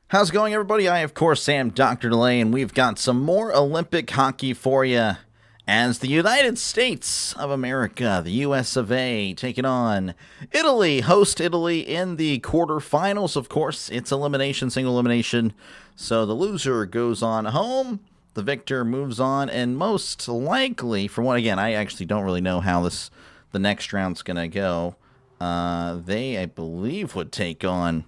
How's it going, everybody? I, of course, am Dr. Delay, and we've got some more Olympic hockey for you as the United States of America, the US of A, taking on Italy, host Italy in the quarterfinals. Of course, it's elimination, single elimination, so the loser goes on home, the victor moves on, and most likely, for one, again, I actually don't really know how the next round's going to go. They, I believe, would take on,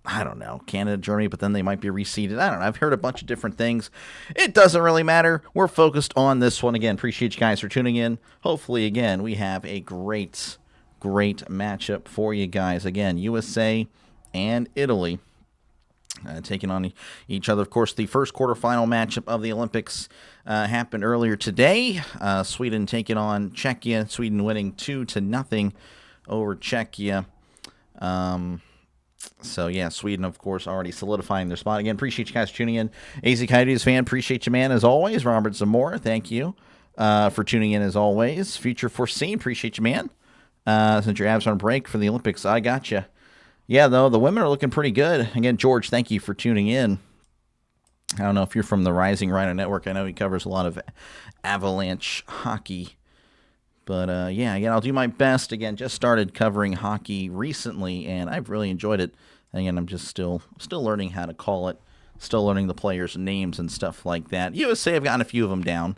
I don't know, Canada, Germany, but then they might be reseeded. I don't know. I've heard a bunch of different things. It doesn't really matter. We're focused on this one. Again, appreciate you guys for tuning in. Hopefully, again, we have a great matchup for you guys. Again, USA and Italy taking on each other. Of course, the first quarterfinal matchup of the Olympics happened earlier today. Sweden taking on Czechia. Sweden winning 2-0 over Czechia. So, yeah, Sweden, of course, already solidifying their spot. Again, appreciate you guys tuning in. AZ Coyotes fan, appreciate you, man, as always. Robert Zamora, thank you for tuning in, as always. Future Foreseen, appreciate you, man. Since your abs on break for the Olympics, I got you. Yeah, though, the women are looking pretty good. Again, George, thank you for tuning in. I don't know if you're from the Rising Rhino Network. I know he covers a lot of Avalanche hockey. But, yeah, again, I'll do my best. Again, just started covering hockey recently, and I've really enjoyed it. Again, I'm just still learning how to call it, still learning the players' names and stuff like that. USA, I've gotten a few of them down,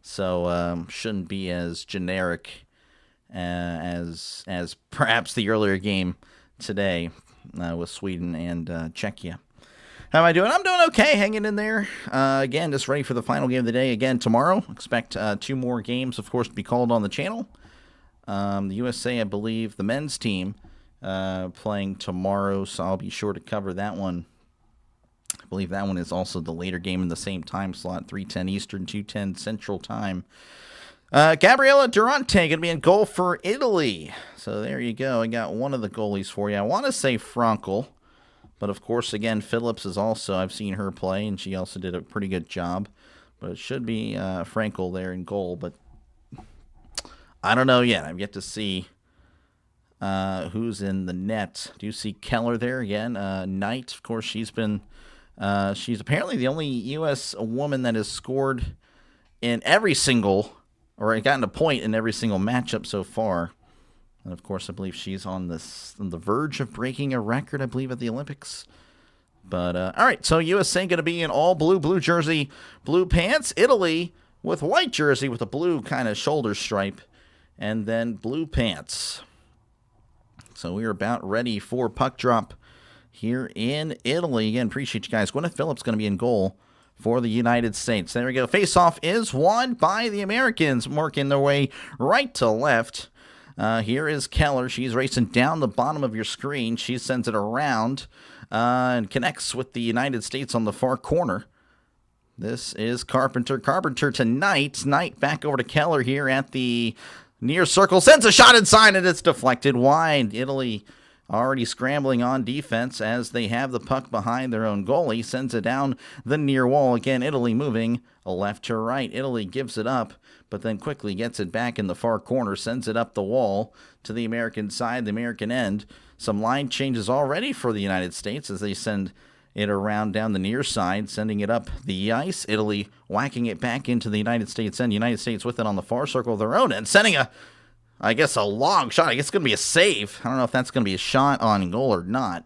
so shouldn't be as generic as perhaps the earlier game today with Sweden and Czechia. How am I doing? I'm doing okay, hanging in there. Again, just ready for the final game of the day. Again, tomorrow, expect 2 more games, of course, to be called on the channel. The USA, I believe, the men's team playing tomorrow, so I'll be sure to cover that one. I believe that one is also the later game in the same time slot, 3:10 Eastern, 2:10 Central Time. Gabriella Durante going to be in goal for Italy. So there you go. I got one of the goalies for you. I want to say Frankel. But, of course, again, Phillips is also, I've seen her play, and she also did a pretty good job. But it should be Frankel there in goal. But I don't know yet. I've yet to see who's in the net. Do you see Keller there again? Knight, of course, she's apparently the only U.S. woman that has scored in every single, or gotten a point in every single matchup so far. And, of course, I believe she's on the verge of breaking a record, I believe, at the Olympics. But, all right, so USA going to be in all blue jersey, blue pants. Italy with white jersey with a blue kind of shoulder stripe, and then blue pants. So we're about ready for puck drop here in Italy. Again, appreciate you guys. Gwyneth Phillips going to be in goal for the United States. There we go. Face-off is won by the Americans, working their way right to left. Here is Keller. She's racing down the bottom of your screen. She sends it around and connects with the United States on the far corner. This is Carpenter. Carpenter to Knight. Knight back over to Keller here at the near circle. Sends a shot inside, and it's deflected wide. Italy already scrambling on defense as they have the puck behind their own goalie. Sends it down the near wall. Again, Italy moving left to right. Italy gives it up, but then quickly gets it back in the far corner, sends it up the wall to the American side, the American end. Some line changes already for the United States as they send it around down the near side, sending it up the ice. Italy whacking it back into the United States end. United States with it on the far circle of their own end, sending a long shot. I guess it's going to be a save. I don't know if that's going to be a shot on goal or not.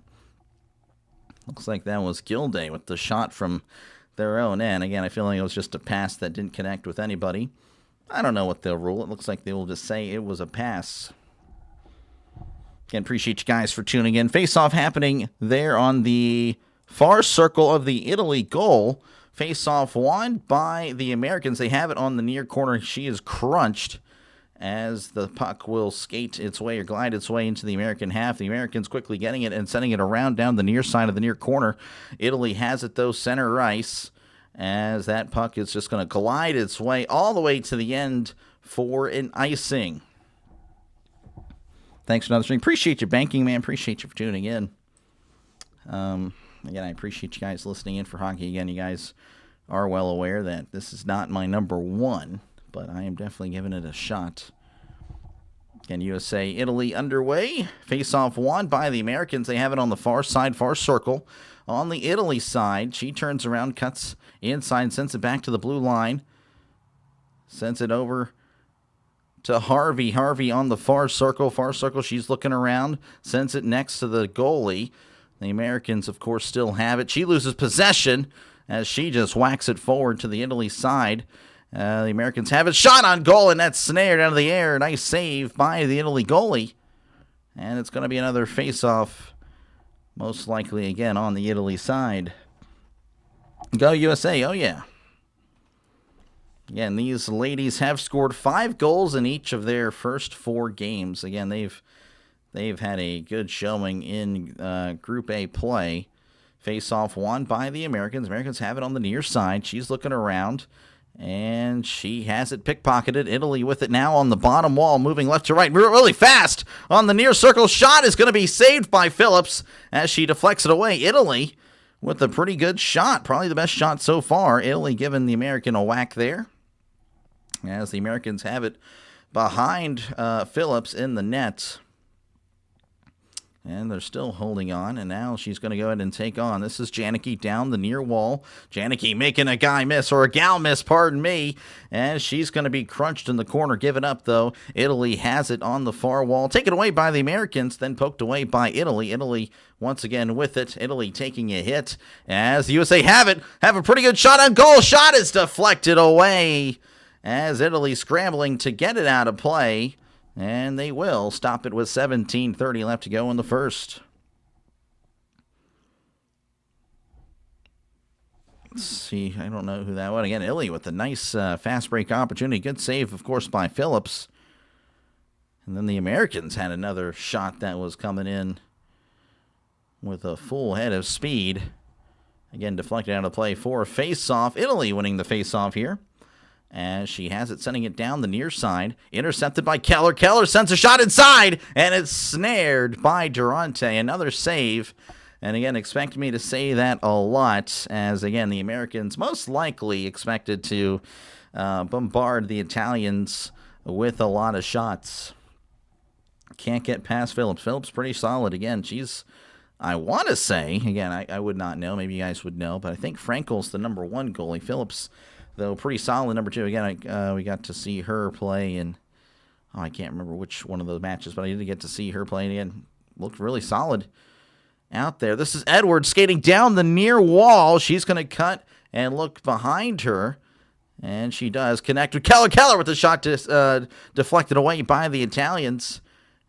Looks like that was Gilday with the shot from their own end. Again, I feel like it was just a pass that didn't connect with anybody. I don't know what they'll rule. It looks like they will just say it was a pass. Again, appreciate you guys for tuning in. Face-off happening there on the far circle of the Italy goal. Face-off won by the Americans. They have it on the near corner. She is crunched as the puck will skate its way or glide its way into the American half. The Americans quickly getting it and sending it around down the near side of the near corner. Italy has it, though, center ice, as that puck is just going to glide its way all the way to the end for an icing. Thanks for another stream. Appreciate you banking, man. Appreciate you for tuning in. Again, I appreciate you guys listening in for hockey. Again, you guys are well aware that this is not my number one, but I am definitely giving it a shot. Again, USA, Italy underway. Face-off won by the Americans. They have it on the far side, far circle. On the Italy side, she turns around, cuts inside, sends it back to the blue line. Sends it over to Harvey. Harvey on the far circle. Far circle, she's looking around. Sends it next to the goalie. The Americans, of course, still have it. She loses possession as she just whacks it forward to the Italy side. The Americans have it. Shot on goal, and that's snared out of the air. Nice save by the Italy goalie. And it's going to be another face-off, most likely again on the Italy side. Go USA, oh yeah. Again, these ladies have scored 5 goals in each of their first 4 games. Again, they've had a good showing in Group A play. Face-off won by the Americans. Americans have it on the near side. She's looking around, and she has it pickpocketed. Italy with it now on the bottom wall, moving left to right really fast. On the near circle, shot is going to be saved by Phillips as she deflects it away. Italy with a pretty good shot, probably the best shot so far. Italy giving the American a whack there, as the Americans have it behind Phillips in the net. And they're still holding on, and now she's going to go ahead and take on. This is Janicki down the near wall. Janicki making a guy miss, or a gal miss, pardon me. And she's going to be crunched in the corner. Give it up, though. Italy has it on the far wall. Taken away by the Americans, then poked away by Italy. Italy once again with it. Italy taking a hit as the USA have it. Have a pretty good shot on goal. Shot is deflected away as Italy scrambling to get it out of play. And they will stop it with 17:30 left to go in the first. Let's see. I don't know who that was. Again, Italy with a nice fast break opportunity. Good save, of course, by Phillips. And then the Americans had another shot that was coming in with a full head of speed. Again, deflected out of play for a face-off. Italy winning the face-off here, as she has it, sending it down the near side. Intercepted by Keller. Keller sends a shot inside, and it's snared by Durante. Another save. And again, expect me to say that a lot, as again, the Americans most likely expected to bombard the Italians with a lot of shots. Can't get past Phillips. Phillips pretty solid. Again, she's, I want to say, again, I would not know. Maybe you guys would know, but I think Frankel's the number 1 goalie. Phillips, though, pretty solid number 2. Again, we got to see her play in, I can't remember which one of those matches, but I did get to see her play again. Looked really solid out there. This is Edwards skating down the near wall. She's going to cut and look behind her, and she does connect with Keller. Keller with the shot deflected away by the Italians,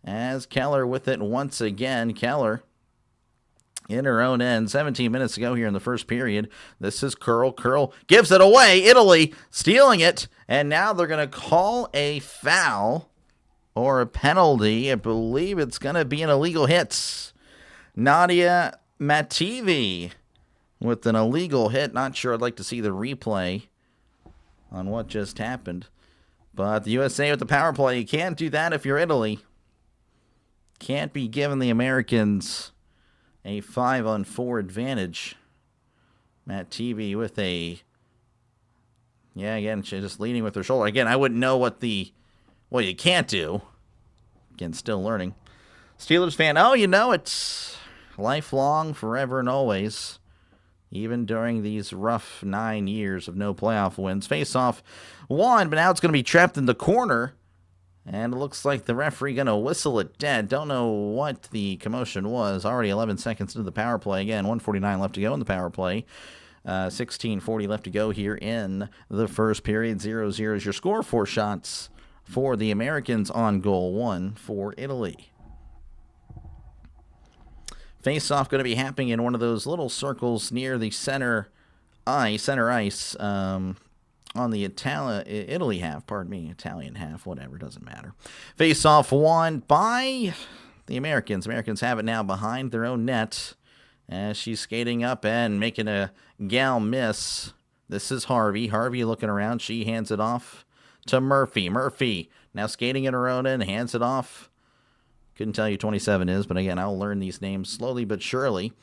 as Keller with it once again. Keller in her own end. 17 minutes to go here in the first period. This is Curl. Curl gives it away. Italy stealing it. And now they're going to call a foul or a penalty. I believe it's going to be an illegal hit. Nadia Mativi with an illegal hit. Not sure. I'd like to see the replay on what just happened. But the USA with the power play. You can't do that if you're Italy. Can't be giving the Americans a 5-on-4 advantage. Matt TV with a, again, she's just leading with her shoulder. Again, I wouldn't know what you can't do. Again, still learning. Steelers fan, it's lifelong, forever and always. Even during these rough 9 years of no playoff wins. Face-off won, but now it's going to be trapped in the corner. And it looks like the referee going to whistle it dead. Don't know what the commotion was. Already 11 seconds into the power play. Again, 1:49 left to go in the power play. 16:40 left to go here in the first period. 0-0 is your score. 4 shots for the Americans on goal. 1 for Italy. Face-off going to be happening in one of those little circles near the center ice. On the Italy half, Italian half, whatever, doesn't matter. Face-off won by the Americans. Americans have it now behind their own net as she's skating up and making a gal miss. This is Harvey. Harvey looking around. She hands it off to Murphy. Murphy now skating in her own end, hands it off. Couldn't tell you 27 is, but again, I'll learn these names slowly but surely.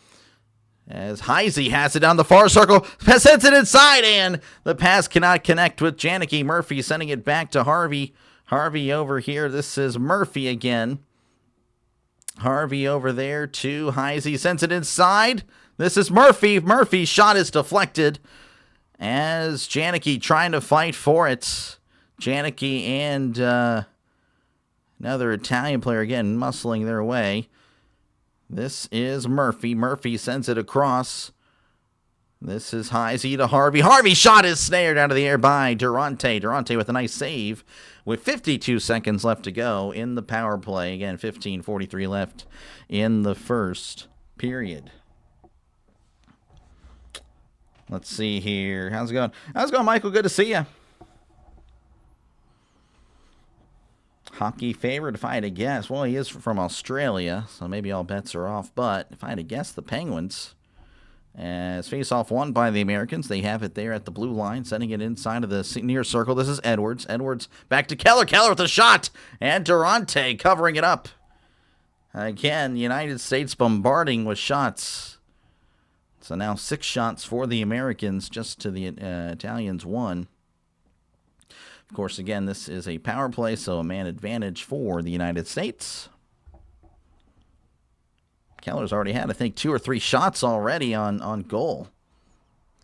As Heisey has it down the far circle, sends it inside, and the pass cannot connect with Janicki. Murphy sending it back to Harvey. Harvey over here. This is Murphy again. Harvey over there to Heisey. Sends it inside. This is Murphy. Murphy's shot is deflected as Janicki trying to fight for it. Janicki and another Italian player again muscling their way. This is Murphy. Murphy sends it across. This is Heisey to Harvey. Harvey's shot is snared out of the air by Durante. Durante with a nice save with 52 seconds left to go in the power play. Again, 15:43 left in the first period. Let's see here. How's it going? How's it going, Michael? Good to see you. Hockey favorite, if I had to guess. Well, he is from Australia, so maybe all bets are off. But if I had to guess, the Penguins. As face-off won by the Americans. They have it there at the blue line, sending it inside of the near circle. This is Edwards. Edwards back to Keller. Keller with a shot. And Durante covering it up. Again, United States bombarding with shots. So now 6 shots for the Americans, just to the Italians 1. Of course, again, this is a power play, so a man advantage for the United States. Keller's already had, I think, 2 or 3 shots already on goal.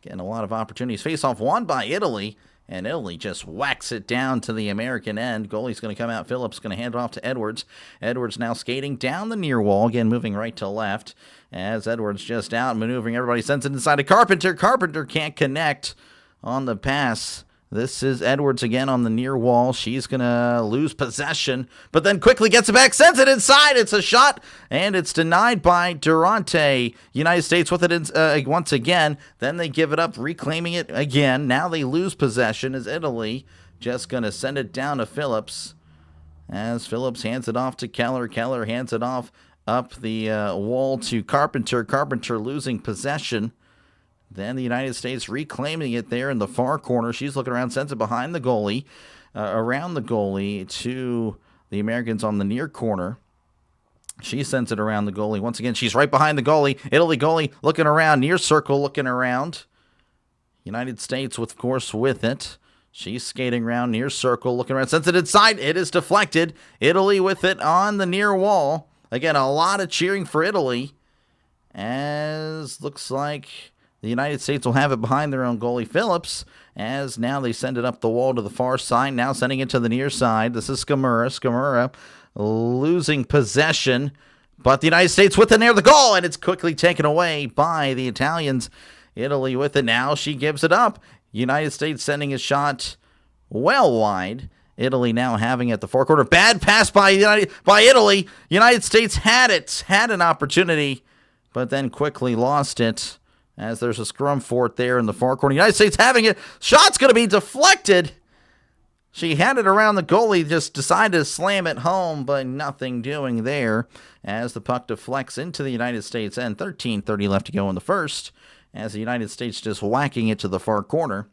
Getting a lot of opportunities. Face-off won by Italy, and Italy just whacks it down to the American end. Goalie's going to come out. Phillips going to hand it off to Edwards. Edwards now skating down the near wall, again moving right to left. As Edwards just out, maneuvering everybody, sends it inside to Carpenter. Carpenter can't connect on the pass. This is Edwards again on the near wall. She's going to lose possession, but then quickly gets it back, sends it inside. It's a shot, and it's denied by Durante. United States with it once again. Then they give it up, reclaiming it again. Now they lose possession as Italy just going to send it down to Phillips. As Phillips hands it off to Keller. Keller hands it off up the wall to Carpenter. Carpenter losing possession. Then the United States reclaiming it there in the far corner. She's looking around, sends it behind the goalie, around the goalie to the Americans on the near corner. She sends it around the goalie. Once again, she's right behind the goalie. Italy goalie looking around, near circle looking around. United States, of course, with it. She's skating around, near circle, looking around, sends it inside. It is deflected. Italy with it on the near wall. Again, a lot of cheering for Italy. As looks like the United States will have it behind their own goalie, Phillips, as now they send it up the wall to the far side, now sending it to the near side. This is Skamura. Skamura losing possession, but the United States with it near the goal, and it's quickly taken away by the Italians. Italy with it now. She gives it up. United States sending a shot well wide. Italy now having it at the forecorner. Bad pass by Italy. United States had an opportunity, but then quickly lost it. As there's a scrum for it there in the far corner. United States having it. Shot's going to be deflected. She had it around the goalie, just decided to slam it home, but nothing doing there as the puck deflects into the United States end. 13:30 left to go in the first as the United States just whacking it to the far corner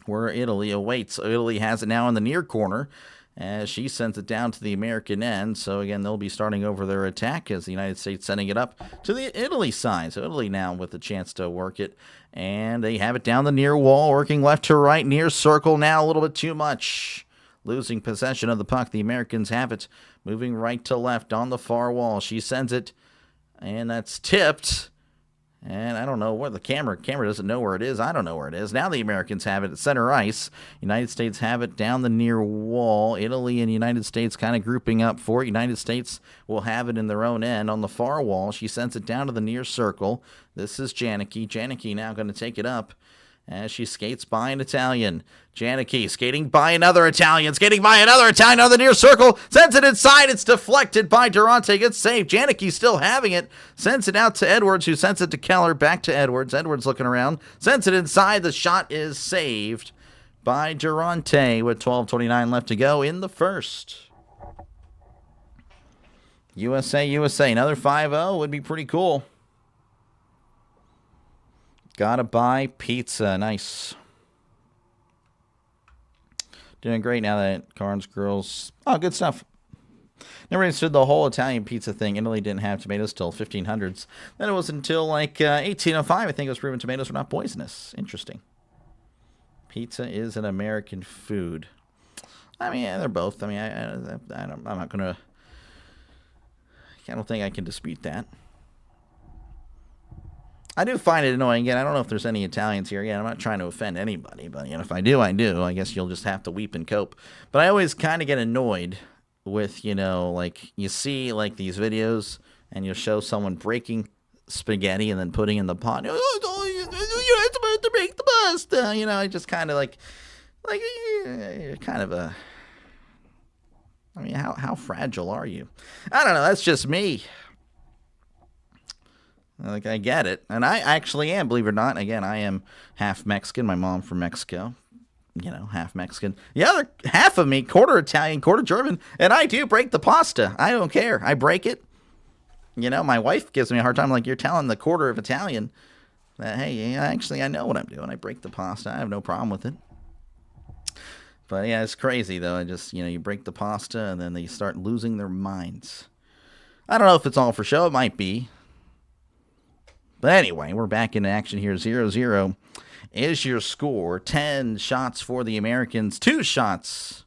where Italy awaits. So Italy has it now in the near corner as she sends it down to the American end. So again, they'll be starting over their attack as the United States sending it up to the Italy side. So Italy now with a chance to work it. And they have it down the near wall, working left to right, near circle now, a little bit too much. Losing possession of the puck. The Americans have it, moving right to left on the far wall. She sends it, and that's tipped. And I don't know where the camera doesn't know where it is. I don't know where it is. Now the Americans have it at center ice. United States have it down the near wall. Italy and United States kind of grouping up for it. United States will have it in their own end on the far wall. She sends it down to the near circle. This is Janicki. Janicki now going to take it up as she skates by an Italian. Janicki skating by another Italian. On the near circle. Sends it inside. It's deflected by Durante. Gets saved. Janicki still having it. Sends it out to Edwards, who sends it to Keller. Back to Edwards. Edwards looking around. Sends it inside. The shot is saved by Durante with 12:29 left to go in the first. USA. Another 5-0 would be pretty cool. Gotta buy pizza. Nice. Doing great now that Carnes Girls. Oh, good stuff. Never understood the whole Italian pizza thing. Italy didn't have tomatoes till 1500s. Then it was until like 1805, I think it was proven tomatoes were not poisonous. Interesting. Pizza is an American food. I mean, yeah, they're both. I mean, I'm not gonna. I don't think I can dispute that. I do find it annoying. Again, I don't know if there's any Italians here. Again, I'm not trying to offend anybody, but if I do, I do. I guess you'll just have to weep and cope. But I always kind of get annoyed with, like you see like these videos and you'll show someone breaking spaghetti and then putting in the pot. You're supposed to break the pasta. I just kind of like kind of a. I mean, how fragile are you? I don't know. That's just me. Like, I get it. And I actually am, believe it or not. Again, I am half Mexican. My mom from Mexico. Half Mexican. The other half of me, quarter Italian, quarter German. And I do break the pasta. I don't care. I break it. My wife gives me a hard time. Like, you're telling the quarter of Italian that, hey, actually, I know what I'm doing. I break the pasta. I have no problem with it. But, yeah, it's crazy, though. I just, you break the pasta, and then they start losing their minds. I don't know if it's all for show. It might be. But anyway, we're back in action here. 0-0 is your score. 10 shots for the Americans. 2 shots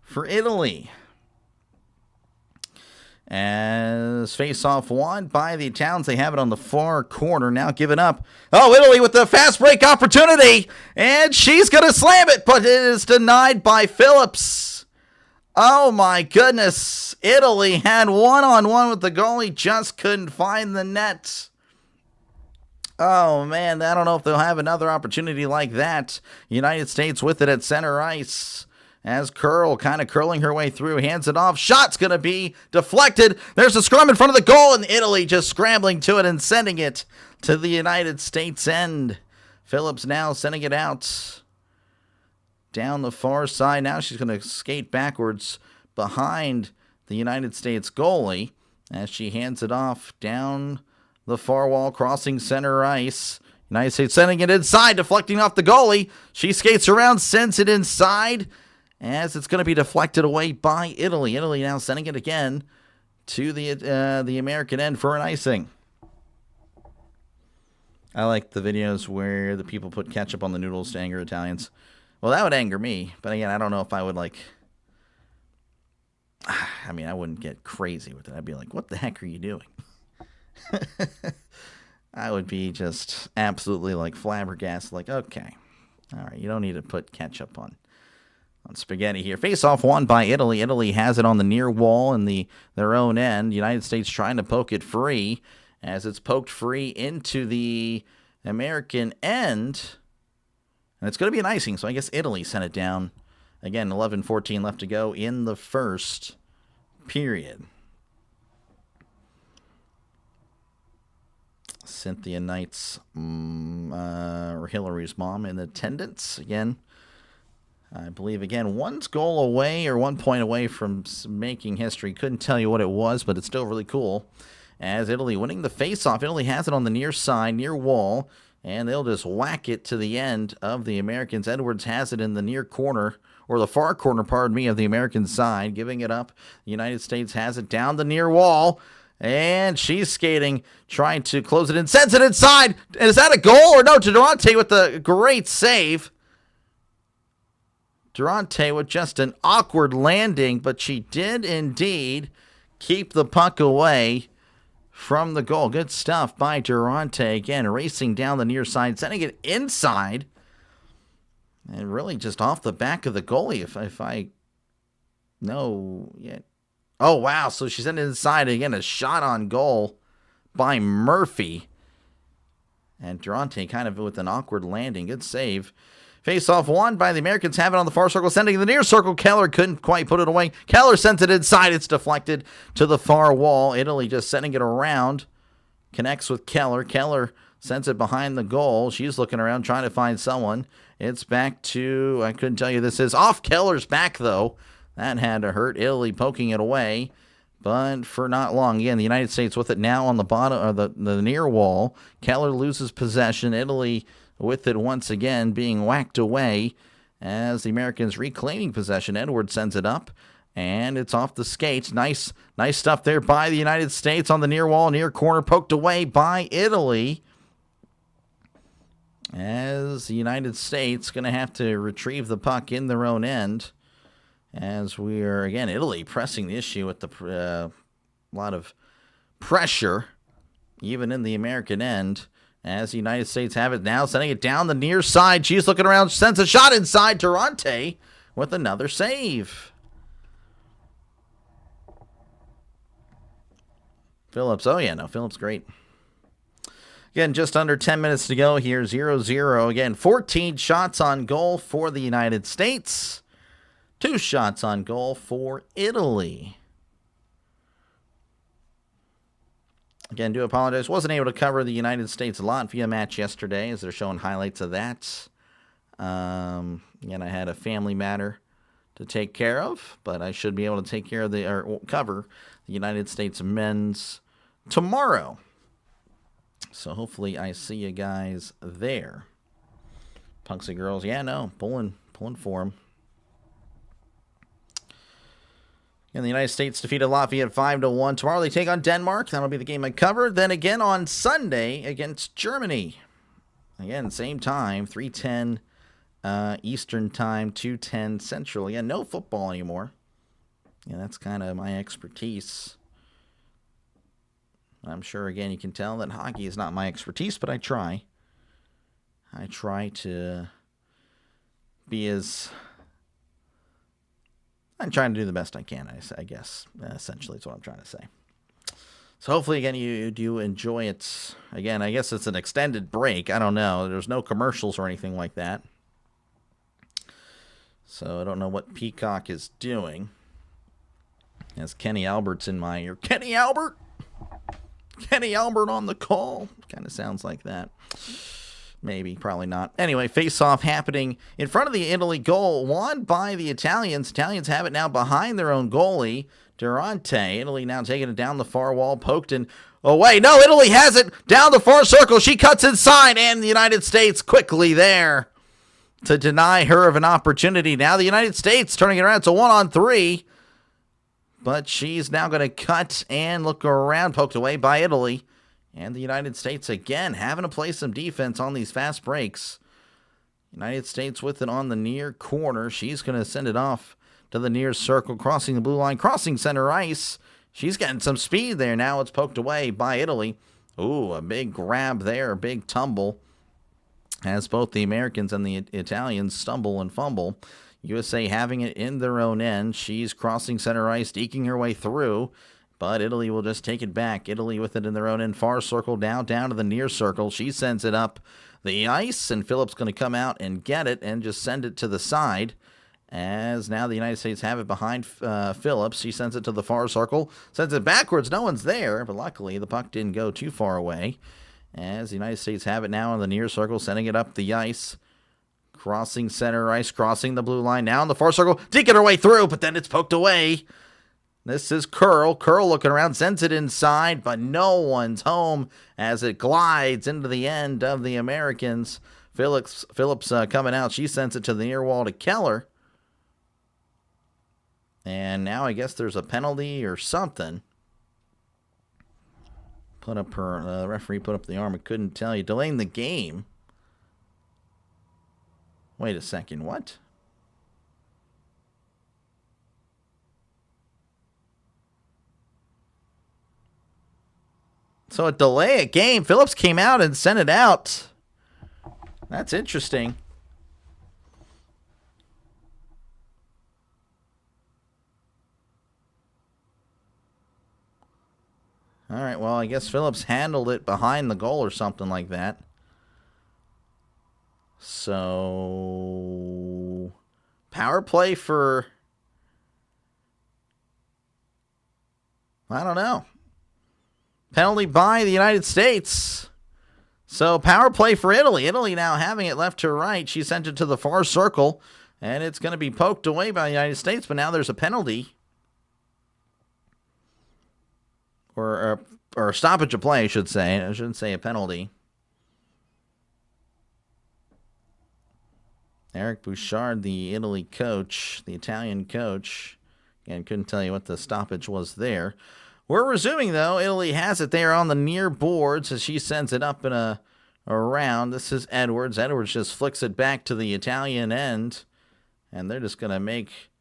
for Italy. As face-off won by the Italians. They have it on the far corner. Now given up. Oh, Italy with the fast break opportunity. And she's going to slam it. But it is denied by Phillips. Oh, my goodness. Italy had one-on-one with the goalie. Just couldn't find the net. Oh, man, I don't know if they'll have another opportunity like that. United States with it at center ice. As Curl kind of curling her way through, hands it off. Shot's going to be deflected. There's a scrum in front of the goal, and Italy just scrambling to it and sending it to the United States end. Phillips now sending it out down the far side. Now she's going to skate backwards behind the United States goalie as she hands it off down the far wall, crossing center ice. United States sending it inside, deflecting off the goalie. She skates around, sends it inside, as it's going to be deflected away by Italy. Italy now sending it again to the American end for an icing. I like the videos where the people put ketchup on the noodles to anger Italians. Well, that would anger me, but again, I don't know if I would I mean, I wouldn't get crazy with it. I'd be like, what the heck are you doing? I would be just absolutely flabbergasted. Okay, all right, you don't need to put ketchup on spaghetti here. Face-off won by Italy. Italy has it on the near wall in their own end. United States trying to poke it free as it's poked free into the American end, and it's going to be an icing. So I guess Italy sent it down. Again, 11:14 left to go in the first period. Cynthia Knight's or Hillary's mom in attendance again. I believe, again, one goal away or 1 point away from making history. Couldn't tell you what it was, but it's still really cool. As Italy winning the face-off. Italy has it on the near side, near wall, and they'll just whack it to the end of the Americans. Edwards has it in the near corner, or the far corner, pardon me, of the American side, giving it up. The United States has it down the near wall. And she's skating, trying to close it in. Sends it inside. Is that a goal or no? Durante with the great save. Durante with just an awkward landing, but she did indeed keep the puck away from the goal. Good stuff by Durante. Again, racing down the near side, sending it inside. And really just off the back of the goalie, if I know yet. Oh, wow. So she sent it inside. Again, a shot on goal by Murphy. And Durante kind of with an awkward landing. Good save. Face-off won by the Americans. Have it on the far circle. Sending the near circle. Keller couldn't quite put it away. Keller sent it inside. It's deflected to the far wall. Italy just sending it around. Connects with Keller. Keller sends it behind the goal. She's looking around trying to find someone. It's back to, I couldn't tell you this is. Off Keller's back, though. That had to hurt. Italy poking it away, but for not long. Again, the United States with it now on the bottom, or the near wall. Keller loses possession. Italy with it once again, being whacked away as the Americans reclaiming possession. Edwards sends it up, and it's off the skates. Nice stuff there by the United States on the near wall, near corner, poked away by Italy. As the United States going to have to retrieve the puck in their own end. As we are, again, Italy pressing the issue with the lot of pressure, even in the American end, as the United States have it now, sending it down the near side. She's looking around, sends a shot inside. Durante with another save. Phillips, oh yeah, no, Phillips great. Again, just under 10 minutes to go here, 0-0. Again, 14 shots on goal for the United States. 2 shots on goal for Italy. Again, do apologize. Wasn't able to cover the United States Latvia match yesterday, as they're showing highlights of that. Again, I had a family matter to take care of, but I should be able to take care of or cover the United States men's tomorrow. So hopefully I see you guys there. Punks and girls, yeah, no, pulling for them. And the United States defeated Latvia at 5-1. Tomorrow they take on Denmark. That'll be the game I covered. Then again on Sunday against Germany. Again, same time, 3:10 Eastern time, 2:10 Central. Again, no football anymore. Yeah, that's kind of my expertise. I'm sure, again, you can tell that hockey is not my expertise, but I try. I try to be as... I'm trying to do the best I can, I guess. Essentially, is what I'm trying to say. So hopefully, again, you do enjoy it. Again, I guess it's an extended break. I don't know. There's no commercials or anything like that. So I don't know what Peacock is doing. As Kenny Albert's in my ear. Kenny Albert! Kenny Albert on the call. Kind of sounds like that. Maybe, probably not. Anyway, face-off happening in front of the Italy goal, won by the Italians. Italians have it now behind their own goalie, Durante. Italy now taking it down the far wall, poked and away. No, Italy has it down the far circle. She cuts inside, and the United States quickly there to deny her of an opportunity. Now the United States turning it around to 1-on-3, but she's now going to cut and look around, poked away by Italy. And the United States, again, having to play some defense on these fast breaks. United States with it on the near corner. She's going to send it off to the near circle, crossing the blue line, crossing center ice. She's getting some speed there. Now it's poked away by Italy. Ooh, a big grab there, a big tumble. As both the Americans and the Italians stumble and fumble. USA having it in their own end. She's crossing center ice, eking her way through. But Italy will just take it back. Italy with it in their own end. Far circle down to the near circle. She sends it up the ice, and Phillips going to come out and get it and just send it to the side. As now the United States have it behind Phillips. She sends it to the far circle. Sends it backwards. No one's there, but luckily the puck didn't go too far away. As the United States have it now in the near circle, sending it up the ice. Crossing center ice, crossing the blue line. Now in the far circle. Digging her way through, but then it's poked away. This is Curl. Curl looking around, sends it inside, but no one's home as it glides into the end of the Americans. Phillips coming out. She sends it to the near wall to Keller. And now I guess there's a penalty or something. Put up her, referee put up the arm. I couldn't tell you. Delaying the game. Wait a second. What? So a delay a game. Phillips came out and sent it out. That's interesting. All right, well, I guess Phillips handled it behind the goal or something like that. So, power play for... I don't know. Penalty by the United States. So power play for Italy. Italy now having it left to right. She sent it to the far circle, and it's going to be poked away by the United States, but now there's a penalty. Or a stoppage of play, I should say. I shouldn't say a penalty. Eric Bouchard, the Italy coach, the Italian coach. Again, couldn't tell you what the stoppage was there. We're resuming, though. Italy has it there on the near boards as she sends it up and around. This is Edwards. Edwards just flicks it back to the Italian end. And they're just going to make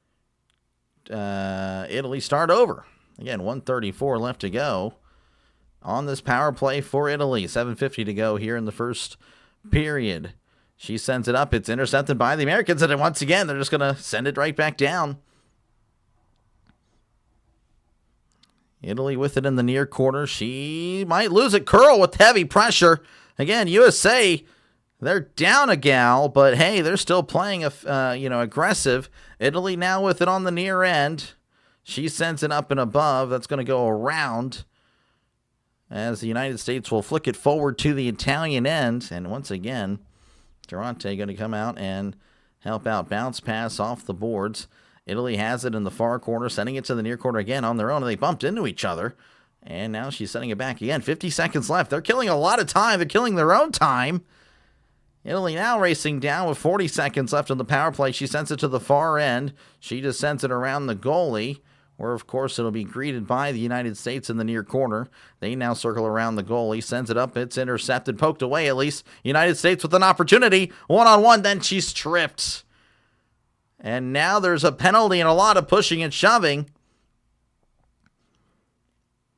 Italy start over. Again, 1:34 left to go on this power play for Italy. 7:50 to go here in the first period. She sends it up. It's intercepted by the Americans, and once again, they're just going to send it right back down. Italy with it in the near corner. She might lose it. Curl with heavy pressure. Again, USA, they're down a gal, but hey, they're still playing aggressive. Italy now with it on the near end. She sends it up and above. That's going to go around as the United States will flick it forward to the Italian end. And once again, Durante going to come out and help out. Bounce pass off the boards. Italy has it in the far corner, sending it to the near corner again on their own, and they bumped into each other. And now she's sending it back again. 50 seconds left. They're killing a lot of time. They're killing their own time. Italy now racing down with 40 seconds left on the power play. She sends it to the far end. She just sends it around the goalie, where, of course, it'll be greeted by the United States in the near corner. They now circle around the goalie, sends it up. It's intercepted, poked away at least. United States with an opportunity. One-on-one, then she's tripped. And now there's a penalty and a lot of pushing and shoving.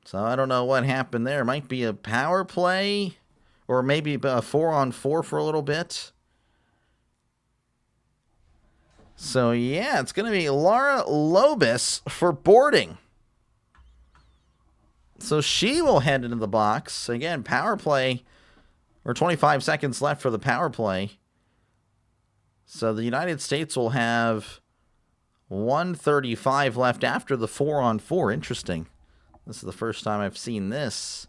So I don't know what happened there. Might be a power play or maybe a 4-on-4 for a little bit. So, yeah, it's going to be Laura Lobis for boarding. So she will head into the box. Again, power play, or 25 seconds left for the power play. So the United States will have 1:35 left after the 4-on-4. Interesting. This is the first time I've seen this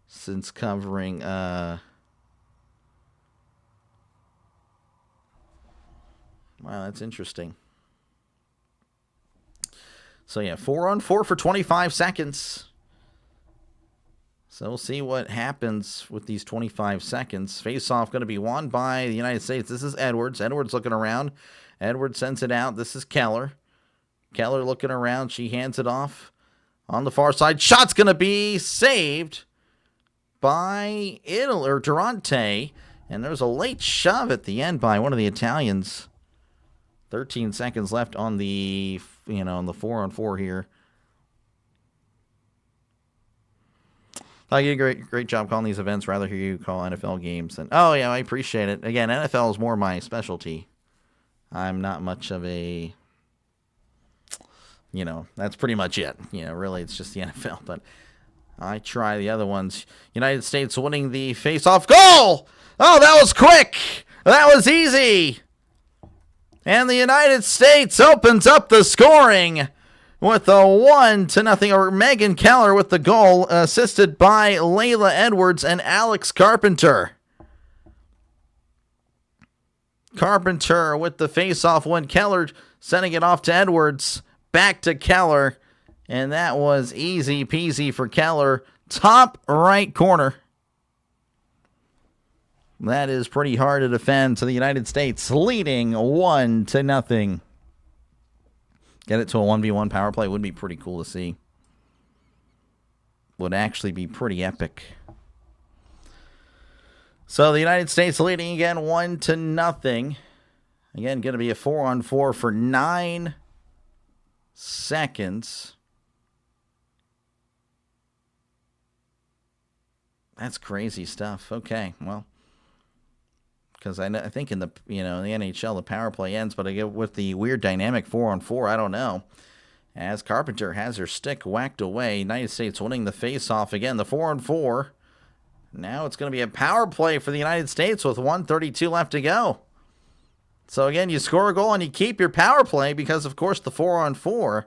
since covering... Wow, that's interesting. So, yeah, 4-on-4 for 25 seconds. So we'll see what happens with these 25 seconds. Face-off going to be won by the United States. This is Edwards. Edwards looking around. Edwards sends it out. This is Keller. Keller looking around. She hands it off on the far side. Shot's going to be saved by Italy, or Durante. And there's a late shove at the end by one of the Italians. 13 seconds left on the, on the 4-on-4 here. You did a great job calling these events. Rather hear you call NFL games. Oh, yeah, I appreciate it. Again, NFL is more my specialty. I'm not much of a, that's pretty much it. Really, it's just the NFL. But I try the other ones. United States winning the face-off goal! Oh, that was quick! That was easy! And the United States opens up the scoring with a 1-0, or Megan Keller with the goal, assisted by Layla Edwards and Alex Carpenter. Carpenter with the face-off win. Keller sending it off to Edwards. Back to Keller. And that was easy peasy for Keller. Top right corner. That is pretty hard to defend. To the United States leading 1-0. Get it to a 1v1 power play would be pretty cool to see. Would actually be pretty epic. So the United States leading again 1-0. Again, going to be a 4-on-4 for 9 seconds. That's crazy stuff. Okay, well, because I think in the in the NHL the power play ends, but with the weird dynamic 4-on-4, I don't know. As Carpenter has her stick whacked away, United States winning the face-off again. The 4-on-4. Now it's going to be a power play for the United States with 1:32 left to go. So again, you score a goal and you keep your power play because, of course, the 4-on-4.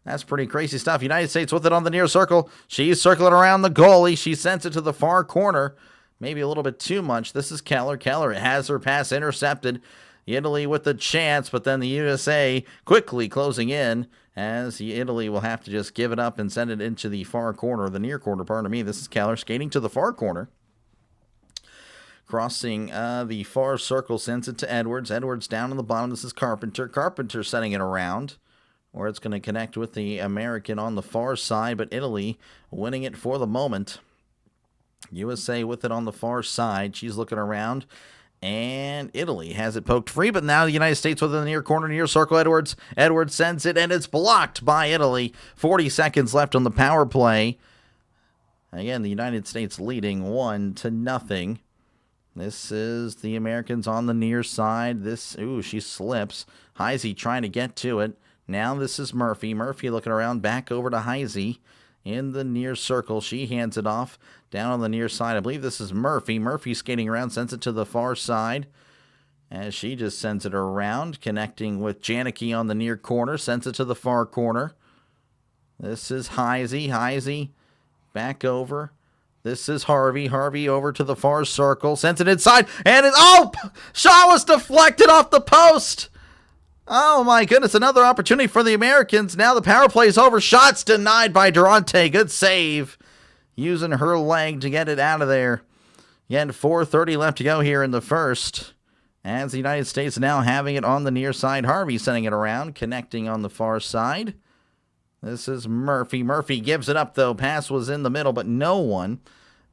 That's pretty crazy stuff. United States with it on the near circle. She's circling around the goalie. She sends it to the far corner. Maybe a little bit too much. This is Keller. Keller has her pass intercepted. Italy with the chance, but then the USA quickly closing in as Italy will have to just give it up and send it into the far corner, the near corner, pardon me. This is Keller skating to the far corner. Crossing the far circle, sends it to Edwards. Edwards down on the bottom. This is Carpenter. Carpenter setting it around, where it's going to connect with the American on the far side, but Italy winning it for the moment. USA with it on the far side. She's looking around. And Italy has it poked free, but now the United States within the near corner, near circle. Edwards sends it, and it's blocked by Italy. 40 seconds left on the power play. Again, the United States leading 1-0. This is the Americans on the near side. She slips. Heisey trying to get to it. Now this is Murphy. Murphy looking around, back over to Heisey in the near circle. She hands it off down on the near side. I believe this is Murphy. Murphy skating around, sends it to the far side. As she just sends it around, connecting with Janicki on the near corner, sends it to the far corner. This is Heisey. Heisey back over. This is Harvey. Harvey over to the far circle, sends it inside, and shot was deflected off the post. Oh my goodness, another opportunity for the Americans. Now the power play is over. Shots denied by Durante. Good save. Using her leg to get it out of there. Again, 4:30 left to go here in the first. As the United States now having it on the near side. Harvey sending it around, connecting on the far side. This is Murphy. Murphy gives it up, though. Pass was in the middle, but no one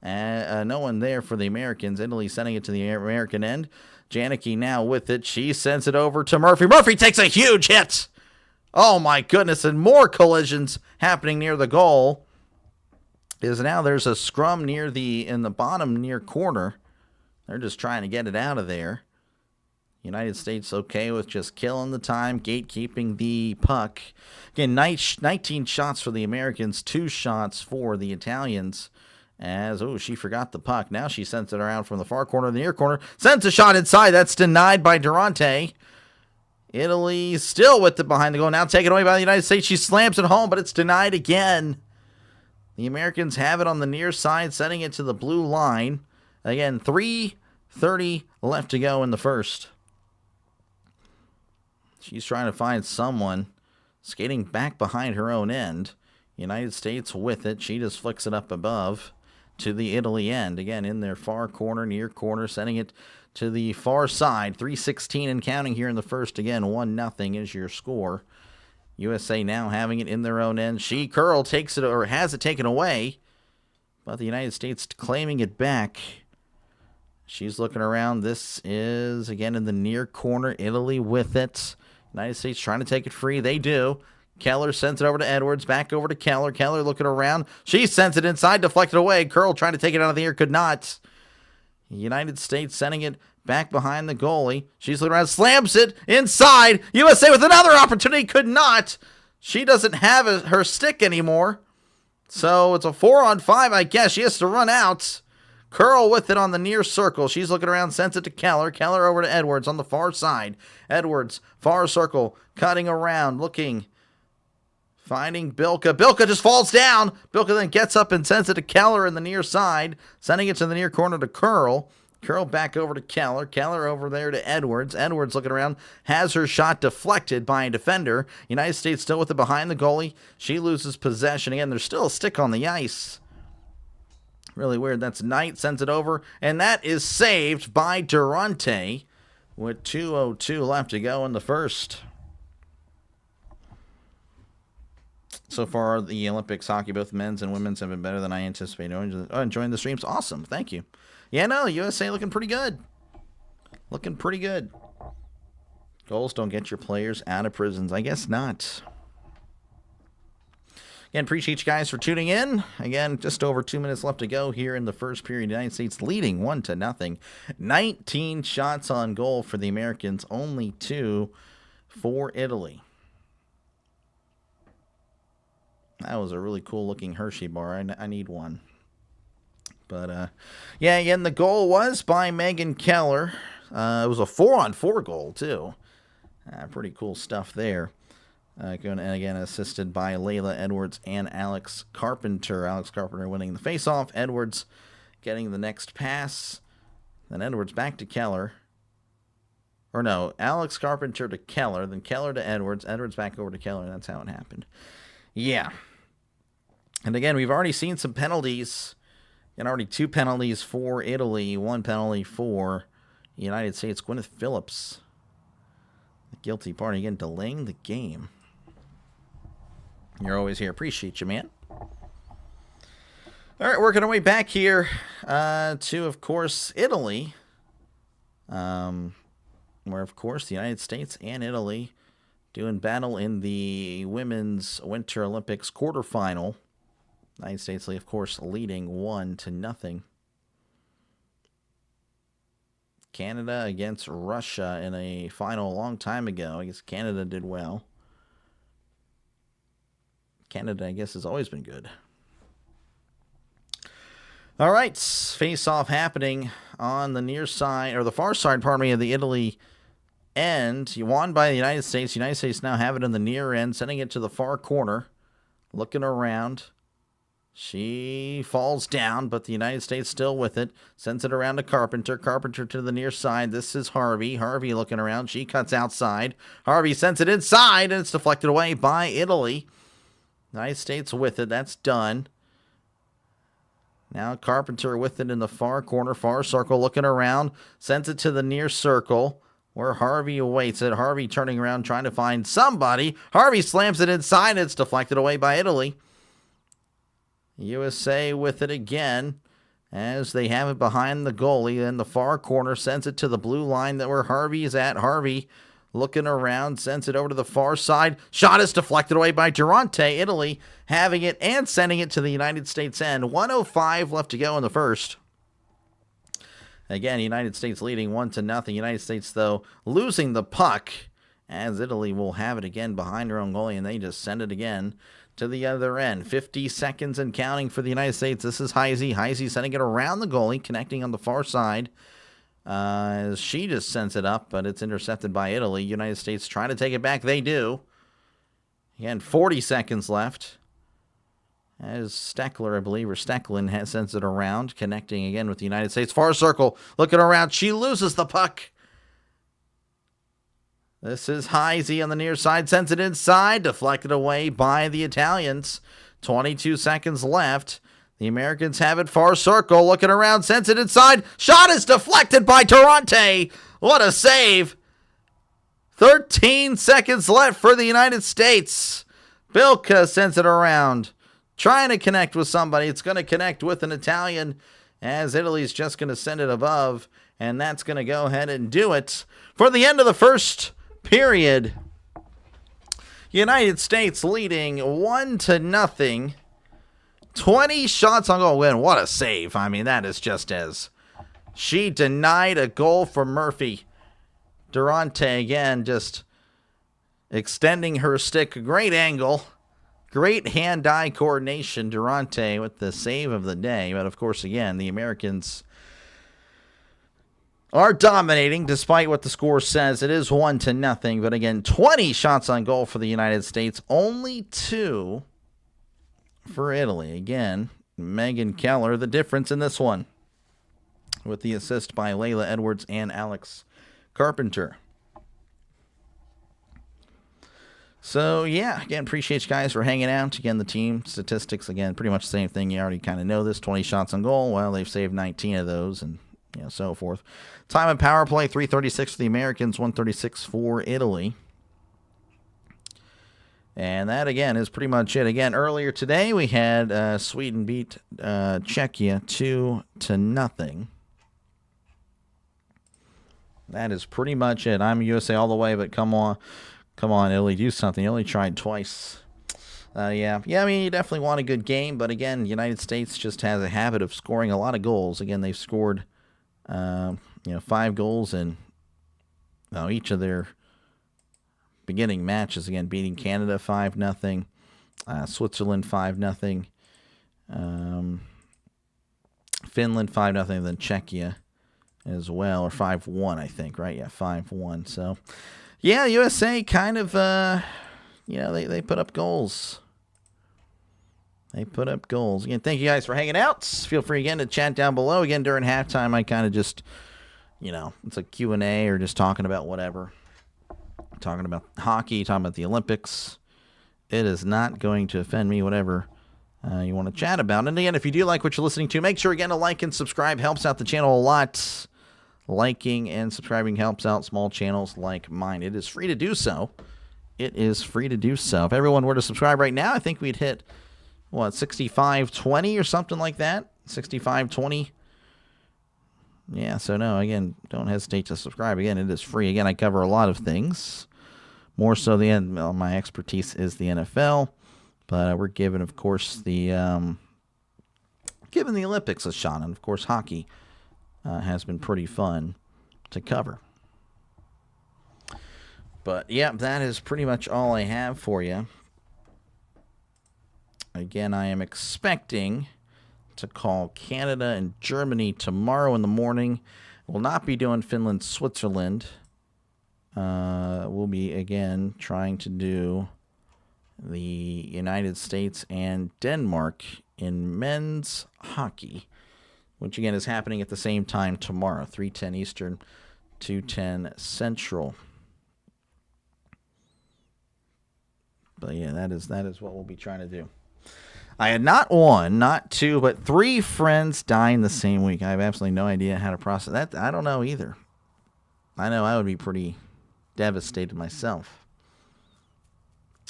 there for the Americans. Italy sending it to the American end. Janicki now with it. She sends it over to Murphy. Murphy takes a huge hit. Oh, my goodness. And more collisions happening near the goal. Now there's a scrum in the bottom near corner. They're just trying to get it out of there. United States okay with just killing the time, gatekeeping the puck. Again, 19 shots for the Americans, 2 shots for the Italians. She forgot the puck. Now she sends it around from the far corner to the near corner. Sends a shot inside. That's denied by Durante. Italy still with it behind the goal. Now taken away by the United States. She slams it home, but it's denied again. The Americans have it on the near side, sending it to the blue line. Again, 3:30 left to go in the first. She's trying to find someone skating back behind her own end. United States with it. She just flicks it up above to the Italy end. Again, in their far corner, near corner, sending it to the far side. 3:16 and counting here in the first. Again, 1-0 is your score. USA now having it in their own end. Curl takes it, or has it taken away, but the United States claiming it back. She's looking around. This is, again, in the near corner. Italy with it. United States trying to take it free. They do. Keller sends it over to Edwards. Back over to Keller. Keller looking around. She sends it inside, deflected away. Curl trying to take it out of the air. Could not. United States sending it back behind the goalie. She's looking around. Slams it inside. USA with another opportunity. Could not. She doesn't have her stick anymore. So it's a 4-on-5, I guess. She has to run out. Curl with it on the near circle. She's looking around, sends it to Keller. Keller over to Edwards on the far side. Edwards, far circle, cutting around, looking, finding Bilka. Bilka just falls down. Bilka then gets up and sends it to Keller in the near side, sending it to the near corner to Curl. Curl back over to Keller. Keller over there to Edwards. Edwards looking around, has her shot deflected by a defender. United States still with it behind the goalie. She loses possession. Again, there's still a stick on the ice. Really weird. That's Knight, sends it over, and that is saved by Durante with 2:02 left to go in the first. So far, the Olympics hockey, both men's and women's, have been better than I anticipated. Enjoying the streams. Awesome. Thank you. Yeah, no, USA looking pretty good. Looking pretty good. Goals don't get your players out of prisons. I guess not. Again, appreciate you guys for tuning in. Again, just over 2 minutes left to go here in the first period. United States leading 1-0. 19 shots on goal for the Americans, only 2 for Italy. That was a really cool looking Hershey bar. I need one. But, yeah, again, the goal was by Megan Keller. It was a 4-on-4 goal, too. Pretty cool stuff there. And again, assisted by Layla Edwards and Alex Carpenter. Alex Carpenter winning the faceoff. Edwards getting the next pass. Then Edwards back to Keller. Or no, Alex Carpenter to Keller. Then Keller to Edwards. Edwards back over to Keller. That's how it happened. Yeah. And again, we've already seen some penalties. And already 2 penalties for Italy. 1 penalty for the United States. Gwyneth Phillips, the guilty party. Again, delaying the game. You're always here. Appreciate you, man. All right, working our way back here to, of course, Italy. where, of course, the United States and Italy doing battle in the Women's Winter Olympics quarterfinal. United States, of course, leading 1-0. Canada against Russia in a final a long time ago. I guess Canada did well. Canada, I guess, has always been good. All right, face-off happening on the near side, or the far side, pardon me, of the Italy end. You won by the United States. The United States now have it in the near end, sending it to the far corner. Looking around. She falls down, but the United States still with it. Sends it around to Carpenter. Carpenter to the near side. This is Harvey. Harvey looking around. She cuts outside. Harvey sends it inside, and it's deflected away by Italy. United States with it. That's done. Now Carpenter with it in the far corner, far circle, looking around. Sends it to the near circle, where Harvey awaits it. Harvey turning around, trying to find somebody. Harvey slams it inside. It's deflected away by Italy. USA with it again, as they have it behind the goalie. In the far corner, sends it to the blue line that where Harvey is at. Harvey looking around, sends it over to the far side. Shot is deflected away by Durante. Italy having it and sending it to the United States end. 1:05 left to go in the first. Again, United States leading 1-0. United States, though, losing the puck, as Italy will have it again behind their own goalie, and they just send it again to the other end. 50 seconds and counting for the United States. This is Heisey. Heisey sending it around the goalie, connecting on the far side. She just sends it up, but it's intercepted by Italy. United States trying to take it back. They do. Again, 40 seconds left. As Steckler, I believe, or Stecklin sends it around, connecting again with the United States. Far circle, looking around. She loses the puck. This is Heisey on the near side, sends it inside, deflected away by the Italians. 22 seconds left. The Americans have it far circle, looking around, sends it inside. Shot is deflected by Durante. What a save. 13 seconds left for the United States. Bilka sends it around, trying to connect with somebody. It's going to connect with an Italian, as Italy's just going to send it above, and that's going to go ahead and do it for the end of the first period. United States leading 1-0. 20 shots on goal. Win. What a save. I mean, that is just as. She denied a goal for Murphy. Durante again just extending her stick. Great angle. Great hand-eye coordination. Durante with the save of the day. But, of course, again, the Americans are dominating despite what the score says. It is 1-0. But, again, 20 shots on goal for the United States. Only 2 for Italy. Again, Megan Keller, the difference in this one, with the assist by Layla Edwards and Alex Carpenter. So, yeah, again, appreciate you guys for hanging out. Again, the team statistics, again, pretty much the same thing. You already kind of know this. 20 shots on goal. Well, they've saved 19 of those, and so forth. Time and power play, 3:36 for the Americans, 1:36 for Italy. And that, again, is pretty much it. Again, earlier today, we had Sweden beat Czechia 2-0. That is pretty much it. I'm USA all the way, but come on, Italy, do something. You only tried twice. Yeah, I mean, you definitely want a good game, but again, the United States just has a habit of scoring a lot of goals. Again, they've scored, 5 goals in each of their beginning matches. Again, beating Canada 5-0, Switzerland 5-0, Finland 5-0, then Czechia as well, or 5-1, I think, right? Yeah, 5-1. So, yeah, USA kind of, they put up goals. Again, thank you guys for hanging out. Feel free again to chat down below. Again, during halftime, I kind of just, it's a Q&A or just talking about whatever. Talking about hockey, talking about the Olympics. It is not going to offend me, whatever you want to chat about. And again, if you do like what you're listening to, make sure again to like and subscribe. Helps out the channel a lot. Liking and subscribing helps out small channels like mine. It is free to do so. If everyone were to subscribe right now, I think we'd hit, 6520 or something like that. 6520. Yeah, so no, again, don't hesitate to subscribe. Again, it is free. Again, I cover a lot of things. More so, my expertise is the NFL, but we're giving, of course, giving the Olympics a shot, and of course, hockey has been pretty fun to cover. But yeah, that is pretty much all I have for you. Again, I am expecting to call Canada and Germany tomorrow in the morning. We'll not be doing Finland, Switzerland. We'll be, again, trying to do the United States and Denmark in men's hockey, which, again, is happening at the same time tomorrow, 3:10 Eastern, 2:10 Central. But, yeah, that is what we'll be trying to do. I had not one, not two, but 3 friends dying the same week. I have absolutely no idea how to process that. I don't know either. I know I would be pretty devastated myself.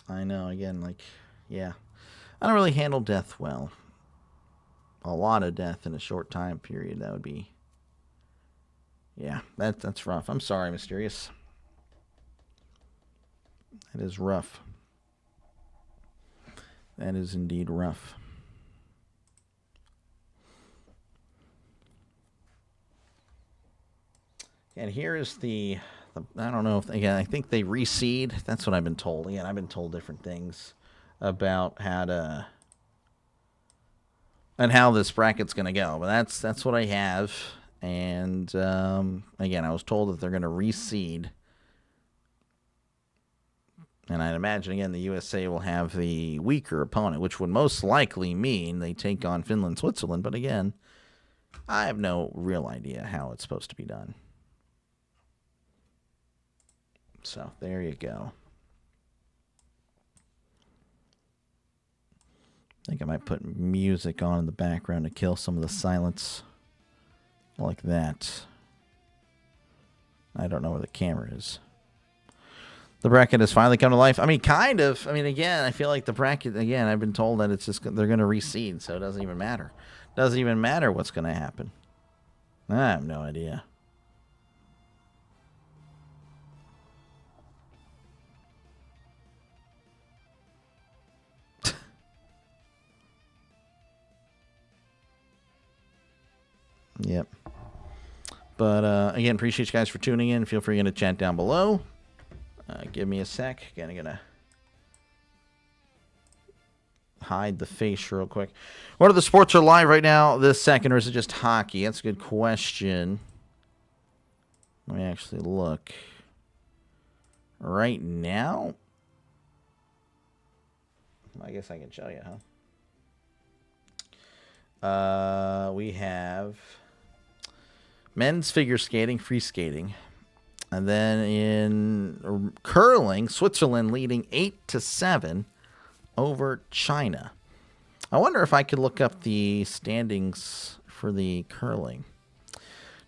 I know, again, yeah. I don't really handle death well. A lot of death in a short time period, that would be, yeah, that's rough. I'm sorry, Mysterious. That is rough. That is indeed rough. And here is the I don't know if, again, I think they reseed. That's what I've been told. Again, I've been told different things about how this bracket's going to go. But that's what I have. And, again, I was told that they're going to reseed. And I'd imagine, again, the USA will have the weaker opponent, which would most likely mean they take on Finland, Switzerland. But, again, I have no real idea how it's supposed to be done. So, there you go. I think I might put music on in the background to kill some of the silence. Like that. I don't know where the camera is. The bracket has finally come to life. I mean, kind of. I mean, again, I feel like the bracket, again, I've been told that it's just they're going to reseed, so it doesn't even matter. Doesn't even matter what's going to happen. I have no idea. Yep. But, again, appreciate you guys for tuning in. Feel free to chat down below. Give me a sec. Again, I'm going to hide the face real quick. What other sports are live right now this second, or is it just hockey? That's a good question. Let me actually look. Right now? I guess I can show you, huh? We have men's figure skating, free skating. And then in curling, Switzerland leading 8-7 over China. I wonder if I could look up the standings for the curling.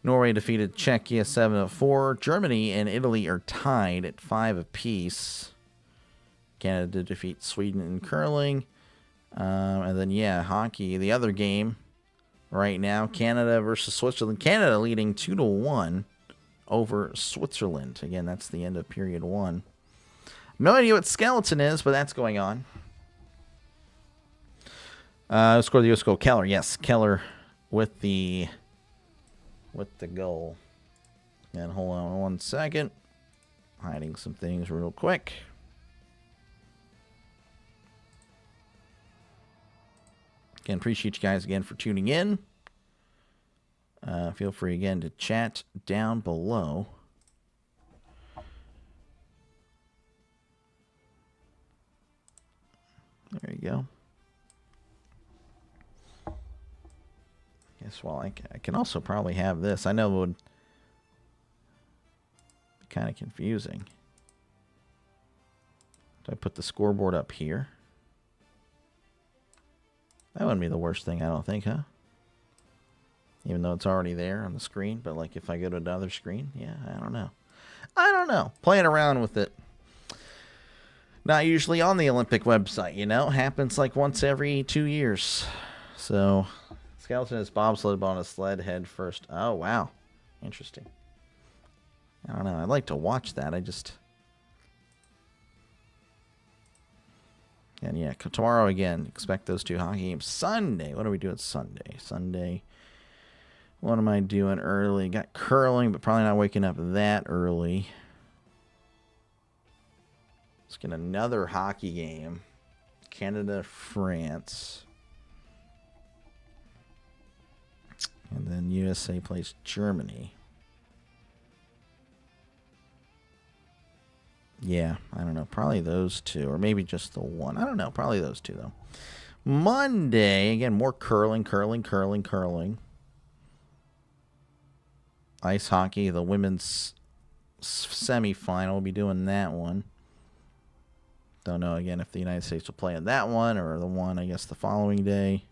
Norway defeated Czechia 7-4. Germany and Italy are tied at 5 apiece. Canada defeat Sweden in curling. And then, yeah, hockey, the other game right now, Canada versus Switzerland. Canada leading 2-1 over Switzerland. Again, that's the end of period 1. No idea what skeleton is, but that's going on. Score the U.S. goal. Keller, yes, Keller with the goal. And hold on 1 second. Hiding some things real quick. Again, appreciate you guys again for tuning in. Feel free again to chat down below. There you go. Guess well, I can also probably have this. I know it would be kind of confusing. Do I put the scoreboard up here? That wouldn't be the worst thing, I don't think, huh? Even though it's already there on the screen. But, like, if I go to another screen, yeah, I don't know. I don't know. Playing around with it. Not usually on the Olympic website, you know? Happens, like, once every 2 years. So, skeleton is bobsled on a sled head first. Oh, wow. Interesting. I don't know. I'd like to watch that. And yeah, tomorrow again, expect those 2 hockey games. Sunday, what are we doing Sunday? Sunday, what am I doing early? Got curling, but probably not waking up that early. Let's get another hockey game. Canada, France. And then USA plays Germany. Yeah, I don't know. Probably those 2, or maybe just the one. I don't know. Probably those 2, though. Monday, again, more curling. Ice hockey, the women's semifinal. We'll be doing that one. Don't know, again, if the United States will play in that one or the one, I guess, the following day.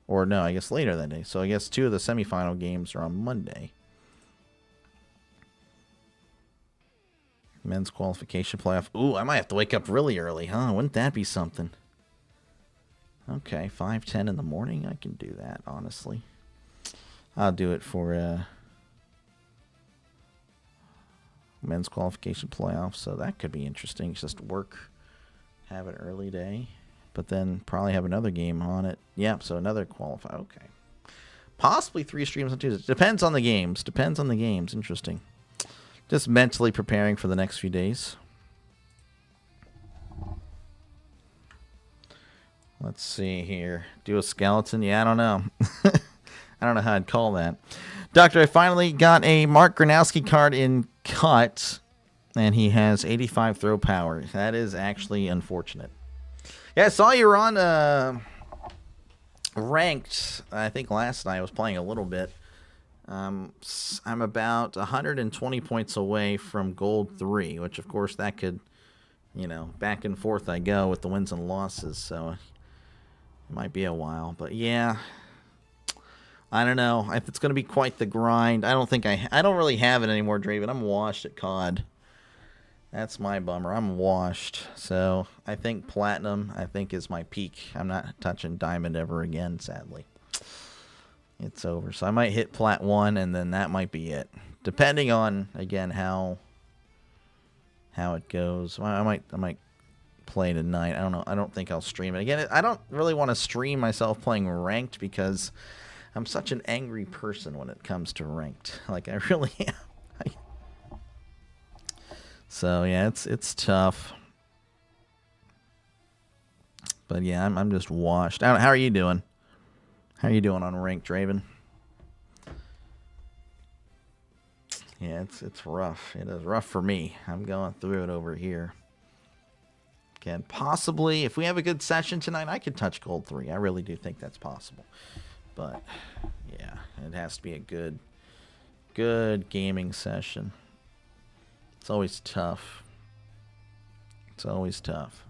Or no, I guess later that day. So I guess 2 of the semifinal games are on Monday. Men's qualification playoff. Ooh, I might have to wake up really early, huh? Wouldn't that be something? Okay, 5:10 in the morning. I can do that, honestly. I'll do it for men's qualification playoff, so that could be interesting. Just work, have an early day, but then probably have another game on it. Yep, so another qualify. Okay. Possibly 3 streams on Tuesday. Depends on the games. Interesting. Just mentally preparing for the next few days. Let's see here. Do a skeleton? Yeah, I don't know. I don't know how I'd call that. Doctor, I finally got a Mark Gronowski card in cut, and he has 85 throw power. That is actually unfortunate. Yeah, I saw you were on ranked. I think last night I was playing a little bit. I'm about 120 points away from gold 3, which of course that could, back and forth I go with the wins and losses, so it might be a while. But yeah, I don't know if it's going to be quite the grind. I don't really have it anymore, Draven. I'm washed at COD. That's my bummer. I'm washed. So I think platinum, is my peak. I'm not touching diamond ever again, sadly. It's over. So I might hit plat 1, and then that might be it. Depending on, again, how it goes. I might play tonight. I don't know. I don't think I'll stream it. Again, I don't really want to stream myself playing ranked because I'm such an angry person when it comes to ranked. Like, I really am. So, yeah, it's tough. But, yeah, I'm just washed. How are you doing? How are you doing on ranked, Draven? Yeah, it's rough. It is rough for me. I'm going through it over here. Again, possibly, if we have a good session tonight, I could touch gold 3. I really do think that's possible. But, yeah, it has to be a good gaming session. It's always tough. It's always tough.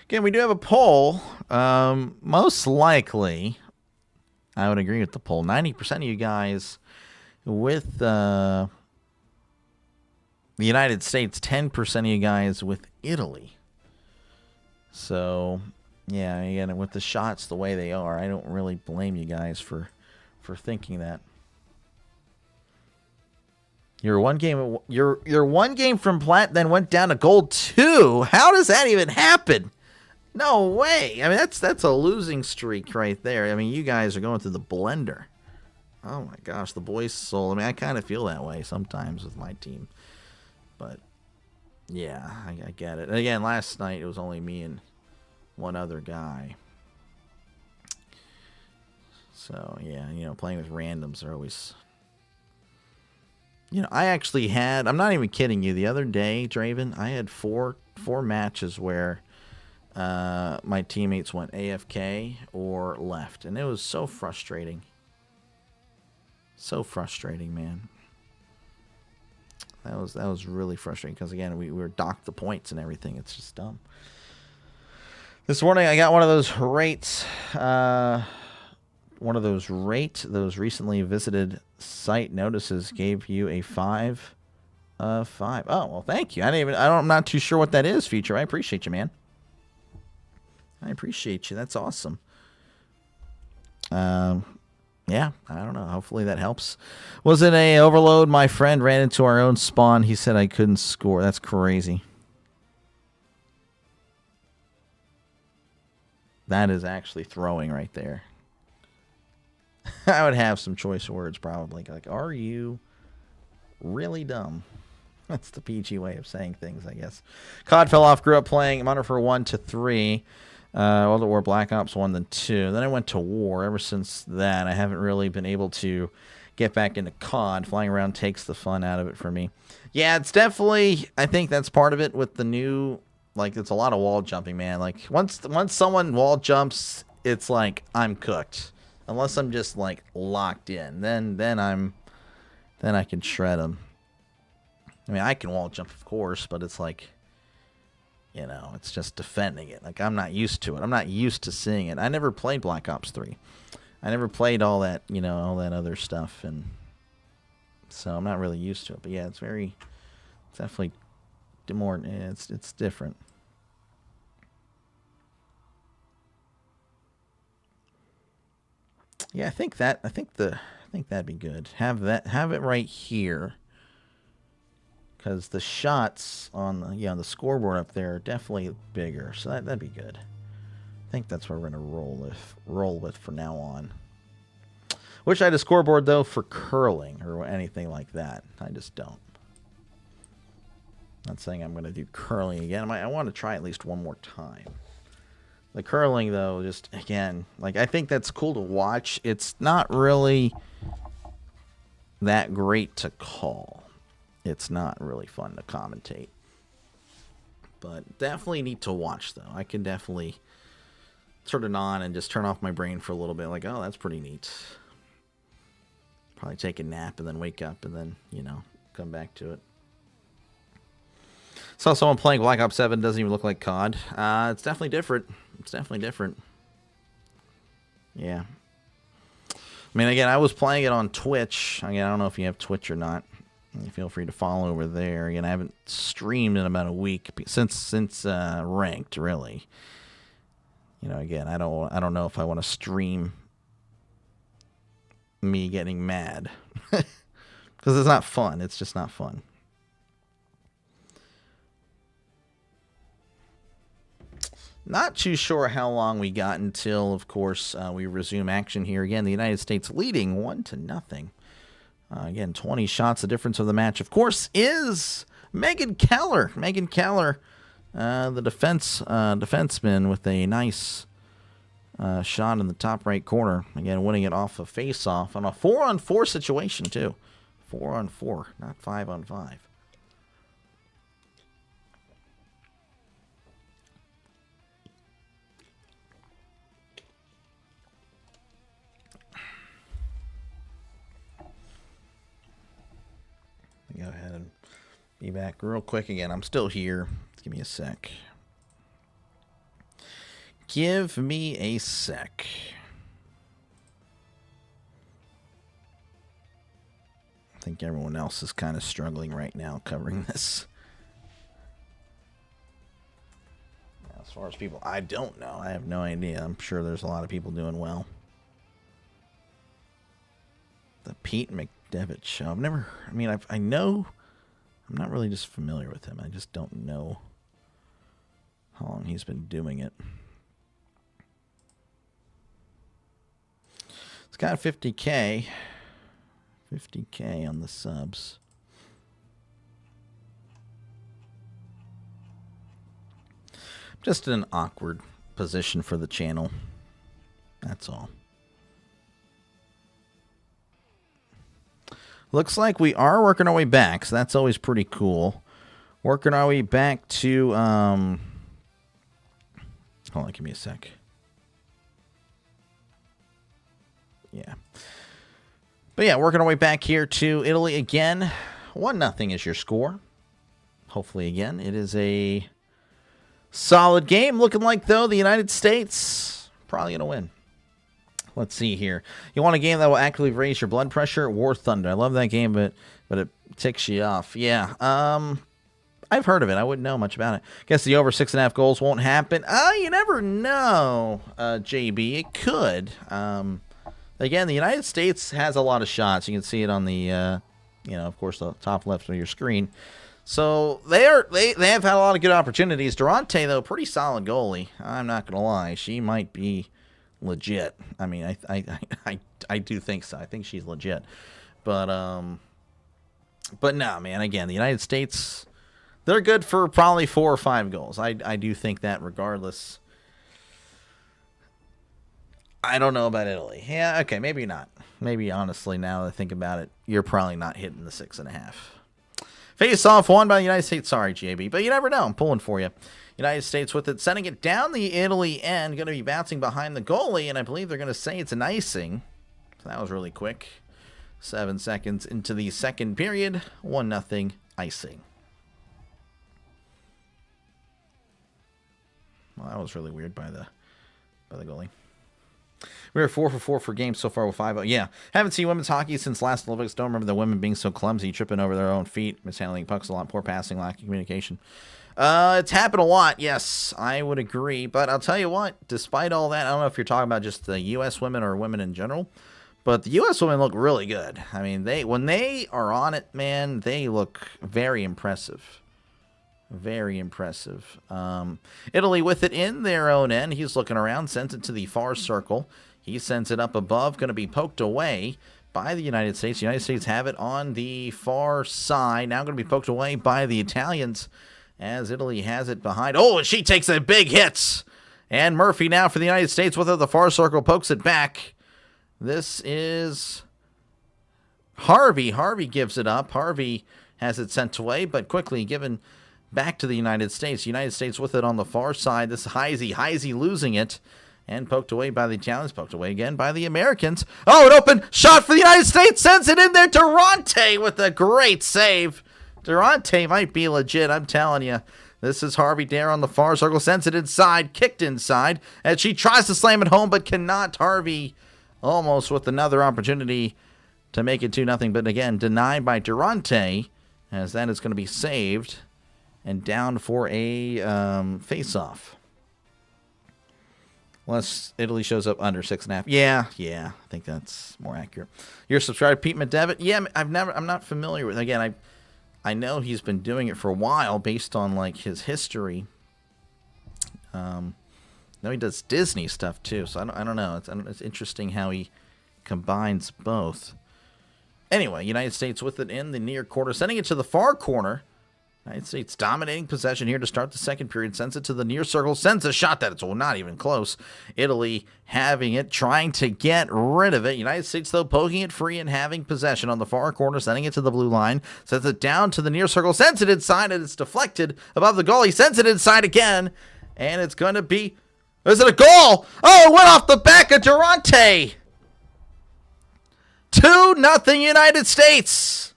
Again, we do have a poll. Most likely, I would agree with the poll. 90% of you guys with the United States, 10% of you guys with Italy. So, yeah, again, with the shots the way they are, I don't really blame you guys for thinking that. You're one game from plat, then went down to gold 2. How does that even happen? No way. I mean, that's a losing streak right there. I mean, you guys are going through the blender. Oh my gosh, the boys' soul. I mean, I kind of feel that way sometimes with my team. But yeah, I get it. And again, last night it was only me and one other guy. So yeah, playing with randoms are always. I actually had. I'm not even kidding you. The other day, Draven, I had four matches where my teammates went AFK or left, and it was so frustrating. So frustrating, man. That was really frustrating because again we were docked the points and everything. It's just dumb. This morning I got one of those rates. Those recently visited site notices gave you a 5 of 5. Oh well, thank you. I'm not too sure what that is, Future. I appreciate you, man. I appreciate you. That's awesome. Yeah, I don't know. Hopefully that helps. Was it a overload? My friend ran into our own spawn. He said I couldn't score. That's crazy. That is actually throwing right there. I would have some choice words probably. Like, are you really dumb? That's the PG way of saying things, I guess. COD fell off. Grew up playing Modern Warfare 1 to 3. World at War, Black Ops 1, then 2. Then I went to War. Ever since that, I haven't really been able to get back into COD. Flying around takes the fun out of it for me. Yeah, it's definitely, I think that's part of it with the new, like, it's a lot of wall jumping, man. Like, once someone wall jumps, it's like, I'm cooked. Unless I'm just, like, locked in. Then I can shred them. I mean, I can wall jump, of course, but it's like, you know, it's just defending it. Like, I'm not used to it. I'm not used to seeing it. I never played Black Ops 3. I never played all that, you know, all that other stuff. And so I'm not really used to it. But, yeah, it's definitely more, it's different. Yeah, I think that'd be good. Have it right here. Because the shots on the scoreboard up there are definitely bigger, so that'd be good. I think that's what we're gonna roll with for now on. Wish I had a scoreboard though for curling or anything like that. I just don't. Not saying I'm gonna do curling again. I want to try at least one more time. The curling though, just again, like I think that's cool to watch. It's not really that great to call. It's not really fun to commentate. But definitely need to watch, though. I can definitely turn it on and just turn off my brain for a little bit. Like, oh, that's pretty neat. Probably take a nap and then wake up and then, you know, come back to it. Saw someone playing Black Ops 7. Doesn't even look like COD. It's definitely different. It's definitely different. Yeah. I mean, again, I was playing it on Twitch. Again, I don't know if you have Twitch or not. Feel free to follow over there. Again, I haven't streamed in about a week since ranked, really. You know, again, I don't know if I want to stream me getting mad because it's not fun. It's just not fun. Not too sure how long we got until, of course, we resume action here again. The United States leading 1-0. Again, 20 shots. The difference of the match, of course, is Megan Keller. Megan Keller, the defenseman, with a nice shot in the top right corner. Again, winning it off a face-off on a 4-on-4 situation, too. 4-on-4, not 5-on-5. Go ahead and be back real quick again. I'm still here. Give me a sec. Give me a sec. I think everyone else is kind of struggling right now covering this. As far as people, I don't know. I have no idea. I'm sure there's a lot of people doing well. The Pete McDevitt show. I've never, I mean, I know, I'm not really just familiar with him. I just don't know how long he's been doing it. It's got 50K. 50K on the subs. Just in an awkward position for the channel. That's all. Looks like we are working our way back, so that's always pretty cool. Working our way back to, hold on, give me a sec. Yeah. But yeah, working our way back here to Italy again. 1-0 is your score. Hopefully, again, it is a solid game. Looking like, though, the United States probably going to win. Let's see here. You want a game that will actively raise your blood pressure? War Thunder. I love that game, but it ticks you off. Yeah. I I've heard of it. I wouldn't know much about it. Guess the over 6.5 goals won't happen. You never know, JB. It could. Again, the United States has a lot of shots. You can see it on the, of course, the top left of your screen. So they have had a lot of good opportunities. Durante, though, pretty solid goalie. I'm not gonna lie. She might be legit. I mean, I do think so. I think she's legit. But no, man. Again, the United States, they're good for probably 4 or 5 goals. I do think that regardless. I don't know about Italy. Yeah, okay, maybe not. Maybe, honestly, now that I think about it, you're probably not hitting the 6.5. Face off won by the United States. Sorry, JB, but you never know. I'm pulling for you. United States with it, sending it down the Italy end. Going to be bouncing behind the goalie, and I believe they're going to say it's an icing. So that was really quick. 7 seconds into the second period. 1-0 icing. Well, that was really weird by the goalie. We are 4 for 4 for games so far with 5. Yeah, haven't seen women's hockey since last Olympics. Don't remember the women being so clumsy, tripping over their own feet, mishandling pucks a lot, poor passing, lack of communication. It's happened a lot. Yes, I would agree. But I'll tell you what, despite all that, I don't know if you're talking about just the U.S. women or women in general, but the U.S. women look really good. I mean, when they are on it, man, they look very impressive. Very impressive. Italy with it in their own end. He's looking around, sends it to the far circle. He sends it up above, going to be poked away by the United States. The United States have it on the far side. Now going to be poked away by the Italians as Italy has it behind. Oh, and she takes a big hit. And Murphy now for the United States with it. The far circle pokes it back. This is Harvey. Harvey gives it up. Harvey has it sent away, but quickly given back to the United States. United States with it on the far side. This is Heisey losing it. And poked away by the Italians, poked away again by the Americans. Oh, an open shot for the United States, sends it in there. Durante with a great save. Durante might be legit, I'm telling you. This is Harvey Dare on the far circle, sends it inside, kicked inside, and she tries to slam it home, but cannot. Harvey almost with another opportunity to make it 2-0, but again, denied by Durante, as that is going to be saved, and down for a face-off. Unless Italy shows up under 6.5. Yeah, I think that's more accurate. You're subscribed, Pete Medevit. Yeah, I'm not familiar with. Again, I know he's been doing it for a while based on like his history. No, he does Disney stuff too, so I don't know. It's interesting how he combines both. Anyway, United States with it in the near quarter, sending it to the far corner. United States dominating possession here to start the second period. Sends it to the near circle. Sends a shot that it's not even close. Italy having it, trying to get rid of it. United States, though, poking it free and having possession on the far corner. Sending it to the blue line. Sends it down to the near circle. Sends it inside, and it's deflected above the goal. He sends it inside again, and it's going to be... Is it a goal? Oh, it went off the back of Durante. 2-0 United States.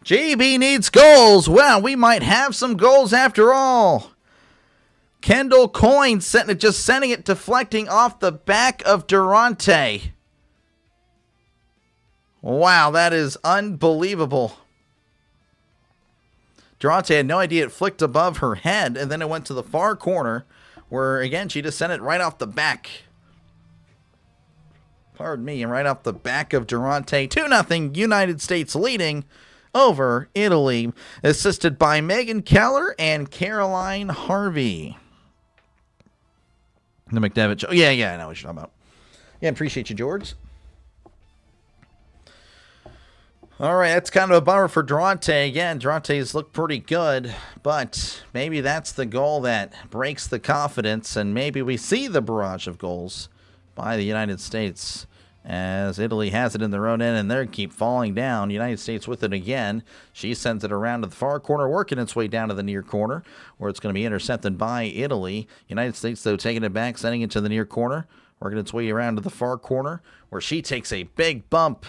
JB needs goals. Well, we might have some goals after all. Kendall Coyne just sending it deflecting off the back of Durante. Wow, that is unbelievable. Durante had no idea it flicked above her head, and then it went to the far corner, where, again, she just sent it right off the back. Pardon me, and right off the back of Durante. 2-0 United States leading over Italy, assisted by Megan Keller and Caroline Harvey. The McDevitt show. Yeah, I know what you're talking about. Yeah, appreciate you, George. All right, that's kind of a bummer for Durante. Again, Durante's looked pretty good, but maybe that's the goal that breaks the confidence, and maybe we see the barrage of goals by the United States as Italy has it in their own end, and they keep falling down. United States with it again. She sends it around to the far corner, working its way down to the near corner, where it's going to be intercepted by Italy. United States, though, taking it back, sending it to the near corner, working its way around to the far corner, where she takes a big bump.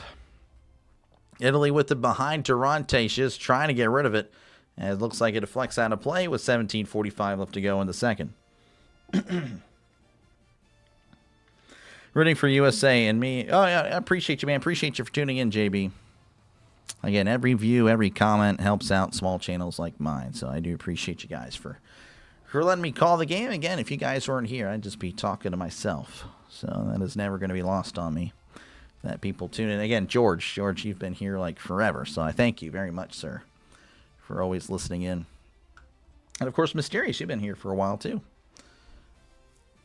Italy with it behind Durante. She's just trying to get rid of it, and it looks like it deflects out of play with 17:45 left to go in the second. Rooting for USA and me. Oh, yeah, I appreciate you, man. Appreciate you for tuning in, JB. Again, every view, every comment helps out small channels like mine. So I do appreciate you guys for letting me call the game. Again, if you guys weren't here, I'd just be talking to myself. So that is never going to be lost on me, that people tune in. Again, George, you've been here like forever. So I thank you very much, sir, for always listening in. And of course, Mysterious, you've been here for a while too.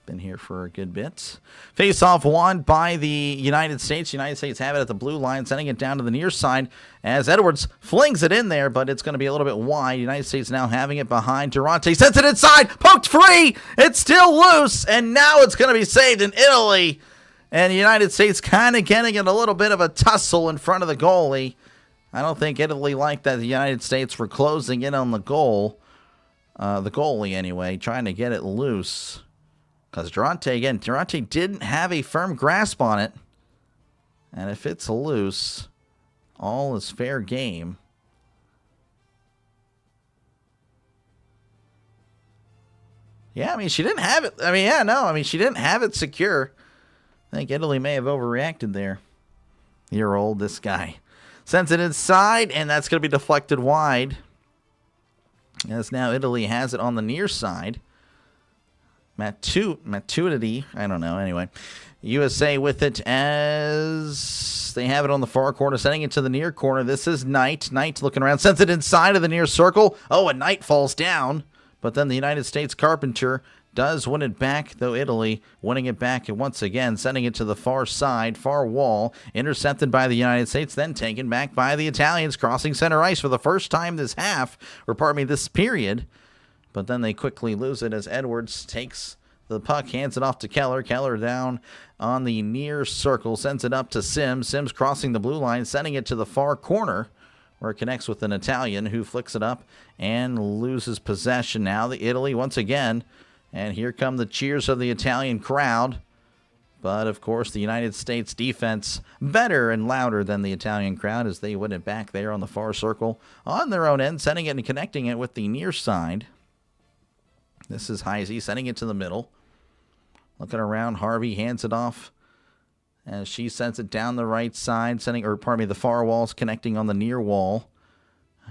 Been here for a good bit. Face-off won by the United States. United States have it at the blue line, sending it down to the near side as Edwards flings it in there, but it's going to be a little bit wide. United States now having it behind Durante. Sends it inside, poked free. It's still loose, and now it's going to be saved in Italy. And the United States kind of getting in a little bit of a tussle in front of the goalie. I don't think Italy liked that the United States were closing in on the goal. The goalie, anyway, trying to get it loose. Because Durante didn't have a firm grasp on it. And if it's loose, all is fair game. Yeah, I mean, she didn't have it. She didn't have it secure. I think Italy may have overreacted there. Year old, this guy. Sends it inside, and that's going to be deflected wide. As now Italy has it on the near side. Matuidi, I don't know. Anyway, USA with it as they have it on the far corner, sending it to the near corner. This is Knight. Knight looking around, sends it inside of the near circle. Oh, and Knight falls down. But then the United States Carpenter does win it back, though Italy winning it back and once again, sending it to the far side, far wall, intercepted by the United States, then taken back by the Italians, crossing center ice for the first time this this period. But then they quickly lose it as Edwards takes the puck, hands it off to Keller. Keller down on the near circle, sends it up to Sims. Sims crossing the blue line, sending it to the far corner, where it connects with an Italian who flicks it up and loses possession. Now the Italy once again, and here come the cheers of the Italian crowd. But, of course, the United States defense better and louder than the Italian crowd as they win it back there on the far circle on their own end, sending it and connecting it with the near side. This is Heisey sending it to the middle. Looking around, Harvey hands it off as she sends it down the right side, the far walls connecting on the near wall.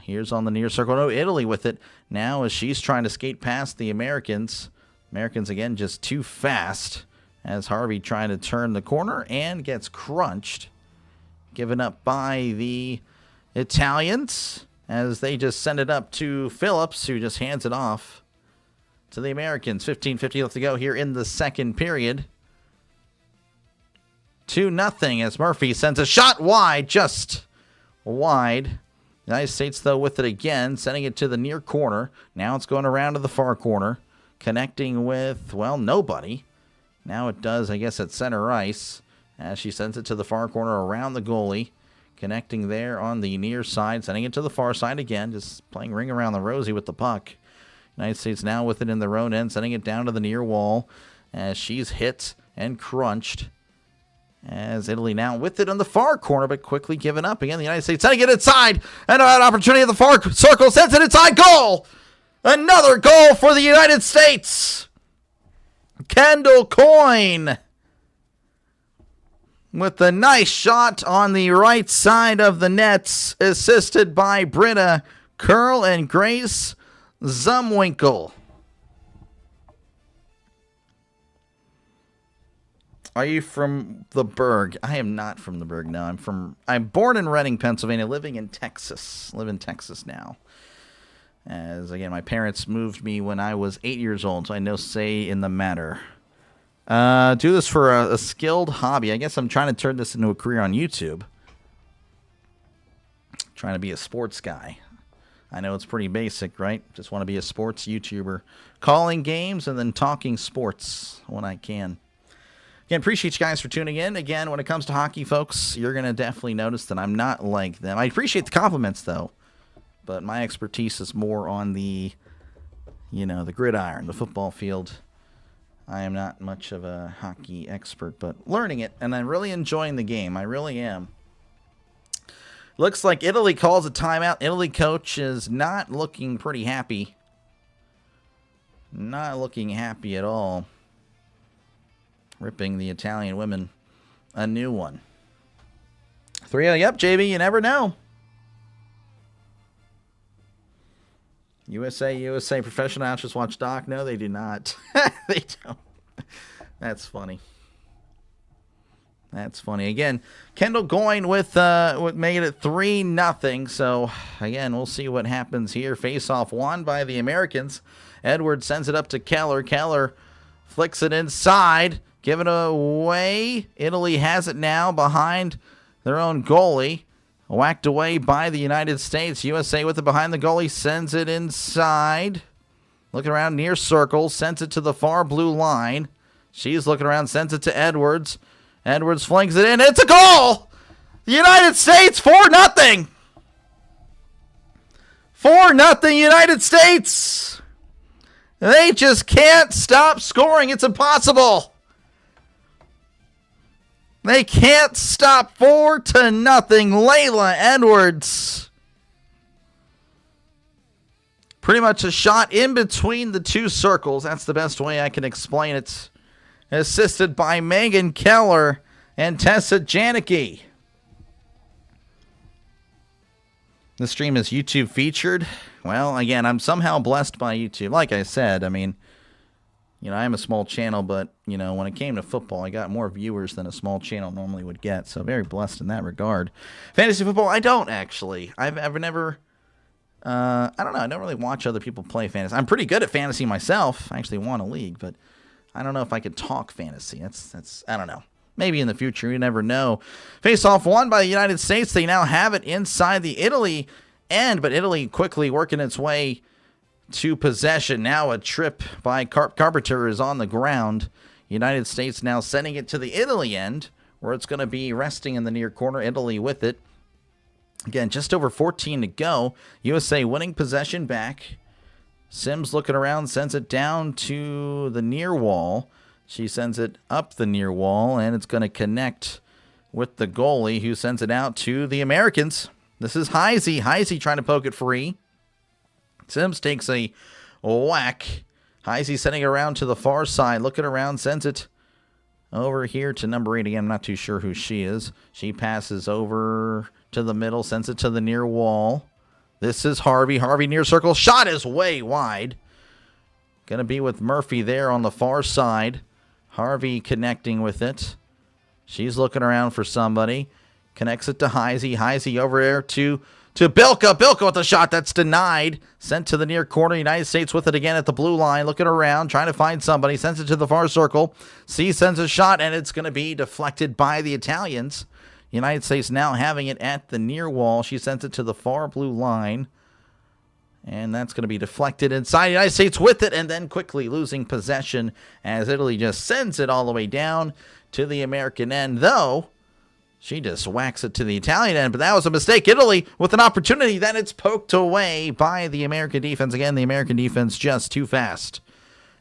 Here's on the near circle. No, Italy with it now as she's trying to skate past the Americans. Americans, again, just too fast as Harvey trying to turn the corner and gets crunched. Given up by the Italians as they just send it up to Phillips, who just hands it off to the Americans. 15:50 left to go here in the second period. 2-0 as Murphy sends a shot wide, just wide. United States, though, with it again, sending it to the near corner. Now it's going around to the far corner, connecting with, nobody. Now it does, I guess, at center ice, as she sends it to the far corner around the goalie, connecting there on the near side, sending it to the far side again, just playing ring around the rosy with the puck. United States now with it in their own end, sending it down to the near wall as she's hit and crunched. As Italy now with it on the far corner, but quickly given up. Again, the United States sending it inside. And an opportunity at the far circle. Sends it inside. Goal! Another goal for the United States. Kendall Coyne with a nice shot on the right side of the nets, assisted by Britta Curl and Grace Zumwinkle. Are you from the Berg? I am not from the Berg, no. I'm born in Reading, Pennsylvania, living in Texas. Live in Texas now. As, again, my parents moved me when I was 8 years old, so I no say in the matter. Do this for a skilled hobby. I guess I'm trying to turn this into a career on YouTube. Trying to be a sports guy. I know it's pretty basic, right? Just want to be a sports YouTuber. Calling games and then talking sports when I can. Again, appreciate you guys for tuning in. Again, when it comes to hockey, folks, you're going to definitely notice that I'm not like them. I appreciate the compliments, though. But my expertise is more on the, the gridiron, the football field. I am not much of a hockey expert, but learning it, and I'm really enjoying the game. I really am. Looks like Italy calls a timeout. Italy coach is not looking pretty happy. Not looking happy at all. Ripping the Italian women a new one. 3-0. Yep, JB, you never know. USA, professional amateurs watch Doc. No, they do not. They don't. That's funny. That's funny. Again, Kendall going with made it 3-0. So, again, we'll see what happens here. Face-off won by the Americans. Edwards sends it up to Keller. Keller flicks it inside. Give it away. Italy has it now behind their own goalie. Whacked away by the United States. USA with it behind the goalie. Sends it inside. Looking around near circle. Sends it to the far blue line. She's looking around. Sends it to Edwards. Edwards flings it in. It's a goal! The United States, 4-0. 4-0 United States. They just can't stop scoring. It's impossible. They can't stop. 4-0. Layla Edwards. Pretty much a shot in between the two circles. That's the best way I can explain it. Assisted by Megan Keller and Tessa Janicki. The stream is YouTube featured. Well, again, I'm somehow blessed by YouTube. Like I said, I mean, you know, I am a small channel, but, you know, when it came to football, I got more viewers than a small channel normally would get. So very blessed in that regard. Fantasy football, I don't actually. I've never, I don't know. I don't really watch other people play fantasy. I'm pretty good at fantasy myself. I actually won a league, but I don't know if I could talk fantasy. That's I don't know. Maybe in the future, you never know. Face-off won by the United States. They now have it inside the Italy end, but Italy quickly working its way to possession. Now a trip by Carpenter is on the ground. United States now sending it to the Italy end, where it's going to be resting in the near corner. Italy with it. Again, just over 14 to go. USA winning possession back. Sims looking around, sends it down to the near wall. She sends it up the near wall, and it's going to connect with the goalie, who sends it out to the Americans. This is Heisey. Heisey trying to poke it free. Sims takes a whack. Heisey sending it around to the far side. Looking around, sends it over here to number 8. Again, I'm not too sure who she is. She passes over to the middle, sends it to the near wall. This is Harvey. Harvey near circle. Shot is way wide. Going to be with Murphy there on the far side. Harvey connecting with it. She's looking around for somebody. Connects it to Heisey. Heisey over there to Bilka. Bilka with the shot that's denied. Sent to the near corner. United States with it again at the blue line. Looking around, trying to find somebody. Sends it to the far circle. C sends a shot, and it's going to be deflected by the Italians. United States now having it at the near wall. She sends it to the far blue line. And that's going to be deflected inside. United States with it, and then quickly losing possession as Italy just sends it all the way down to the American end, though she just whacks it to the Italian end. But that was a mistake. Italy with an opportunity. Then it's poked away by the American defense. Again, the American defense just too fast.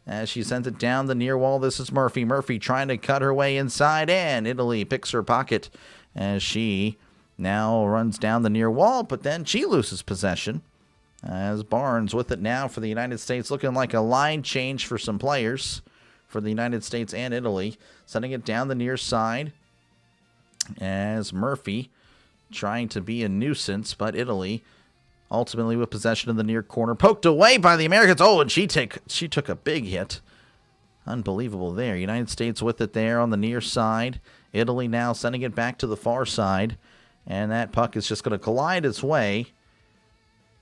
As she sends it down the near wall, this is Murphy. Murphy trying to cut her way inside, and Italy picks her pocket as she now runs down the near wall, but then she loses possession. As Barnes with it now for the United States, looking like a line change for some players for the United States and Italy. Sending it down the near side as Murphy trying to be a nuisance, but Italy ultimately with possession in the near corner. Poked away by the Americans. Oh, and she took a big hit. Unbelievable there. United States with it there on the near side. Italy now sending it back to the far side. And that puck is just going to collide its way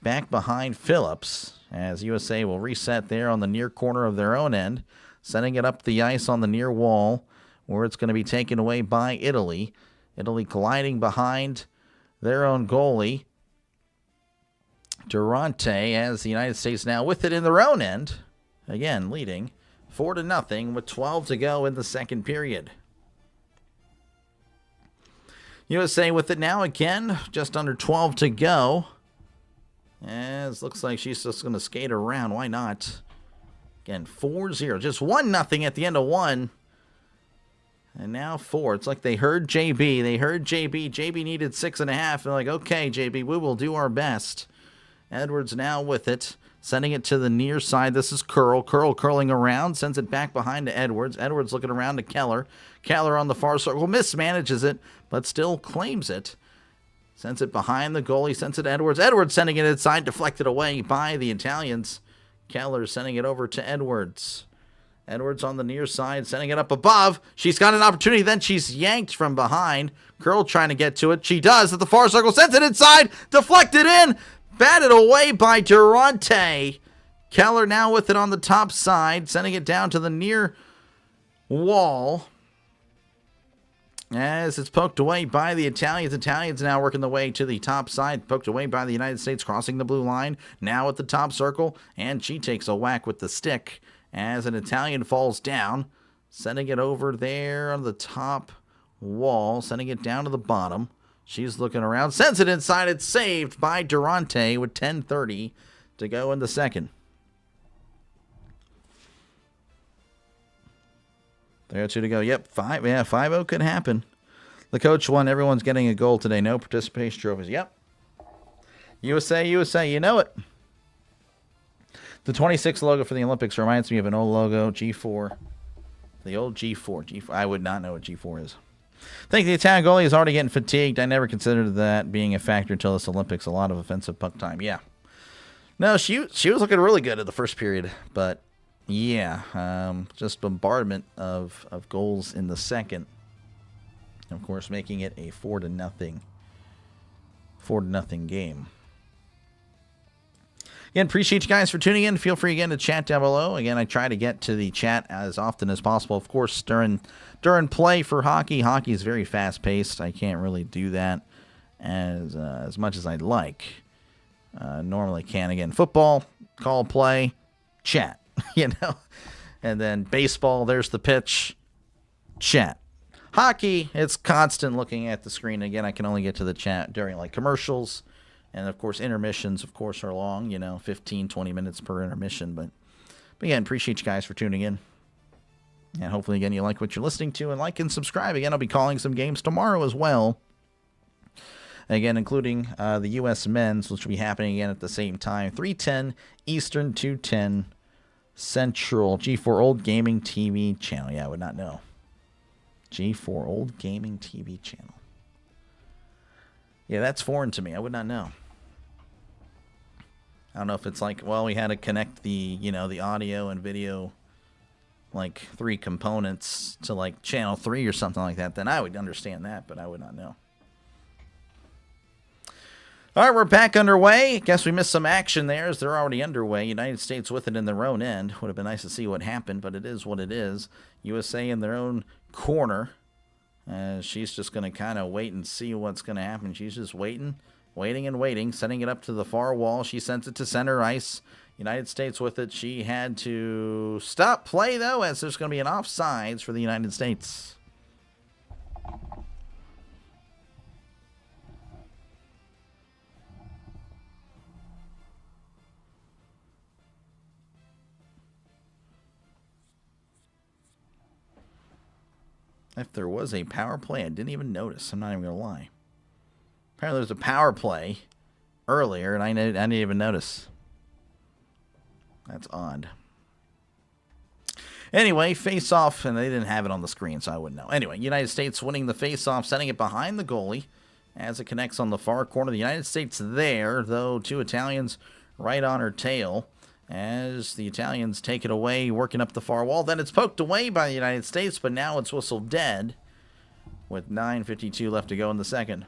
back behind Phillips as USA will reset there on the near corner of their own end, sending it up the ice on the near wall where it's going to be taken away by Italy. Italy colliding behind their own goalie, Durante, as the United States now with it in their own end, again leading 4-0 with 12 to go in the second period. USA with it now again, just under 12 to go. As looks like she's just going to skate around. Why not? Again, 4-0. Just 1-0 at the end of one. And now 4. It's like they heard JB. They heard JB. JB needed 6.5. They're like, okay, JB, we will do our best. Edwards now with it. Sending it to the near side. This is Curl. Curl curling around. Sends it back behind to Edwards. Edwards looking around to Keller. Keller on the far circle. Mismanages it, but still claims it. Sends it behind the goalie. Sends it to Edwards. Edwards sending it inside. Deflected away by the Italians. Keller sending it over to Edwards. Edwards on the near side, sending it up above. She's got an opportunity. Then she's yanked from behind. Curl trying to get to it. She does at the far circle. Sends it inside. Deflected in. Batted away by Durante. Keller now with it on the top side. Sending it down to the near wall. As it's poked away by the Italians. Italians now working the way to the top side. Poked away by the United States. Crossing the blue line. Now at the top circle. And she takes a whack with the stick. As an Italian falls down, sending it over there on the top wall, sending it down to the bottom. She's looking around, sends it inside. It's saved by Durante with 10:30 to go in the second. There are 2 to go. Yep, 5-0 could happen. The coach won. Everyone's getting a goal today. No participation trophies. Yep. USA, you know it. The 26 logo for the Olympics reminds me of an old logo, G4. The old G4. I would not know what G4 is. I think the Italian goalie is already getting fatigued. I never considered that being a factor until this Olympics. A lot of offensive puck time. Yeah. No, she was looking really good at the first period. But, yeah, just bombardment of goals in the second. Of course, making it a 4-0 game. Again, appreciate you guys for tuning in. Feel free again to chat down below. Again, I try to get to the chat as often as possible. Of course, during play for hockey, hockey is very fast-paced. I can't really do that as much as I'd like. Normally can. Again, football, call play, chat, And then baseball, there's the pitch, chat. Hockey, it's constant looking at the screen. Again, I can only get to the chat during like commercials. And, of course, intermissions, of course, are long, 15, 20 minutes per intermission. But again, appreciate you guys for tuning in. And hopefully, again, you like what you're listening to. And like and subscribe. Again, I'll be calling some games tomorrow as well. Again, including the U.S. men's, which will be happening again at the same time. 3:10 Eastern, 2:10 Central. G4 Old Gaming TV channel. Yeah, I would not know. G4 Old Gaming TV channel. Yeah, that's foreign to me. I would not know. I don't know if it's like, well, we had to connect the, the audio and video, like 3 components to like channel 3 or something like that. Then I would understand that, but I would not know. All right, we're back underway. Guess we missed some action there as they're already underway. United States with it in their own end. Would have been nice to see what happened, but it is what it is. USA in their own corner. She's just going to kind of wait and see what's going to happen. She's just waiting, sending it up to the far wall. She sends it to center ice. United States with it. She had to stop play, though, as there's going to be an offsides for the United States. If there was a power play, I didn't even notice. I'm not even going to lie. Apparently there was a power play earlier, and I didn't even notice. That's odd. Anyway, face-off, and they didn't have it on the screen, so I wouldn't know. Anyway, United States winning the face-off, sending it behind the goalie as it connects on the far corner. The United States there, though, 2 Italians right on her tail. As the Italians take it away, working up the far wall. Then it's poked away by the United States, but now it's whistled dead with 9:52 left to go in the second.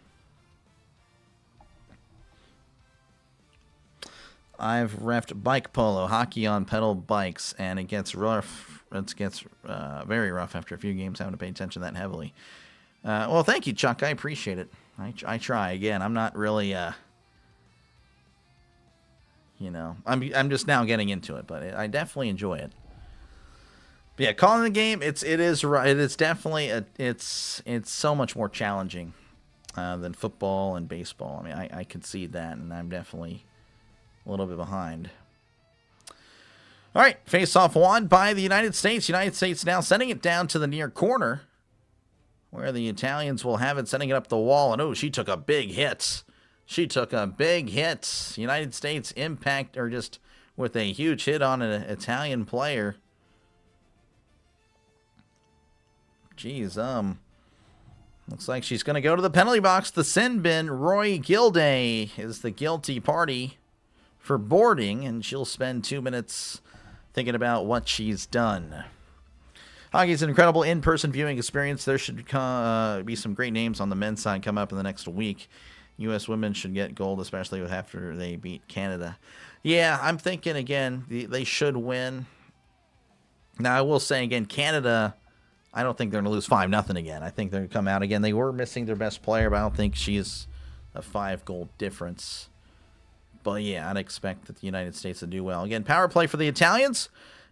I've reffed bike polo, hockey on pedal bikes, and it gets rough. It gets very rough after a few games having to pay attention that heavily. Well, thank you, Chuck. I appreciate it. I try. Again, I'm not really... I'm just now getting into it, but I definitely enjoy it. But yeah, calling the game, it is definitely it's so much more challenging than football and baseball. I mean, I concede that, and I'm definitely a little bit behind. All right, face-off won by the United States. United States now sending it down to the near corner, where the Italians will have it, sending it up the wall. And she took a big hit. United States impact, or just with a huge hit on an Italian player. Jeez, Looks like she's going to go to the penalty box. The sin bin. Roy Gilday is the guilty party for boarding, and she'll spend 2 minutes thinking about what she's done. Hockey is an incredible in-person viewing experience. There should be some great names on the men's side come up in the next week. U.S. women should get gold, especially after they beat Canada. Yeah, I'm thinking, again, they should win. Now, I will say, again, Canada, I don't think they're going to lose 5-0 again. I think they're going to come out again. They were missing their best player, but I don't think she's a 5-goal difference. But, yeah, I'd expect that the United States to do well. Again, power play for the Italians,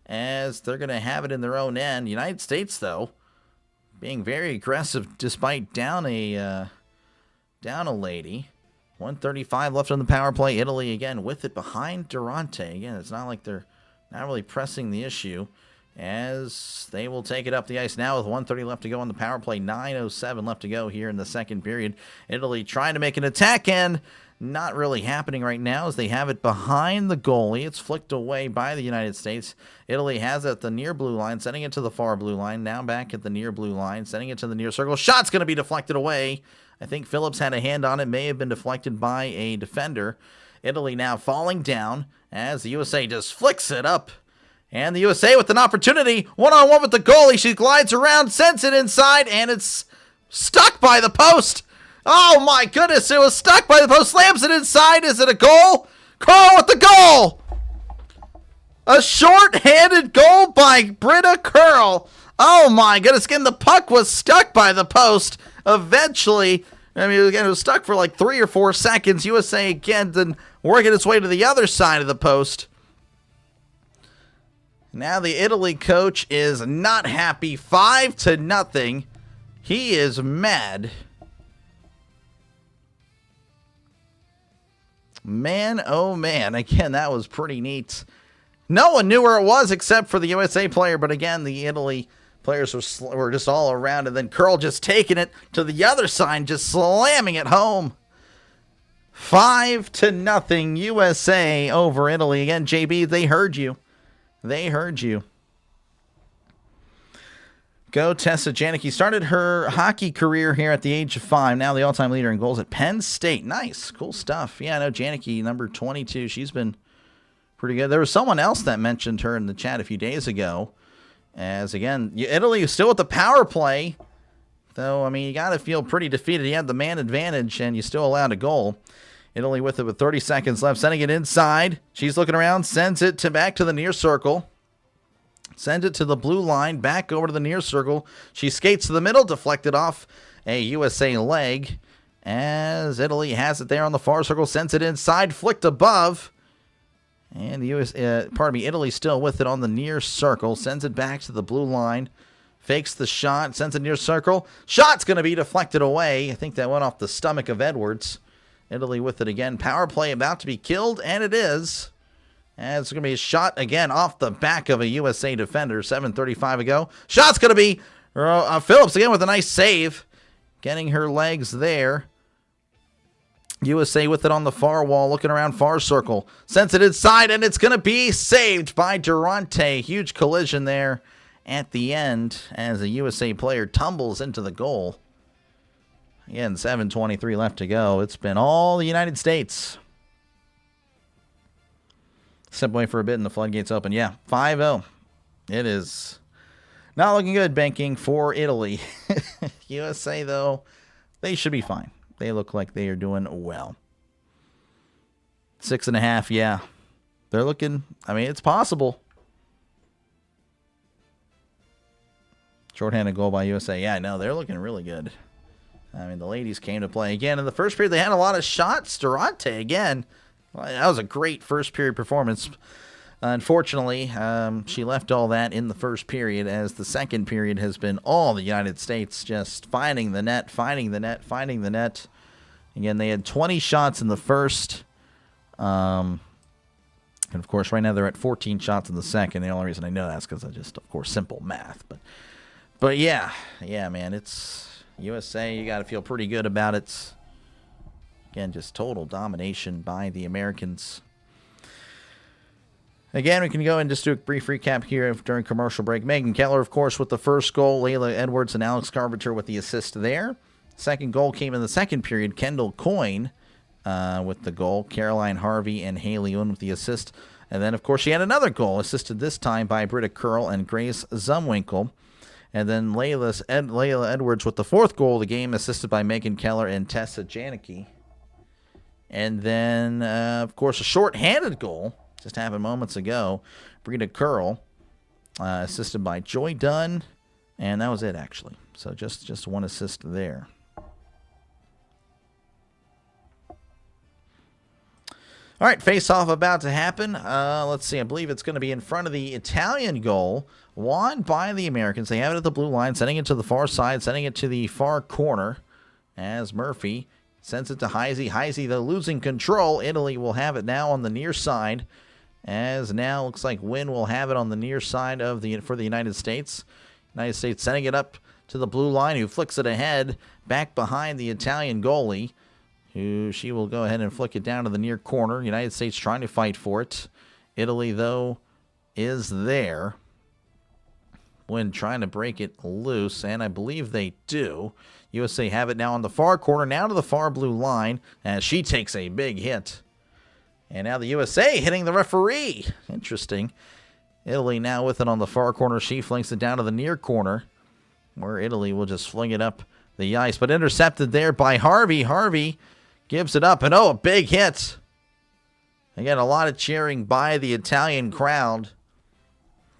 as they're going to have it in their own end. United States, though, being very aggressive despite down a lady. 1:35 left on the power play. Italy, again, with it behind Durante. Again, it's not like they're not really pressing the issue, as they will take it up the ice now with 1:30 left to go on the power play. 9:07 left to go here in the second period. Italy trying to make an attack, and not really happening right now as they have it behind the goalie. It's flicked away by the United States. Italy has it at the near blue line, sending it to the far blue line. Now back at the near blue line, sending it to the near circle. Shot's going to be deflected away. I think Phillips had a hand on it. May have been deflected by a defender. Italy now falling down as the USA just flicks it up. And the USA with an opportunity. One-on-one with the goalie. She glides around, sends it inside, and it's stuck by the post. Oh, my goodness. It was stuck by the post. Slams it inside. Is it a goal? Carl with the goal. A short-handed goal by Britta Curl. Oh, my goodness. Again, the puck was stuck by the post. Eventually, I mean, again, it was stuck for like 3 or 4 seconds. USA again then working its way to the other side of the post. Now the Italy coach is not happy. 5-0. He is mad. Man, oh man. Again, that was pretty neat. No one knew where it was except for the USA player, but again, the Italy players were just all around, and then Curl just taking it to the other side, just slamming it home. 5-0 USA over Italy. Again, JB, they heard you. They heard you. Go Tessa Janicki. Started her hockey career here at the age of 5. Now the all-time leader in goals at Penn State. Nice. Cool stuff. Yeah, I know Janicki, number 22. She's been pretty good. There was someone else that mentioned her in the chat a few days ago. As, again, Italy is still at the power play. Though, I mean, you got to feel pretty defeated. You had the man advantage, and you still allowed a goal. Italy with it with 30 seconds left, sending it inside. She's looking around, sends it back to the near circle. Sends it to the blue line, back over to the near circle. She skates to the middle, deflected off a USA leg. As Italy has it there on the far circle, sends it inside, flicked above. And the Italy still with it on the near circle. Sends it back to the blue line. Fakes the shot. Sends it near circle. Shot's going to be deflected away. I think that went off the stomach of Edwards. Italy with it again. Power play about to be killed, and it is. And it's going to be a shot again off the back of a USA defender. 7:35 ago. Shot's going to be Phillips again with a nice save. Getting her legs there. USA with it on the far wall, looking around far circle. Sends it inside, and it's going to be saved by Durante. Huge collision there at the end as a USA player tumbles into the goal. Again, 7:23 left to go. It's been all the United States. Step away for a bit and the floodgates open. Yeah, 5-0. It is not looking good, banking for Italy. USA, though, they should be fine. They look like they are doing well. 6.5, yeah. They're looking, I mean, it's possible. Shorthanded goal by USA. Yeah, I know. They're looking really good. I mean, the ladies came to play again. In the first period, they had a lot of shots. Durante, again. Well, that was a great first period performance. Unfortunately, she left all that in the first period, as the second period has been all the United States just finding the net, finding the net, finding the net. Again, they had 20 shots in the first. And, of course, right now they're at 14 shots in the second. The only reason I know that is because I just, of course, simple math. But yeah, man, it's USA. You got to feel pretty good about it. Again, just total domination by the Americans. Again, we can go and just do a brief recap here during commercial break. Megan Keller, of course, with the first goal. Layla Edwards and Alex Carpenter with the assist there. Second goal came in the second period. Kendall Coyne with the goal. Caroline Harvey and Haley Owen with the assist. And then, of course, she had another goal, assisted this time by Britta Curl and Grace Zumwinkle. And then Layla Edwards with the fourth goal of the game, assisted by Megan Keller and Tessa Janicki. And then, of course, a short-handed goal, just happened moments ago. Britta Curl, assisted by Joy Dunn. And that was it, actually. So just one assist there. All right, face-off about to happen. Let's see. I believe it's going to be in front of the Italian goal, won by the Americans. They have it at the blue line, sending it to the far side, sending it to the far corner as Murphy sends it to Heisey. Heisey, though, losing control. Italy will have it now on the near side, as now looks like Wynn will have it on the near side for the United States. United States sending it up to the blue line, who flicks it ahead back behind the Italian goalie, who she will go ahead and flick it down to the near corner. United States trying to fight for it. Italy, though, is there when trying to break it loose, and I believe they do. USA have it now on the far corner, now to the far blue line, as she takes a big hit. And now the USA hitting the referee. Interesting. Italy now with it on the far corner. She flings it down to the near corner, where Italy will just fling it up the ice, but intercepted there by Harvey. Harvey gives it up, and a big hit. Again, a lot of cheering by the Italian crowd.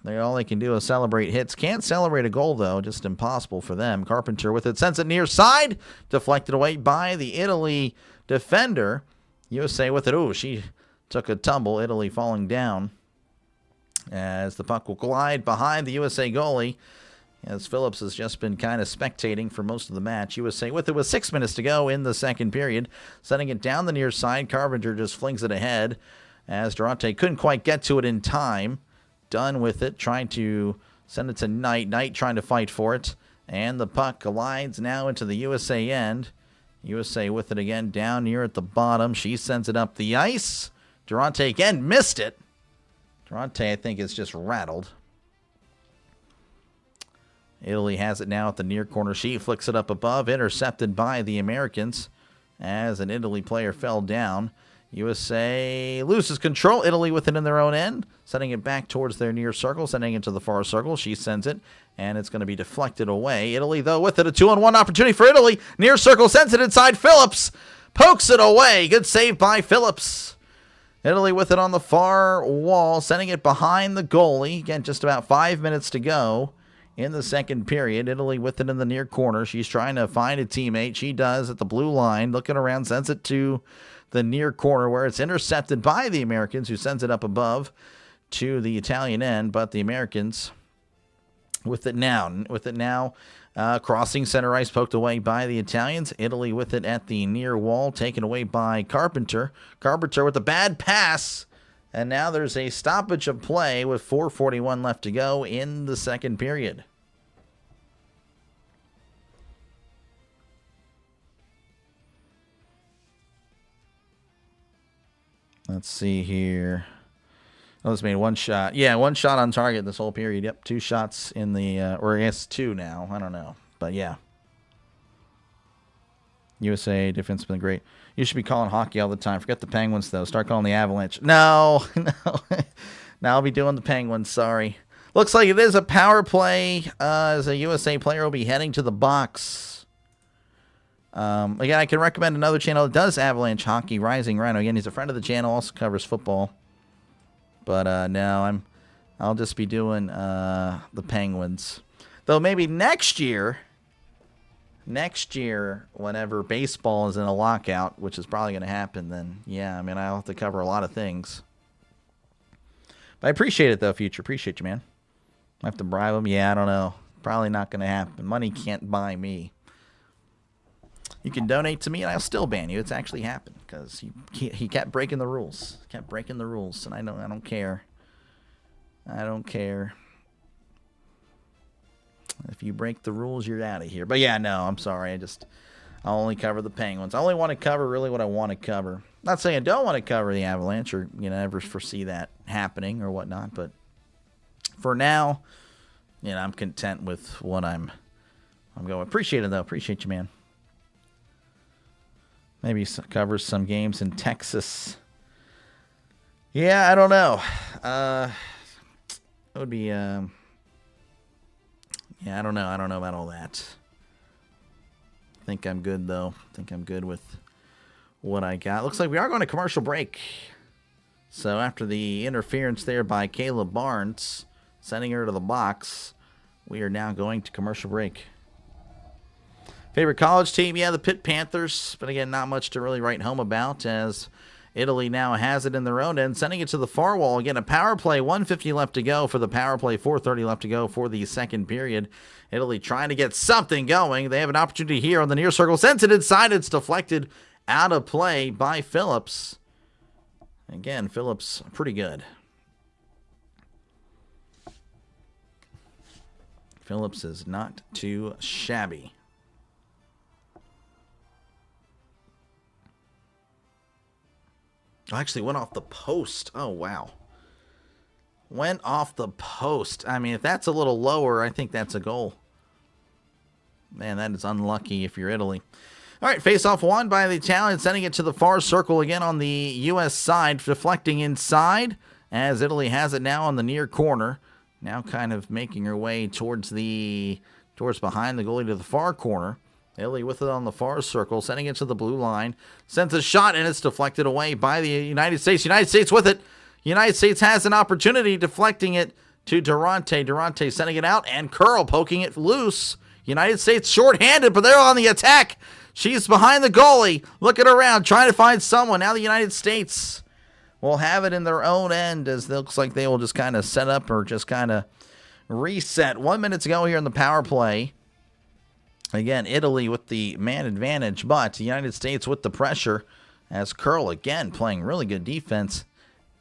All they can do is celebrate hits. Can't celebrate a goal, though. Just impossible for them. Carpenter with it. Sends it near side. Deflected away by the Italy defender. USA with it. She took a tumble. Italy falling down as the puck will glide behind the USA goalie, as Phillips has just been kind of spectating for most of the match. USA with it with 6 minutes to go in the second period. Sending it down the near side. Carpenter just flings it ahead as Durante couldn't quite get to it in time. Dunn with it, trying to send it to Knight. Knight trying to fight for it. And the puck glides now into the USA end. USA with it again down near at the bottom. She sends it up the ice. Durante again missed it. Durante, I think, is just rattled. Italy has it now at the near corner. She flicks it up above, intercepted by the Americans as an Italy player fell down. USA loses control. Italy with it in their own end, sending it back towards their near circle, sending it to the far circle. She sends it, and it's going to be deflected away. Italy, though, with it, a 2-on-1 opportunity for Italy. Near circle, sends it inside. Phillips pokes it away. Good save by Phillips. Italy with it on the far wall, sending it behind the goalie. Again, just about 5 minutes to go in the second period. Italy with it in the near corner. She's trying to find a teammate. She does at the blue line. Looking around, sends it to the near corner, where it's intercepted by the Americans, who sends it up above to the Italian end. But the Americans with it now. Crossing center ice, poked away by the Italians. Italy with it at the near wall, taken away by Carpenter. Carpenter with a bad pass. And now there's a stoppage of play with 4:41 left to go in the second period. Let's see here. Oh, this made one shot. Yeah, one shot on target this whole period. Yep, 2 shots in the, or I guess 2 now. I don't know. But yeah. USA defense has been great. You should be calling hockey all the time. Forget the Penguins, though. Start calling the Avalanche. No. Now I'll be doing the Penguins. Sorry. Looks like it is a power play as a USA player will be heading to the box. Again, I can recommend another channel that does Avalanche hockey, Rising Rhino. Again, he's a friend of the channel, also covers football. But no, I'll just be doing the Penguins. Though maybe next year, whenever baseball is in a lockout, which is probably going to happen, then yeah, I mean, I'll have to cover a lot of things. But I appreciate it, though, Future. Appreciate you, man. I have to bribe them? Yeah, I don't know. Probably not going to happen. Money can't buy me. You can donate to me, and I'll still ban you. It's actually happened because he kept breaking the rules. Kept breaking the rules, and I don't care. I don't care. If you break the rules, you're out of here. But yeah, no, I'm sorry. I'll only cover the Penguins. I only want to cover really what I want to cover. Not saying I don't want to cover the Avalanche or ever foresee that happening or whatnot. But for now, I'm content with what I'm going. Appreciate it, though. Appreciate you, man. Maybe covers some games in Texas. Yeah, I don't know. It would be, yeah, I don't know. I don't know about all that. I think I'm good, though. I think I'm good with what I got. Looks like we are going to commercial break. So after the interference there by Caleb Barnes, sending her to the box, we are now going to commercial break. Favorite college team? Yeah, the Pitt Panthers. But again, not much to really write home about, as Italy now has it in their own end, sending it to the far wall. Again, a power play, 1:50 left to go for the power play, 4:30 left to go for the second period. Italy trying to get something going. They have an opportunity here on the near circle. Sends it inside. It's deflected out of play by Phillips. Again, Phillips, pretty good. Phillips is not too shabby. Oh, actually went off the post. Oh, wow. Went off the post. I mean, if that's a little lower, I think that's a goal. Man, that is unlucky if you're Italy. All right, face-off won by the Italians, sending it to the far circle again on the U.S. side, deflecting inside as Italy has it now on the near corner. Now kind of making her way towards behind the goalie to the far corner. Italy with it on the far circle, sending it to the blue line. Sends a shot, and it's deflected away by the United States. United States with it. United States has an opportunity, deflecting it to Durante. Durante sending it out, and Curl poking it loose. United States shorthanded, but they're on the attack. She's behind the goalie, looking around, trying to find someone. Now the United States will have it in their own end, as it looks like they will just kind of set up or just kind of reset. 1 minute to go here in the power play. Again, Italy with the man advantage, but the United States with the pressure, as Curl again playing really good defense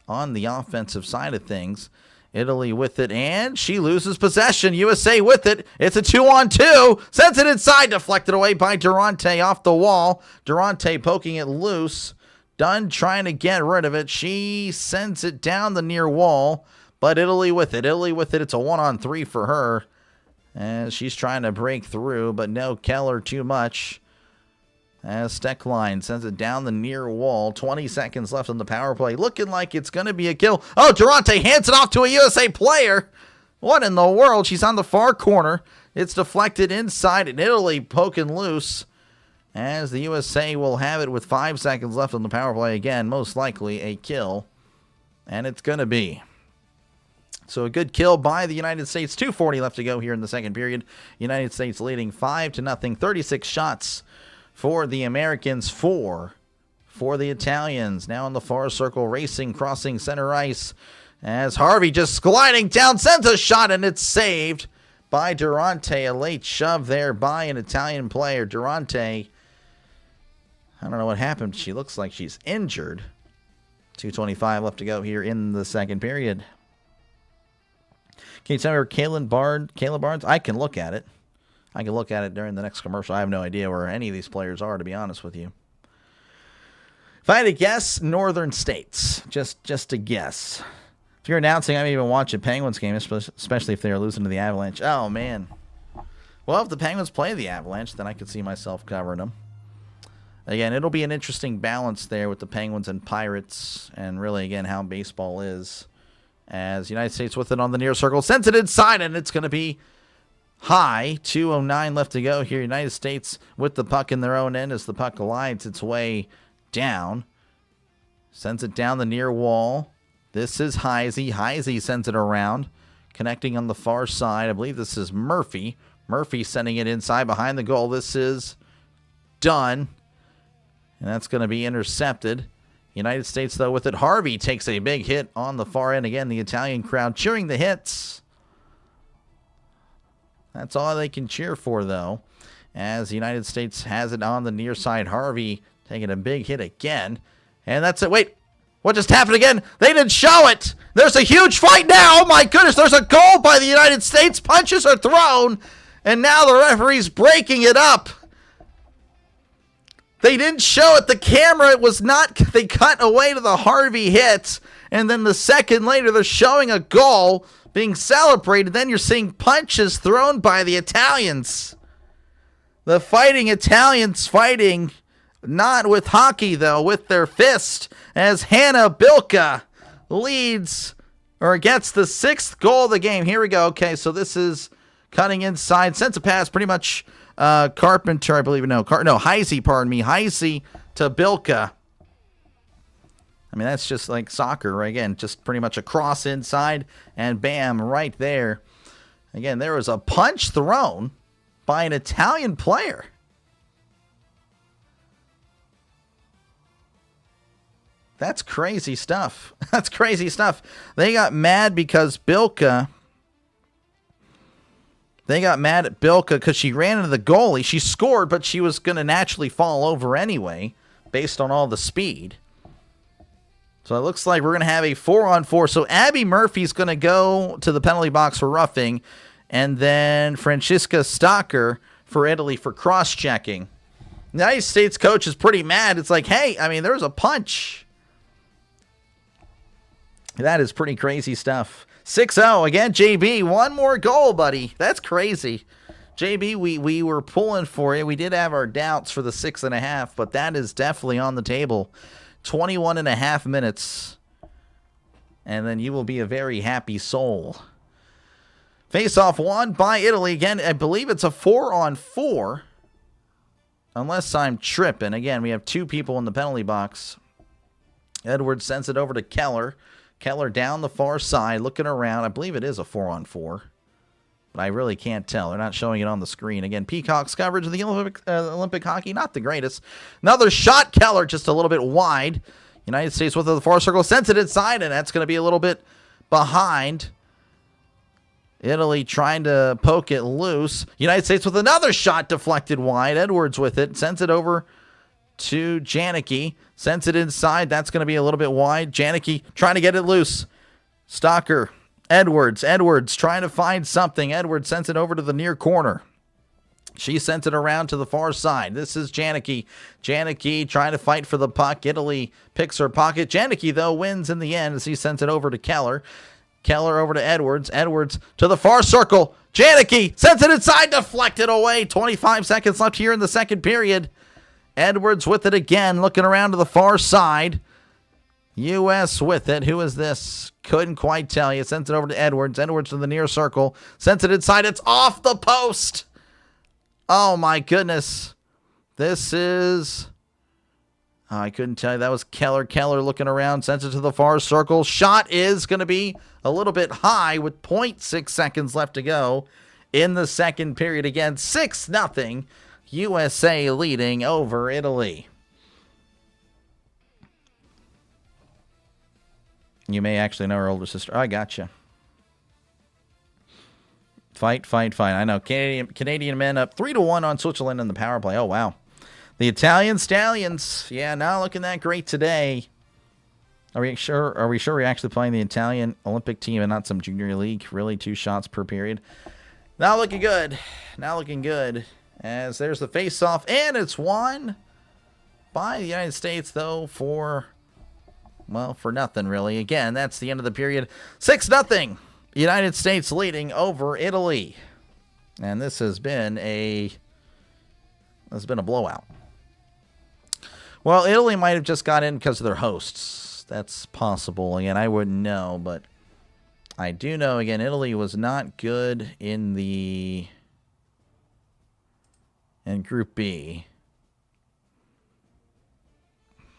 on the offensive side of things. Italy with it, and she loses possession. USA with it. It's a 2-on-2. Sends it inside, deflected away by Durante off the wall. Durante poking it loose. Dunn trying to get rid of it. She sends it down the near wall, but Italy with it. Italy with it. It's a 1-on-3 for her. As she's trying to break through, but no Keller too much. As Steckline sends it down the near wall. 20 seconds left on the power play. Looking like it's going to be a kill. Oh, Durante hands it off to a USA player. What in the world? She's on the far corner. It's deflected inside, and Italy poking loose. As the USA will have it with 5 seconds left on the power play. Again, most likely a kill. And it's going to be. So a good kill by the United States. 2:40 left to go here in the second period. United States leading 5-0. 36 shots for the Americans, 4 for the Italians. Now in the far circle, racing, crossing center ice. As Harvey just gliding down, sends a shot, and it's saved by Durante. A late shove there by an Italian player. Durante, I don't know what happened. She looks like she's injured. 2:25 left to go here in the second period. Can you tell me where Caleb Barnes? I can look at it. I can look at it during the next commercial. I have no idea where any of these players are, to be honest with you. If I had to guess, Northern States. Just a guess. If you're announcing, I may even watch a Penguins game, especially if they are losing to the Avalanche. Oh, man. Well, if the Penguins play the Avalanche, then I could see myself covering them. Again, it'll be an interesting balance there with the Penguins and Pirates, and really, again, how baseball is. As United States with it on the near circle, sends it inside, and it's going to be high. 2:09 left to go here. United States with the puck in their own end as the puck glides its way down. Sends it down the near wall. This is Heisey. Heisey sends it around, connecting on the far side. I believe this is Murphy. Murphy sending it inside behind the goal. This is Dunn, and that's going to be intercepted. United States, though, with it. Harvey takes a big hit on the far end. Again, the Italian crowd cheering the hits. That's all they can cheer for, though, as the United States has it on the near side. Harvey taking a big hit again. And that's it. Wait, what just happened again? They didn't show it. There's a huge fight now. Oh, my goodness. There's a goal by the United States. Punches are thrown, and now the referee's breaking it up. They didn't show it. The camera, it was not. They cut away to the Harvey hit, and then the second later, they're showing a goal being celebrated. Then you're seeing punches thrown by the Italians. The fighting Italians fighting Not with hockey, though, with their fist, as Hannah Bilka leads or gets the 6th goal of the game. Here we go. Okay, so this is cutting inside. Sends a pass pretty much Carpenter, I believe. No, Heisey, pardon me. Heisey to Bilka. I mean, that's just like soccer, right? Again, just pretty much a cross inside, and bam, right there. Again, there was a punch thrown by an Italian player. That's crazy stuff. That's crazy stuff. They got mad because Bilka... They got mad at Bilka because she ran into the goalie. She scored, but she was going to naturally fall over anyway, based on all the speed. So it looks like we're going to have a 4-on-4. So Abby Murphy's going to go to the penalty box for roughing, and then Francesca Stocker for Italy for cross-checking. The United States coach is pretty mad. It's like, hey, I mean, there's a punch. That is pretty crazy stuff. 6-0. Again, JB, one more goal, buddy. That's crazy. JB, we were pulling for you. We did have our doubts for the 6.5, but that is definitely on the table. 21.5 minutes. And then you will be a very happy soul. Face-off won by Italy. Again, I believe it's a 4-on-4. Unless I'm tripping. Again, we have 2 people in the penalty box. Edwards sends it over to Keller. Keller down the far side, looking around. I believe it is a 4-on-4. But I really can't tell. They're not showing it on the screen. Again, Peacock's coverage of the Olympic hockey, not the greatest. Another shot, Keller, just a little bit wide. United States with the far circle, sends it inside, and that's going to be a little bit behind. Italy trying to poke it loose. United States with another shot deflected wide. Edwards with it, sends it over to Janicki. Sends it inside. That's going to be a little bit wide. Janicki trying to get it loose. Stocker. Edwards trying to find something. Edwards sends it over to the near corner. She sends it around to the far side. This is Janicki. Janicki trying to fight for the puck. Italy picks her pocket. Janicki, though, wins in the end as he sends it over to Keller. Keller over to Edwards. Edwards to the far circle. Janicki sends it inside. Deflected away. 25 seconds left here in the second period. Edwards with it again, looking around to the far side. U.S. with it. Who is this? Couldn't quite tell you. Sends it over to Edwards. Edwards to the near circle. Sends it inside. It's off the post. Oh, my goodness. This is... Oh, I couldn't tell you. That was Keller. Keller looking around. Sends it to the far circle. Shot is going to be a little bit high with 0.6 seconds left to go in the second period. Again, 6-0. USA leading over Italy. You may actually know her older sister. Oh, I gotcha. Fight. I know. Canadian men up 3-1 on Switzerland in the power play. Oh, wow. The Italian Stallions. Yeah, not looking that great today. Are we sure we're actually playing the Italian Olympic team and not some junior league? Really, 2 shots per period. Not looking good. Not looking good. As there's the face-off, and it's won by the United States, though, for nothing, really. Again, that's the end of the period. 6-0. United States leading over Italy. And this has been a blowout. Well, Italy might have just got in because of their hosts. That's possible. Again, I wouldn't know, but I do know, again, Italy was not good in Group B.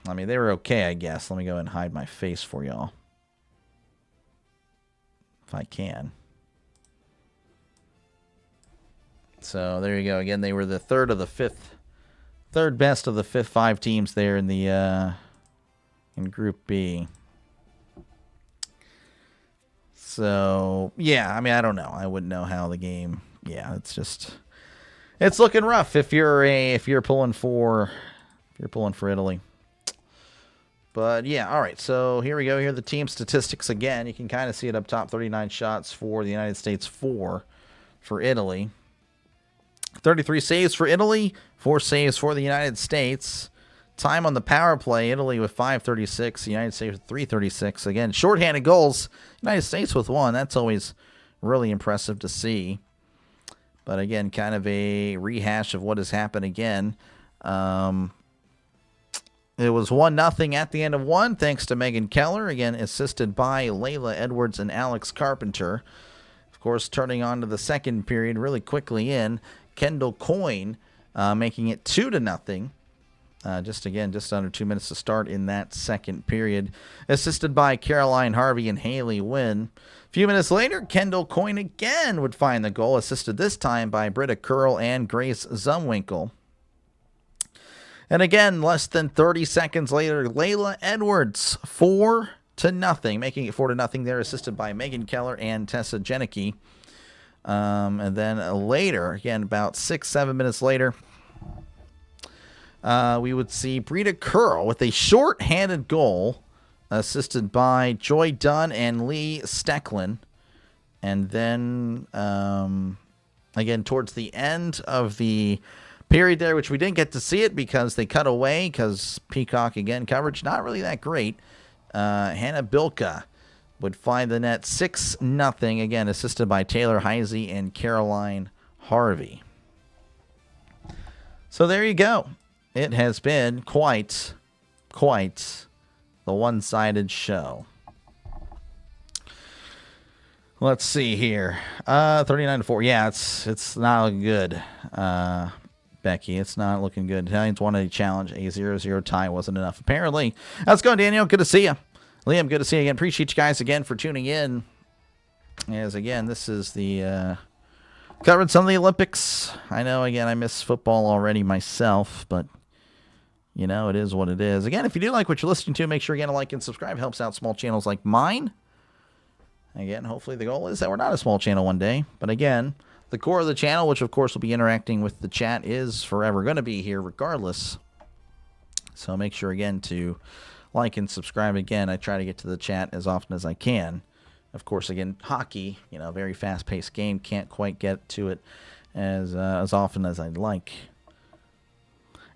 I mean, they were okay, I guess. Let me go and hide my face for y'all. If I can. So, there you go. Again, they were the third best of the 5 teams there in Group B. So, yeah, I mean, I don't know. I wouldn't know how the game... Yeah, it's looking rough if you're pulling for Italy. But yeah, all right. So here we go. Here are the team statistics again. You can kind of see it up top. 39 shots for the United States, 4 for Italy. 33 saves for Italy, 4 saves for the United States. Time on the power play, Italy with 5:36, the United States with 3:36. Again, shorthanded goals, United States with 1. That's always really impressive to see. But again, kind of a rehash of what has happened again. It was 1-0 at the end of one, thanks to Megan Keller, again assisted by Layla Edwards and Alex Carpenter. Of course, turning on to the second period really quickly in, Kendall Coyne making it 2-0. Just under 2 minutes to start in that second period. Assisted by Caroline Harvey and Haley Wynn. A few minutes later, Kendall Coyne again would find the goal, assisted this time by Britta Curl and Grace Zumwinkle. And again, less than 30 seconds later, Layla Edwards, 4-0, making it 4-0 there, assisted by Megan Keller and Tessa Janicki. And then later, again, about 6-7 minutes later, we would see Britta Curl with a short-handed goal, assisted by Joy Dunn and Lee Stecklin. And then, again, towards the end of the period there, which we didn't get to see it because they cut away, because Peacock, again, coverage not really that great. Hannah Bilka would find the net 6-0, again, assisted by Taylor Heisey and Caroline Harvey. So there you go. It has been quite the one-sided show. Let's see here. 39-4. Yeah, it's not looking good. Becky, it's not looking good. Italians won a challenge. A 0-0 tie wasn't enough, apparently. Let's go, Daniel. Good to see you. Liam, good to see you again. Appreciate you guys again for tuning in. As again, this is the covered some of the Olympics. I know, again, I miss football already myself, but you know, it is what it is. Again, if you do like what you're listening to, make sure again to like and subscribe. Helps out small channels like mine. Again, hopefully the goal is that we're not a small channel one day. But again, the core of the channel, which of course will be interacting with the chat, is forever going to be here regardless. So make sure again to like and subscribe. Again, I try to get to the chat as often as I can. Of course, again, hockey, you know, very fast-paced game. Can't quite get to it as often as I'd like.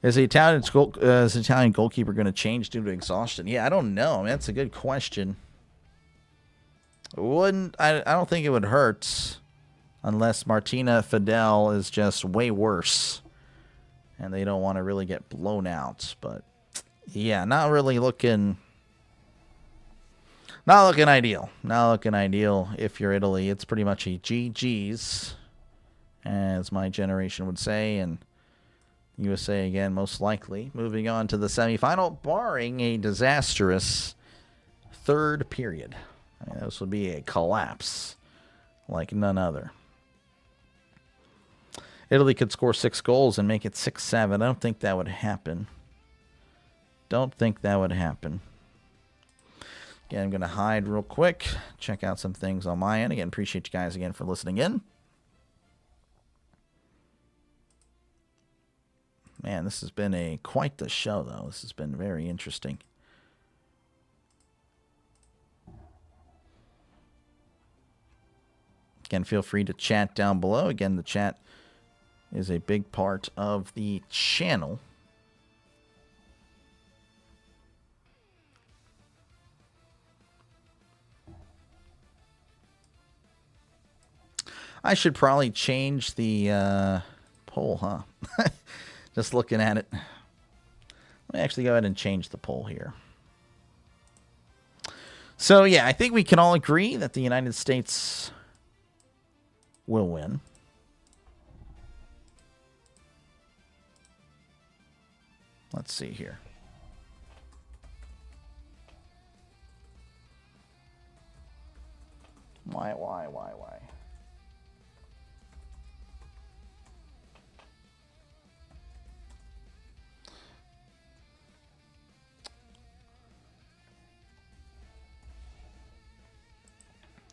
Is the Italian goalkeeper going to change due to exhaustion? Yeah, I don't know. I mean, that's a good question. I don't think it would hurt unless Martina Fidel is just way worse and they don't want to really get blown out. But yeah, not really looking ideal. Not looking ideal if you're Italy. It's pretty much a GG's, as my generation would say, and USA again, most likely. Moving on to the semifinal, barring a disastrous third period. I mean, this would be a collapse like none other. Italy could score 6 goals and make it 6-7. I don't think that would happen. Don't think that would happen. Again, I'm going to hide real quick. Check out some things on my end. Again, appreciate you guys again for listening in. Man, this has been quite the show, though. This has been very interesting. Again, feel free to chat down below. Again, the chat is a big part of the channel. I should probably change the poll, huh? Just looking at it. Let me actually go ahead and change the poll here. So, yeah, I think we can all agree that the United States will win. Let's see here. Why?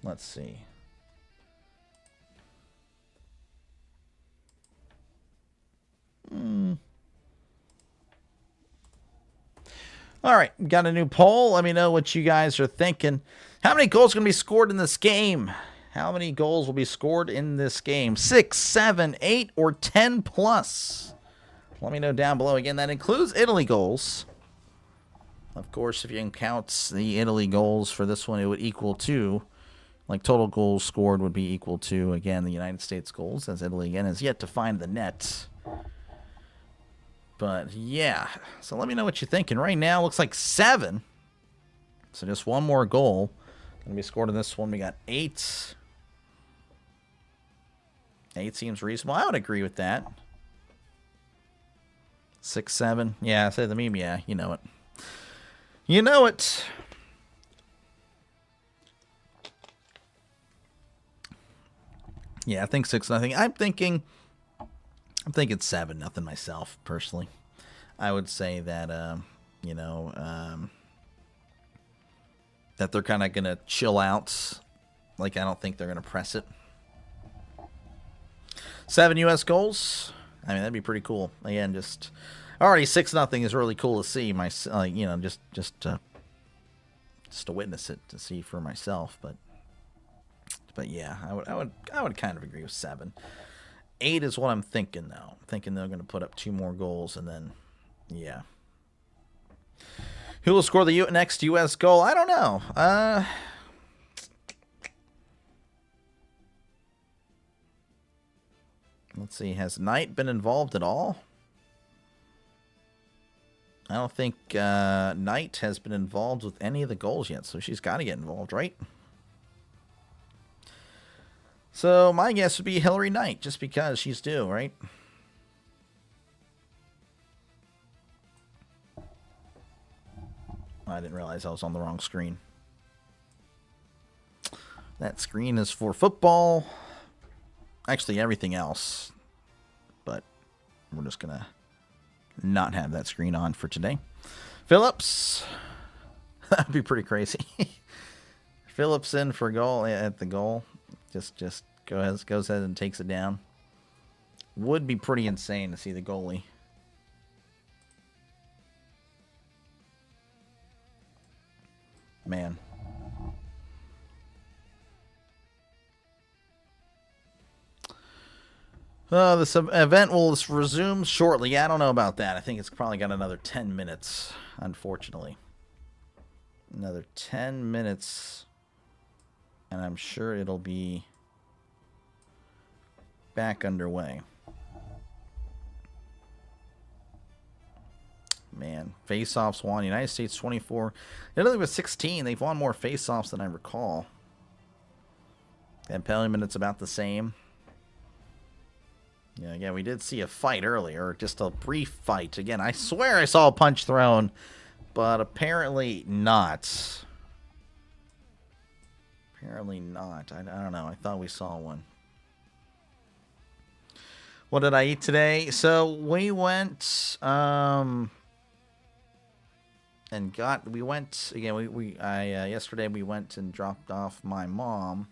Let's see. All right, got a new poll. Let me know what you guys are thinking. How many goals are going to be scored in this game? How many goals will be scored in this game? 6, 7, 8, or 10 plus? Let me know down below. Again, that includes Italy goals. Of course, if you can count the Italy goals for this one, it would equal to, like total goals scored would be equal to, again, the United States goals, as Italy, again, has yet to find the net. But, yeah. So let me know what you're thinking. Right now, looks like 7. So just one more goal. Going to be scored in this one. We got 8. 8 seems reasonable. I would agree with that. 6, 7. Yeah, say the meme. Yeah, you know it. You know it. Yeah, I think 6-0. I'm thinking 7-0 myself, personally. I would say that, that they're kind of going to chill out. Like, I don't think they're going to press it. 7 U.S. goals. I mean, that'd be pretty cool. Again, just already 6-0 is really cool to see. Just to witness it, to see for myself. But yeah, I would kind of agree with 7. 8 is what I'm thinking, though. I'm thinking they're going to put up 2 more goals, and then, yeah. Who will score the next U.S. goal? I don't know. Let's see. Has Knight been involved at all? I don't think Knight has been involved with any of the goals yet, so she's got to get involved, right? So my guess would be Hillary Knight, just because she's due, right? I didn't realize I was on the wrong screen. That screen is for football. Actually, everything else. But we're just going to not have that screen on for today. Phillips. That'd be pretty crazy. Phillips in for goal at the goal. Just goes ahead and takes it down. Would be pretty insane to see the goalie. Man. This event will resume shortly. Yeah, I don't know about that. I think it's probably got another 10 minutes, unfortunately. Another 10 minutes. And I'm sure it'll be back underway. Man, face-offs won. United States 24. Italy was 16. They've won more face-offs than I recall. And penalty minutes about the same. Yeah, we did see a fight earlier. Just a brief fight. Again, I swear I saw a punch thrown, but apparently not. Apparently not. I don't know. I thought we saw one. What did I eat today? So we went yesterday we went and dropped off my mom,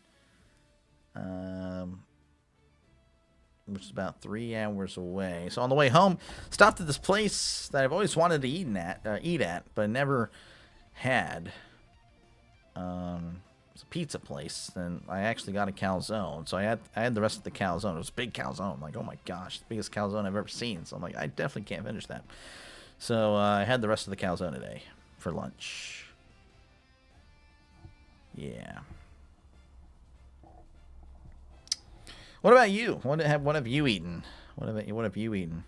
which is about 3 hours away. So on the way home, stopped at this place that I've always wanted to eat at, but never had. It's a pizza place, and I actually got a calzone. So I had the rest of the calzone. It was a big calzone. I'm like, oh my gosh, the biggest calzone I've ever seen. So I'm like, I definitely can't finish that. So I had the rest of the calzone today for lunch. Yeah. What about you? What have you eaten? What have you eaten?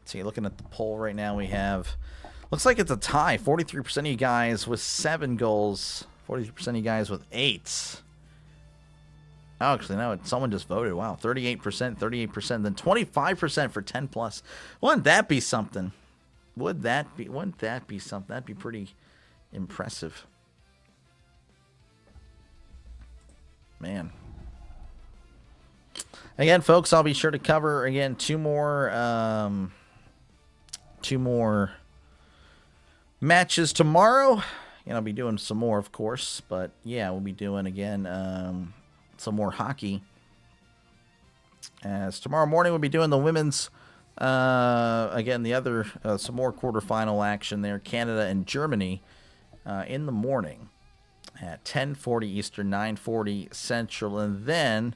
See, looking at the poll right now, we have, looks like it's a tie. 43% of you guys with 7 goals. 43% of you guys with 8. Oh, actually, no, someone just voted. Wow, 38%, 38%, then 25% for 10 plus. Wouldn't that be something? Wouldn't that be something? That'd be pretty impressive. Man. Again, folks, I'll be sure to cover, again, two more matches tomorrow. And I'll be doing some more, of course. But, yeah, we'll be doing, again, some more hockey. As tomorrow morning, we'll be doing the women's, again, the other, some more quarterfinal action there. Canada and Germany in the morning at 10:40 Eastern, 9:40 Central. And then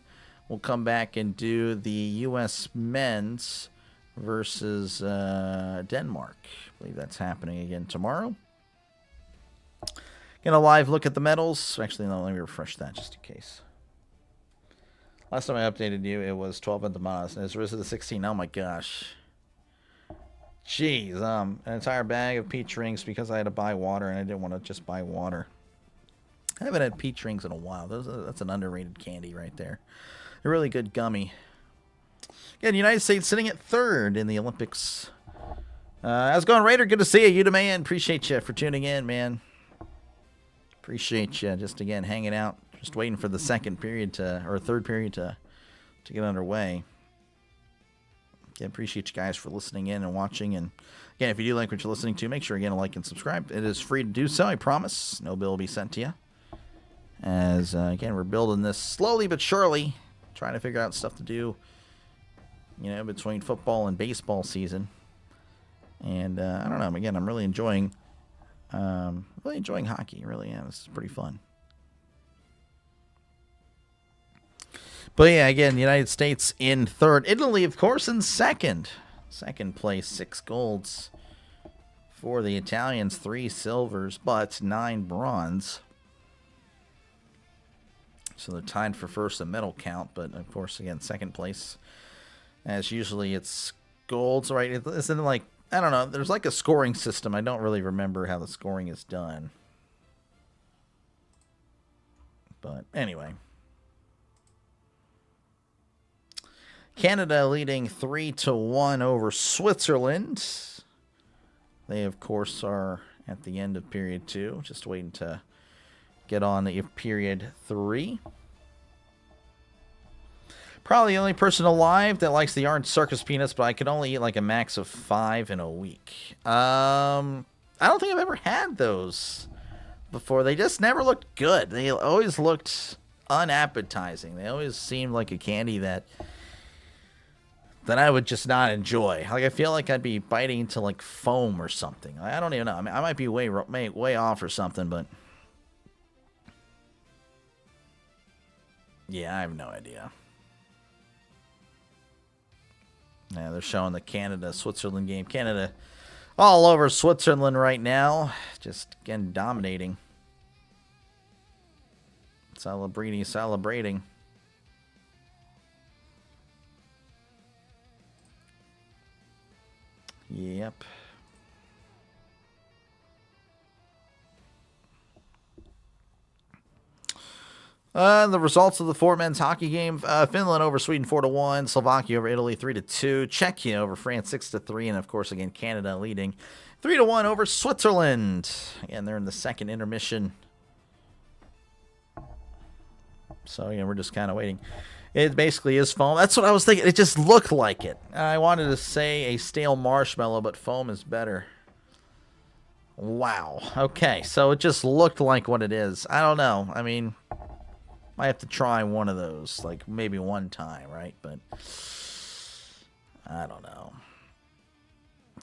we'll come back and do the U.S. men's versus Denmark. I believe that's happening again tomorrow. Get a live look at the medals. Actually, no, let me refresh that just in case. Last time I updated you, it was 12 at the Moss, and it's risen to 16. Oh my gosh. Jeez, an entire bag of peach rings because I had to buy water, and I didn't want to just buy water. I haven't had peach rings in a while. That's an underrated candy right there. A really good gummy. Again, the United States sitting at 3rd in the Olympics. How's it going, Raider? Good to see you. You the man. Appreciate you for tuning in, man. Appreciate you just, again, hanging out. Just waiting for the third period to get underway. Again, appreciate you guys for listening in and watching. And again, if you do like what you're listening to, make sure, again, to like and subscribe. It is free to do so, I promise. No bill will be sent to you. As, again, we're building this slowly but surely. Trying to figure out stuff to do, between football and baseball season. And, I don't know. Again, I'm really enjoying hockey. Really am. This is pretty fun. But yeah, again, the United States in 3rd. Italy, of course, in 2nd. 2nd place, 6 golds. For the Italians, 3 silvers, but 9 bronze. So they're tied for 1st in medal count, but of course, again, 2nd place. As usually it's golds, right? It's in like, I don't know, there's like a scoring system. I don't really remember how the scoring is done. But anyway. Canada leading 3-1 over Switzerland. They, of course, are at the end of period 2. Just waiting to get on the period 3. Probably the only person alive that likes the orange circus peanuts, but I could only eat like a max of 5 in a week. I don't think I've ever had those before. They just never looked good. They always looked unappetizing. They always seemed like a candy that I would just not enjoy. Like, I feel like I'd be biting into like foam or something. I don't even know. I mean, I might be way off or something, but yeah, I have no idea. Yeah, they're showing the Canada-Switzerland game. Canada all over Switzerland right now. Just, again, dominating. Celebrating. Yep. The results of the 4 men's hockey game: Finland over Sweden 4-1, Slovakia over Italy 3-2, Czechia over France 6-3, and of course again Canada leading 3-1 over Switzerland. Again, they're in the 2nd intermission. So yeah, we're just kind of waiting. It basically is foam. That's what I was thinking. It just looked like it. I wanted to say a stale marshmallow, but foam is better. Wow. Okay, so it just looked like what it is. I don't know. I mean, might have to try one of those, like maybe one time, right? But I don't know.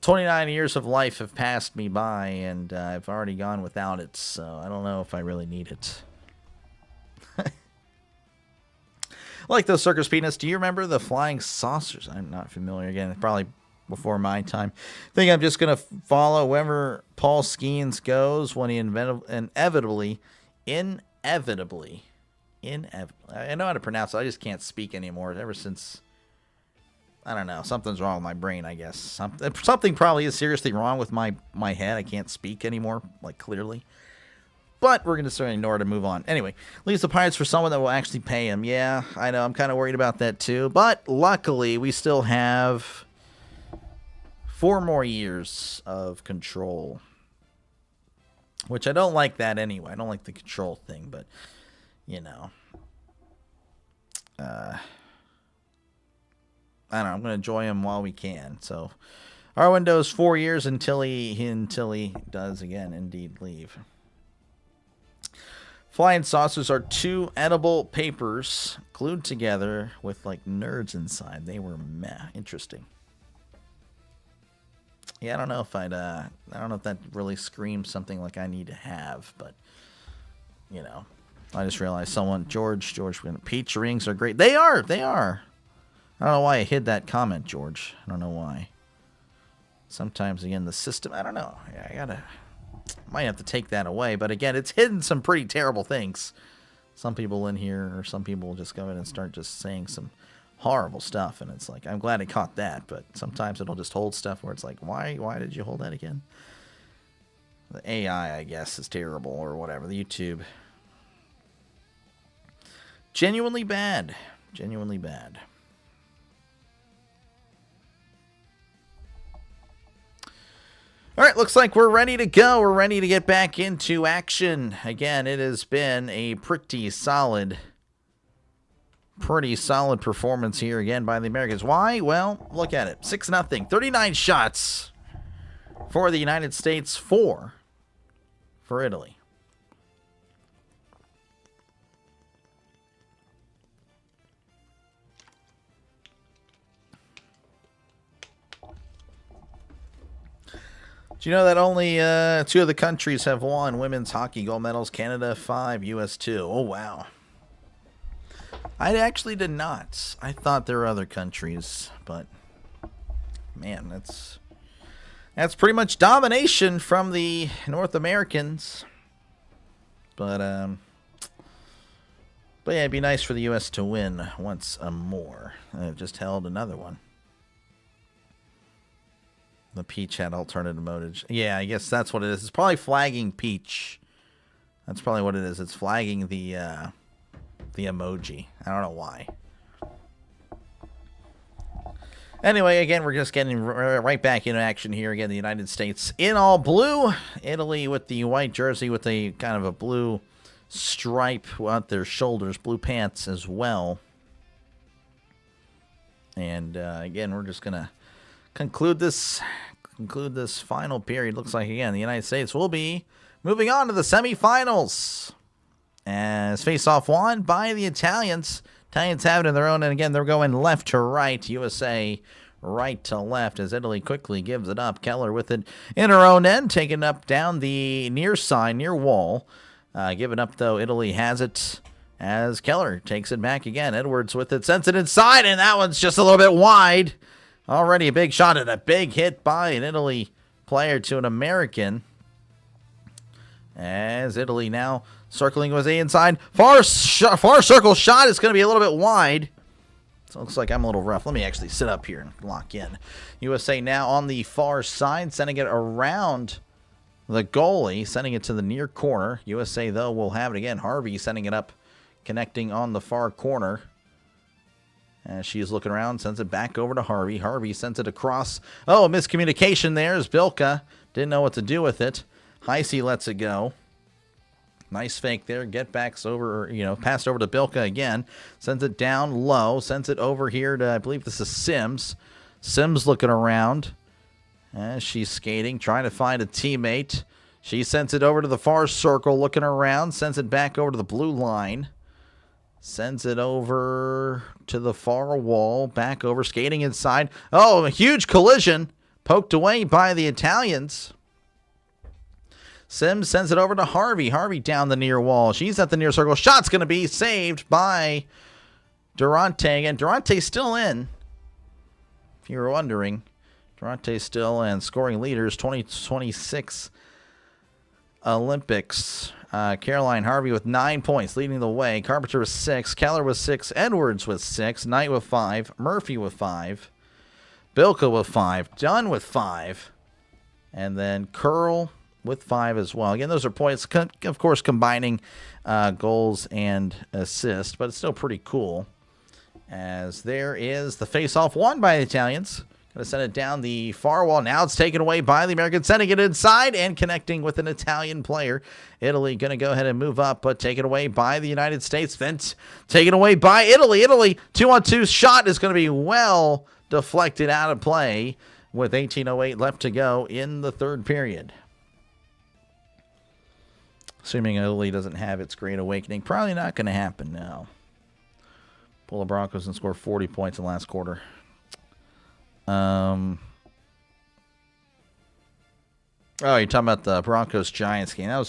29 years of life have passed me by, and I've already gone without it, so I don't know if I really need it. Like those circus peanuts. Do you remember the flying saucers? I'm not familiar. Again, probably before my time. I think I'm just going to follow wherever Paul Skeens goes when he inevitably, I know how to pronounce it. I just can't speak anymore. Ever since, I don't know, something's wrong with my brain, I guess. Something probably is seriously wrong with my head. I can't speak anymore, like clearly. But we're going to sort of ignore it and move on. Anyway, leaves the Pirates for someone that will actually pay him. Yeah, I know. I'm kind of worried about that too. But luckily, we still have 4 more years of control. Which I don't like that anyway. I don't like the control thing. But, I don't know. I'm going to enjoy him while we can. So, our window is 4 years until he does again indeed leave. Flying saucers are 2 edible papers glued together with like nerds inside. They were interesting. Yeah, I don't know if I don't know if that really screams something like I need to have, but I just realized George, peach rings are great. They are. I don't know why I hid that comment, George. I don't know why. Sometimes again the system. I don't know. I might have to take that away, but again, it's hidden some pretty terrible things. some people in here, or some people just go in and start just saying some horrible stuff, and it's like, I'm glad I caught that, but sometimes it'll just hold stuff where it's like, why did you hold that again? The AI, I guess, is terrible, or whatever. The YouTube. Genuinely bad. Genuinely bad. All right, looks like we're ready to go. We're ready to get back into action. Again, it has been a pretty solid performance here again by the Americans. Why? Well, look at it. 6-0. 39 shots for the United States, 4 for Italy. Do you know that only 2 of the countries have won women's hockey gold medals? Canada 5, US 2. Oh, wow. I actually did not. I thought there were other countries, but man, that's pretty much domination from the North Americans. But yeah, it'd be nice for the U.S. to win once more. It just held another one. The Peach had alternative motage. Yeah, I guess that's what it is. It's probably flagging Peach. That's probably what it is. It's flagging the emoji. I don't know why. Anyway, again, we're just getting right back into action here. Again, the United States in all blue. Italy with the white jersey with a kind of a blue stripe on their shoulders. Blue pants as well. And again, we're just going to conclude this final period. Looks like, again, the United States will be moving on to the semifinals. As face-off won by the Italians. Italians have it in their own, and again, they're going left to right. USA right to left as Italy quickly gives it up. Keller with it in her own end, taking up down the near side, near wall. Giving up, though, Italy has it as Keller takes it back again. Edwards with it, sends it inside, and that one's just a little bit wide. Already a big shot and a big hit by an Italy player to an American. As Italy now circling was inside. Far circle shot is going to be a little bit wide. So it looks like I'm a little rough. Let me actually sit up here and lock in. USA now on the far side, sending it around the goalie, sending it to the near corner. USA, though, will have it again. Harvey sending it up, connecting on the far corner. As she is looking around, sends it back over to Harvey. Harvey sends it across. Oh, miscommunication there as Bilka didn't know what to do with it. Heisey lets it go. Nice fake there. Get backs over, passed over to Bilka again. Sends it down low. Sends it over here to, I believe this is Sims. Sims looking around as she's skating, trying to find a teammate. She sends it over to the far circle, looking around. Sends it back over to the blue line. Sends it over to the far wall. Back over, skating inside. Oh, a huge collision. Poked away by the Italians. Sims sends it over to Harvey. Harvey down the near wall. She's at the near circle. Shot's going to be saved by Durante. And Durante's still in. If you were wondering, Durante's still in. Scoring leaders, 2026 Olympics. Caroline Harvey with 9 points, leading the way. Carpenter with 6. Keller with 6. Edwards with 6. Knight with 5. Murphy with 5. Bilka with 5. Dunn with 5. And then Curl with 5 as well. Again, those are points, of course, combining goals and assists, but it's still pretty cool. As there is the face-off won by the Italians. Going to send it down the far wall. Now it's taken away by the Americans, sending it inside and connecting with an Italian player. Italy going to go ahead and move up, but taken away by the United States. Then taken away by Italy. Italy, 2-on-2 shot is going to be well deflected out of play with 18:08 left to go in the third period. Assuming Italy doesn't have its great awakening. Probably not going to happen now. Pull the Broncos and score 40 points in the last quarter. Oh, you're talking about the Broncos-Giants game. I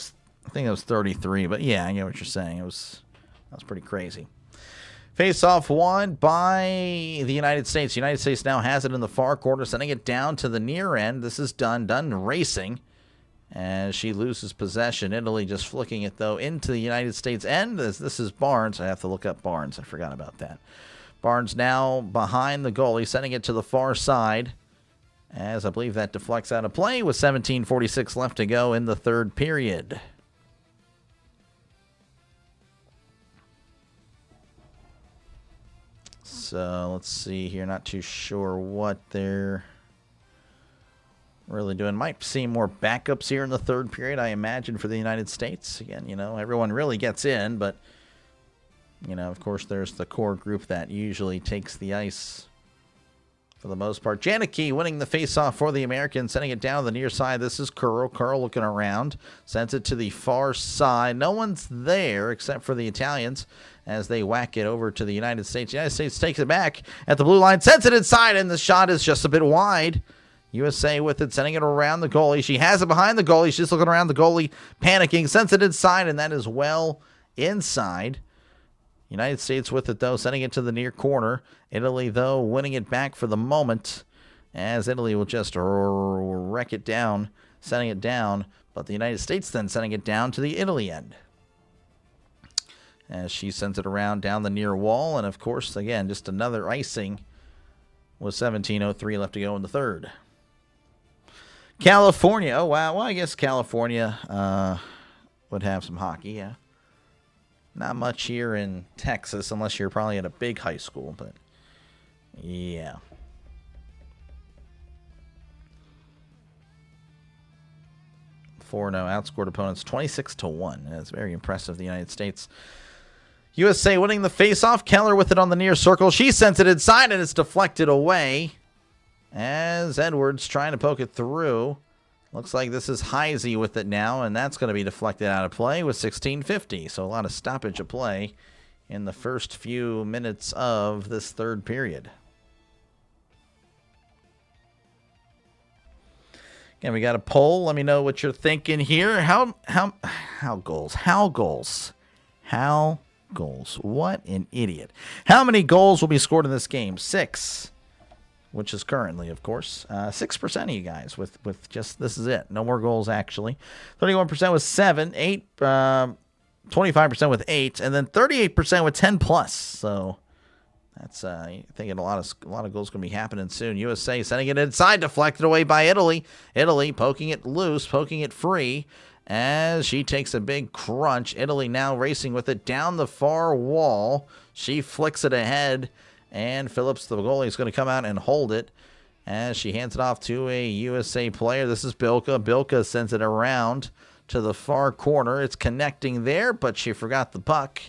think that was 33, but yeah, I get what you're saying. That was pretty crazy. Face-off won by the United States. The United States now has it in the far corner, sending it down to the near end. This is Dunn. Dunn racing. as she loses possession. Italy just flicking it, though, into the United States end. This is Barnes. I have to look up Barnes. I forgot about that. Barnes now behind the goalie, sending it to the far side, as I believe that deflects out of play with 17:46 left to go in the third period. So let's see here. Not too sure what they're really doing. Might see more backups here in the third period, I imagine, for the United States. Again, everyone really gets in, but, of course, there's the core group that usually takes the ice for the most part. Janicki winning the faceoff for the Americans, sending it down the near side. This is Curl. Curl looking around. Sends it to the far side. No one's there except for the Italians as they whack it over to the United States. The United States takes it back at the blue line, sends it inside, and the shot is just a bit wide. USA with it, sending it around the goalie. She has it behind the goalie. She's looking around the goalie, panicking, sends it inside, and that is well inside. United States with it, though, sending it to the near corner. Italy, though, winning it back for the moment, as Italy will just wreck it down, sending it down. But the United States then sending it down to the Italy end, as she sends it around down the near wall. And, of course, again, just another icing with 17:03 left to go in the third. California. Oh, wow. Well, I guess California would have some hockey, yeah. Not much here in Texas, unless you're probably at a big high school, but yeah. No outscored opponents 26-1. That's very impressive, the United States. USA winning the faceoff. Keller with it on the near circle. She sends it inside, and it's deflected away as Edwards trying to poke it through. Looks like this is Heisey with it now, and that's going to be deflected out of play with 16:50. So a lot of stoppage of play in the first few minutes of this third period. Again, we got a poll. Let me know what you're thinking here. How goals? What an idiot. How many goals will be scored in this game? 6. Which is currently, of course, 6% of you guys with just, this is it. No more goals, actually. 31% with 7, 8, 25% with 8, and then 38% with 10 plus. So that's thinking a lot of goals going to be happening soon. USA sending it inside, deflected away by Italy. Italy poking it loose, poking it free as she takes a big crunch. Italy now racing with it down the far wall. She flicks it ahead. And Phillips, the goalie, is going to come out and hold it as she hands it off to a USA player. This is Bilka. Bilka sends it around to the far corner. It's connecting there, but she forgot the puck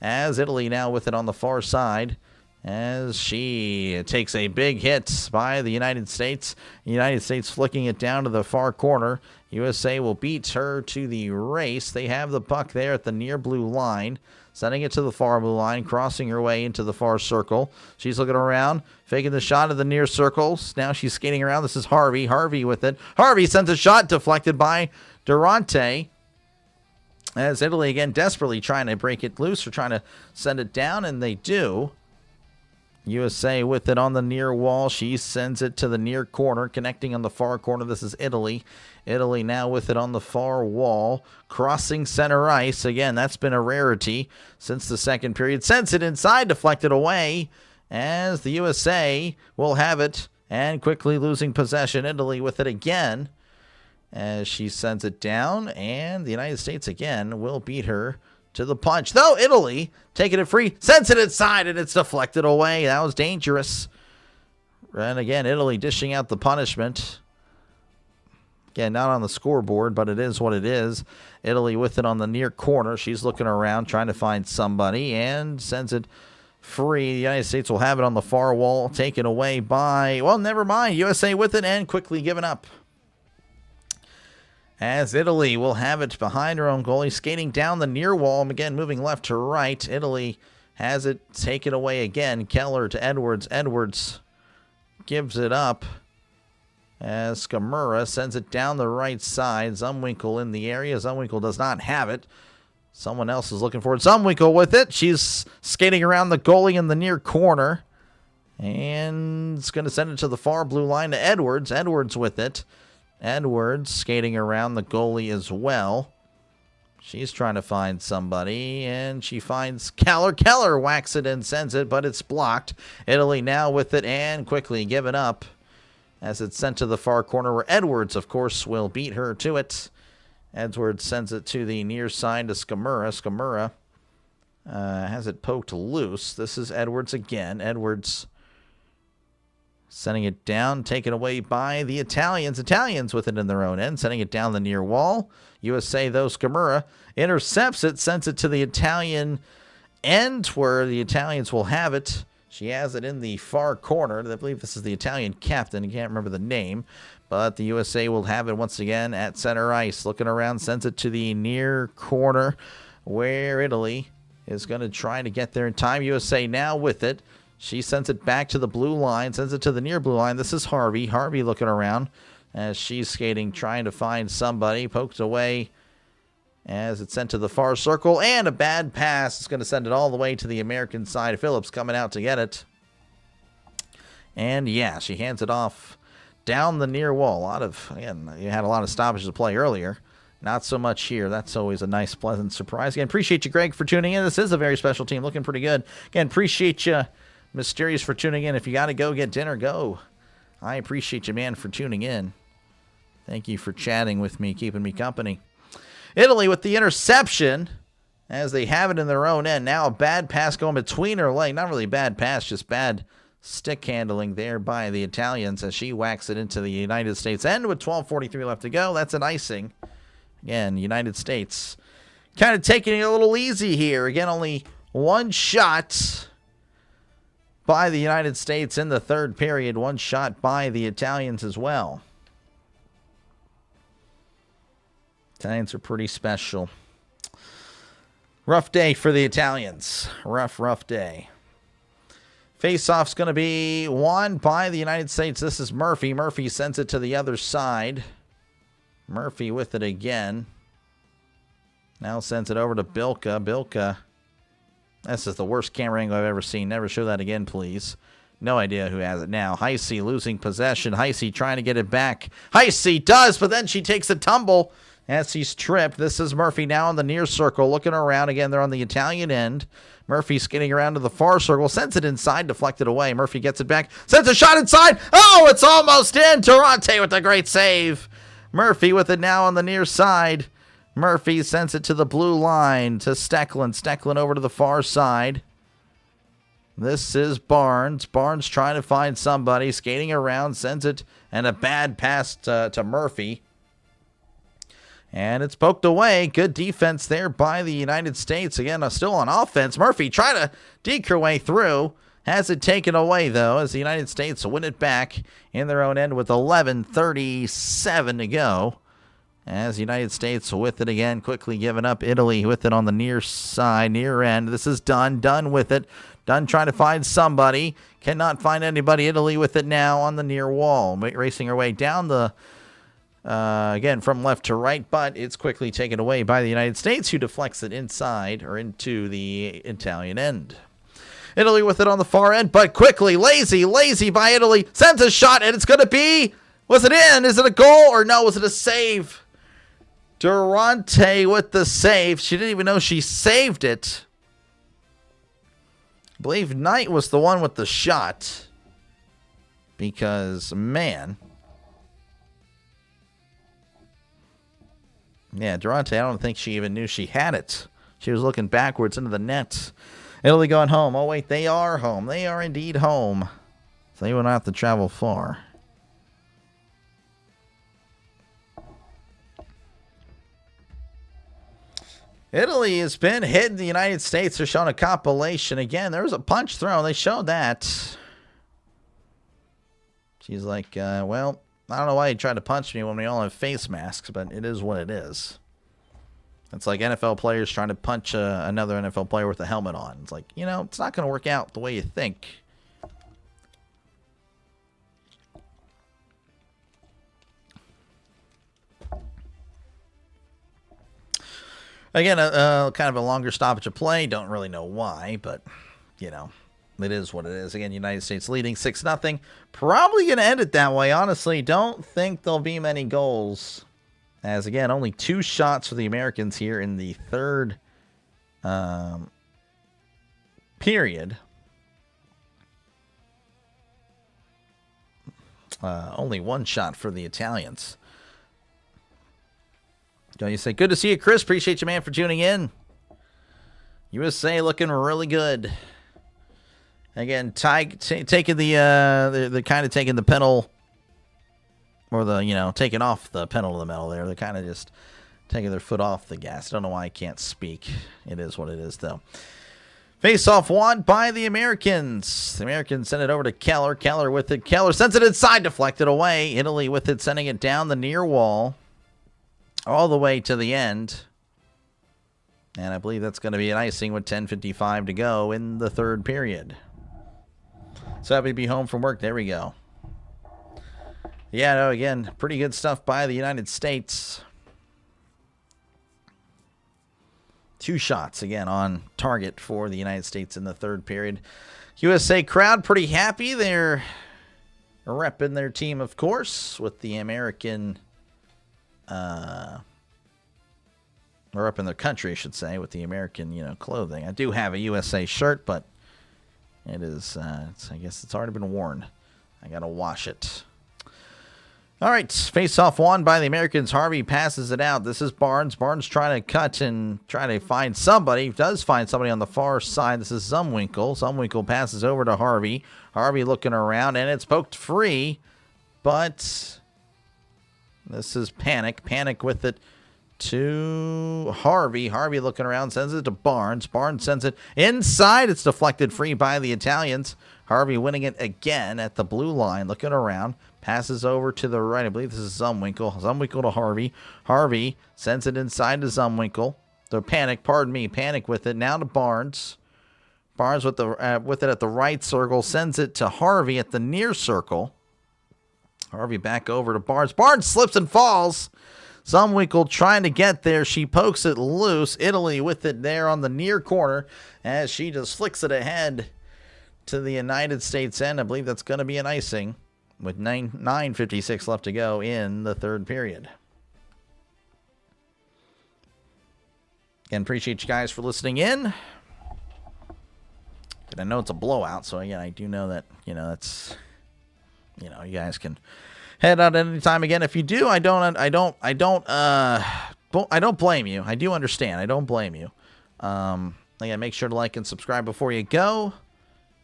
as Italy now with it on the far side as she takes a big hit by the United States. The United States flicking it down to the far corner. USA will beat her to the race. They have the puck there at the near blue line. Sending it to the far blue line, crossing her way into the far circle. She's looking around, faking the shot of the near circles. Now she's skating around. This is Harvey. Harvey with it. Harvey sends a shot deflected by Durante. As Italy, again, desperately trying to break it loose or trying to send it down, and they do. USA with it on the near wall. She sends it to the near corner, connecting on the far corner. This is Italy. Italy now with it on the far wall, crossing center ice. Again, that's been a rarity since the second period. Sends it inside, deflected away, as the USA will have it, and quickly losing possession. Italy with it again, as she sends it down, and the United States again will beat her to the punch. Though Italy taking it free, sends it inside, and it's deflected away. That was dangerous. And again, Italy dishing out the punishment. Again, not on the scoreboard, but it is what it is. Italy with it on the near corner. She's looking around, trying to find somebody, and sends it free. The United States will have it on the far wall, taken away by, well, never mind. USA with it and quickly given up. As Italy will have it behind her own goalie, skating down the near wall, again moving left to right. Italy has it taken away again. Keller to Edwards. Edwards gives it up as Skamura sends it down the right side. Zumwinkle in the area. Zumwinkle does not have it. Someone else is looking for it. Zumwinkle with it. She's skating around the goalie in the near corner. And it's going to send it to the far blue line to Edwards. Edwards with it. Edwards skating around the goalie as well. She's trying to find somebody, and she finds Keller. Keller whacks it and sends it, but it's blocked. Italy now with it and quickly given up as it's sent to the far corner where Edwards, of course, will beat her to it. Edwards sends it to the near side to Skamura. Skamura has it poked loose. This is Edwards again. Edwards sending it down, taken away by the Italians. Italians with it in their own end, sending it down the near wall. USA, though, Skamura intercepts it, sends it to the Italian end where the Italians will have it. She has it in the far corner. I believe this is the Italian captain. I can't remember the name. But the USA will have it once again at center ice. Looking around, sends it to the near corner where Italy is going to try to get there in time. USA now with it. She sends it back to the blue line, sends it to the near blue line. This is Harvey. Harvey looking around as she's skating, trying to find somebody. Pokes away as it's sent to the far circle. And a bad pass. It's going to send it all the way to the American side. Phillips coming out to get it. And yeah, she hands it off down the near wall. Again, you had a lot of stoppages to play earlier. Not so much here. That's always a nice, pleasant surprise. Again, appreciate you, Greg, for tuning in. This is a very special team. Looking pretty good. Again, appreciate you, Mysterious, for tuning in. If you got to go get dinner, go. I appreciate you, man, for tuning in. Thank you for chatting with me, keeping me company. Italy with the interception as they have it in their own end. Now a bad pass going between her leg. Not really a bad pass, just bad stick handling there by the Italians as she whacks it into the United States end with 12:43 left to go. That's an icing. Again, United States kind of taking it a little easy here. Again, only one shot by the United States in the third period. One shot by the Italians as well. Italians are pretty special. Rough day for the Italians. Rough day. Face-off's going to be won by the United States. This is Murphy. Murphy sends it to the other side. Murphy with it again. Now sends it over to Bilka. Bilka. This is the worst camera angle I've ever seen. Never show that again, please. No idea who has it now. Heisey losing possession. Heisey trying to get it back. Heisey does, but then she takes a tumble as he's tripped. This is Murphy now in the near circle. Looking around. Again, they're on the Italian end. Murphy skating around to the far circle. Sends it inside. Deflected away. Murphy gets it back. Sends a shot inside. Oh, it's almost in. Durante with a great save. Murphy with it now on the near side. Murphy sends it to the blue line to Stecklin. Stecklin over to the far side. This is Barnes. Barnes trying to find somebody. Skating around. Sends it. And a bad pass to Murphy. And it's poked away. Good defense there by the United States. Again, still on offense. Murphy trying to deke her way through. Has it taken away, though, as the United States win it back in their own end with 11:37 to go. As the United States with it again, quickly giving up. Italy with it on the near side, near end. This is Dunn. Dunn with it. Dunn trying to find somebody. Cannot find anybody. Italy with it now on the near wall. Racing her way down the... again, from left to right, but it's quickly taken away by the United States, who deflects it inside or into the Italian end. Italy with it on the far end, but quickly, lazy by Italy, sends a shot, and it's going to be, was it in? Is it a goal, or no, was it a save? Durante with the save. She didn't even know she saved it. I believe Knight was the one with the shot, because, man... Yeah, Durante, I don't think she even knew she had it. She was looking backwards into the net. Italy going home. Oh, wait, they are home. They are indeed home. So they will not have to travel far. Italy has been hitting the United States. They're showing a compilation. Again, there was a punch thrown. They showed that. She's like, well... I don't know why you tried to punch me when we all have face masks, but it is what it is. It's like NFL players trying to punch another NFL player with a helmet on. It's like, you know, it's not going to work out the way you think. Again, kind of a longer stoppage of play. Don't really know why, but, you know, It is what it is. Again, United States leading 6-0. Probably going to end it that way. Honestly, don't think there'll be many goals. As, again, only 2 shots for the Americans here in the third period. Only 1 shot for the Italians. Don't you say, good to see you, Chris. Appreciate you, man, for tuning in. USA looking really good. Again, taking they're kind of taking the pedal, or taking off the pedal to the metal there. They're kind of just taking their foot off the gas. I don't know why I can't speak. It is what it is, though. Face-off won by the Americans. The Americans send it over to Keller. Keller with it. Keller sends it inside, deflected away. Italy with it, sending it down the near wall, all the way to the end. And I believe that's going to be an icing with 10:55 to go in the third period. So happy to be home from work. There we go. Yeah, no, again, pretty good stuff by the United States. 2 shots, again, on target for the United States in the third period. USA crowd pretty happy. They're repping their team, of course, with the American... or up in their country, I should say, with the American, clothing. I do have a USA shirt, but it is, I guess it's already been worn. I got to wash it. All right, face-off won by the Americans. Harvey passes it out. This is Barnes. Barnes trying to cut and try to find somebody. He does find somebody on the far side. This is Zumwinkle. Zumwinkle passes over to Harvey. Harvey looking around, and it's poked free, but this is Panic. Panic with it to Harvey. Harvey looking around, sends it to Barnes. Barnes sends it inside. It's deflected free by the Italians. Harvey winning it again at the blue line, looking around. Passes over to the right. I believe this is Zumwinkle. Zumwinkle to Harvey. Harvey sends it inside to Zumwinkle. The Panic, pardon me. Panic with it. Now to Barnes. Barnes with it at the right circle. Sends it to Harvey at the near circle. Harvey back over to Barnes. Barnes slips and falls. Zumwinkle trying to get there. She pokes it loose. Italy with it there on the near corner as she just flicks it ahead to the United States end. I believe that's going to be an icing with 9:56 left to go in the third period. Again, appreciate you guys for listening in. And I know it's a blowout, so again, I do know that, that's, you guys can head out at any time. Again, if you do, I don't blame you. I do understand. I don't blame you. Again, make sure to like and subscribe before you go.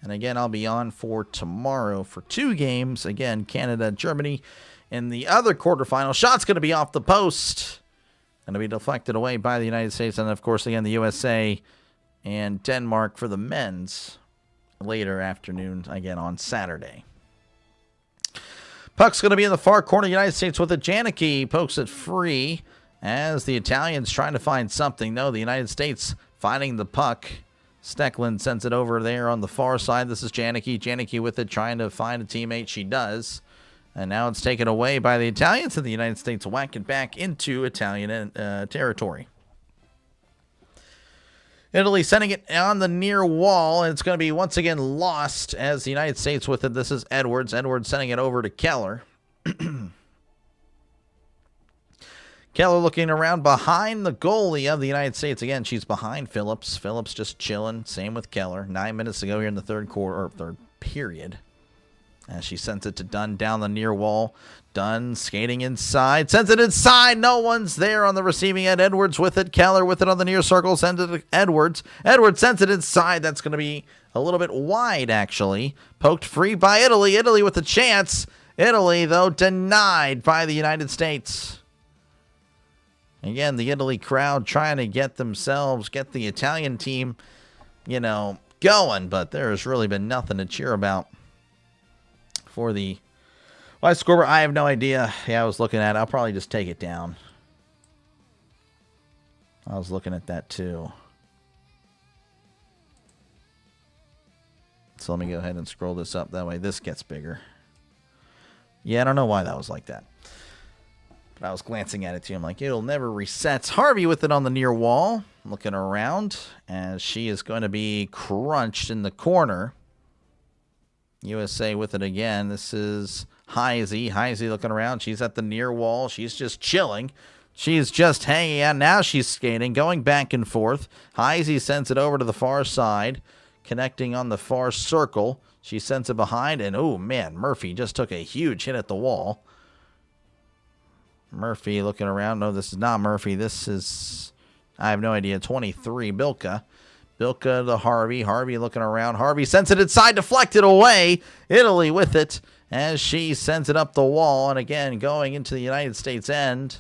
And again, I'll be on for tomorrow for 2 games. Again, Canada, Germany. In the other quarterfinal, shot's going to be off the post. Going to be deflected away by the United States. And, of course, again, the USA and Denmark for the men's later afternoon, again, on Saturday. Puck's going to be in the far corner. United States with it. Janicki pokes it free as the Italians trying to find something. No, the United States finding the puck. Stecklin sends it over there on the far side. This is Janicki. Janicki with it, trying to find a teammate. She does. And now it's taken away by the Italians, and the United States whack it back into Italian territory. Italy sending it on the near wall, and it's going to be once again lost as the United States with it. This is Edwards. Edwards sending it over to Keller. Keller looking around behind the goalie of the United States. Again, she's behind Phillips. Phillips just chilling. Same with Keller. 9 minutes to go here in the third period. As she sends it to Dunn down the near wall. Dunn skating inside. Sends it inside. No one's there on the receiving end. Edwards with it. Keller with it on the near circle. Sends it to Edwards. Edwards sends it inside. That's going to be a little bit wide, actually. Poked free by Italy. Italy with a chance. Italy, though, denied by the United States. Again, the Italy crowd trying to get the Italian team, going, but there's really been nothing to cheer about for the scoreboard. I have no idea. Yeah, I was looking at it. I'll probably just take it down. I was looking at that too. So let me go ahead and scroll this up. That way this gets bigger. Yeah, I don't know why that was like that. But I was glancing at it too. I'm like, it'll never reset. Harvey with it on the near wall. Looking around as she is going to be crunched in the corner. USA with it again. This is Heisey. Heisey looking around. She's at the near wall. She's just chilling. She's just hanging out. Now she's skating, going back and forth. Heisey sends it over to the far side, connecting on the far circle. She sends it behind, and oh man, Murphy just took a huge hit at the wall. Murphy looking around. No, this is not Murphy. This is, I have no idea, 23, Bilka. Bilka to Harvey. Harvey looking around. Harvey sends it inside, deflected away. Italy with it as she sends it up the wall. And again, going into the United States end.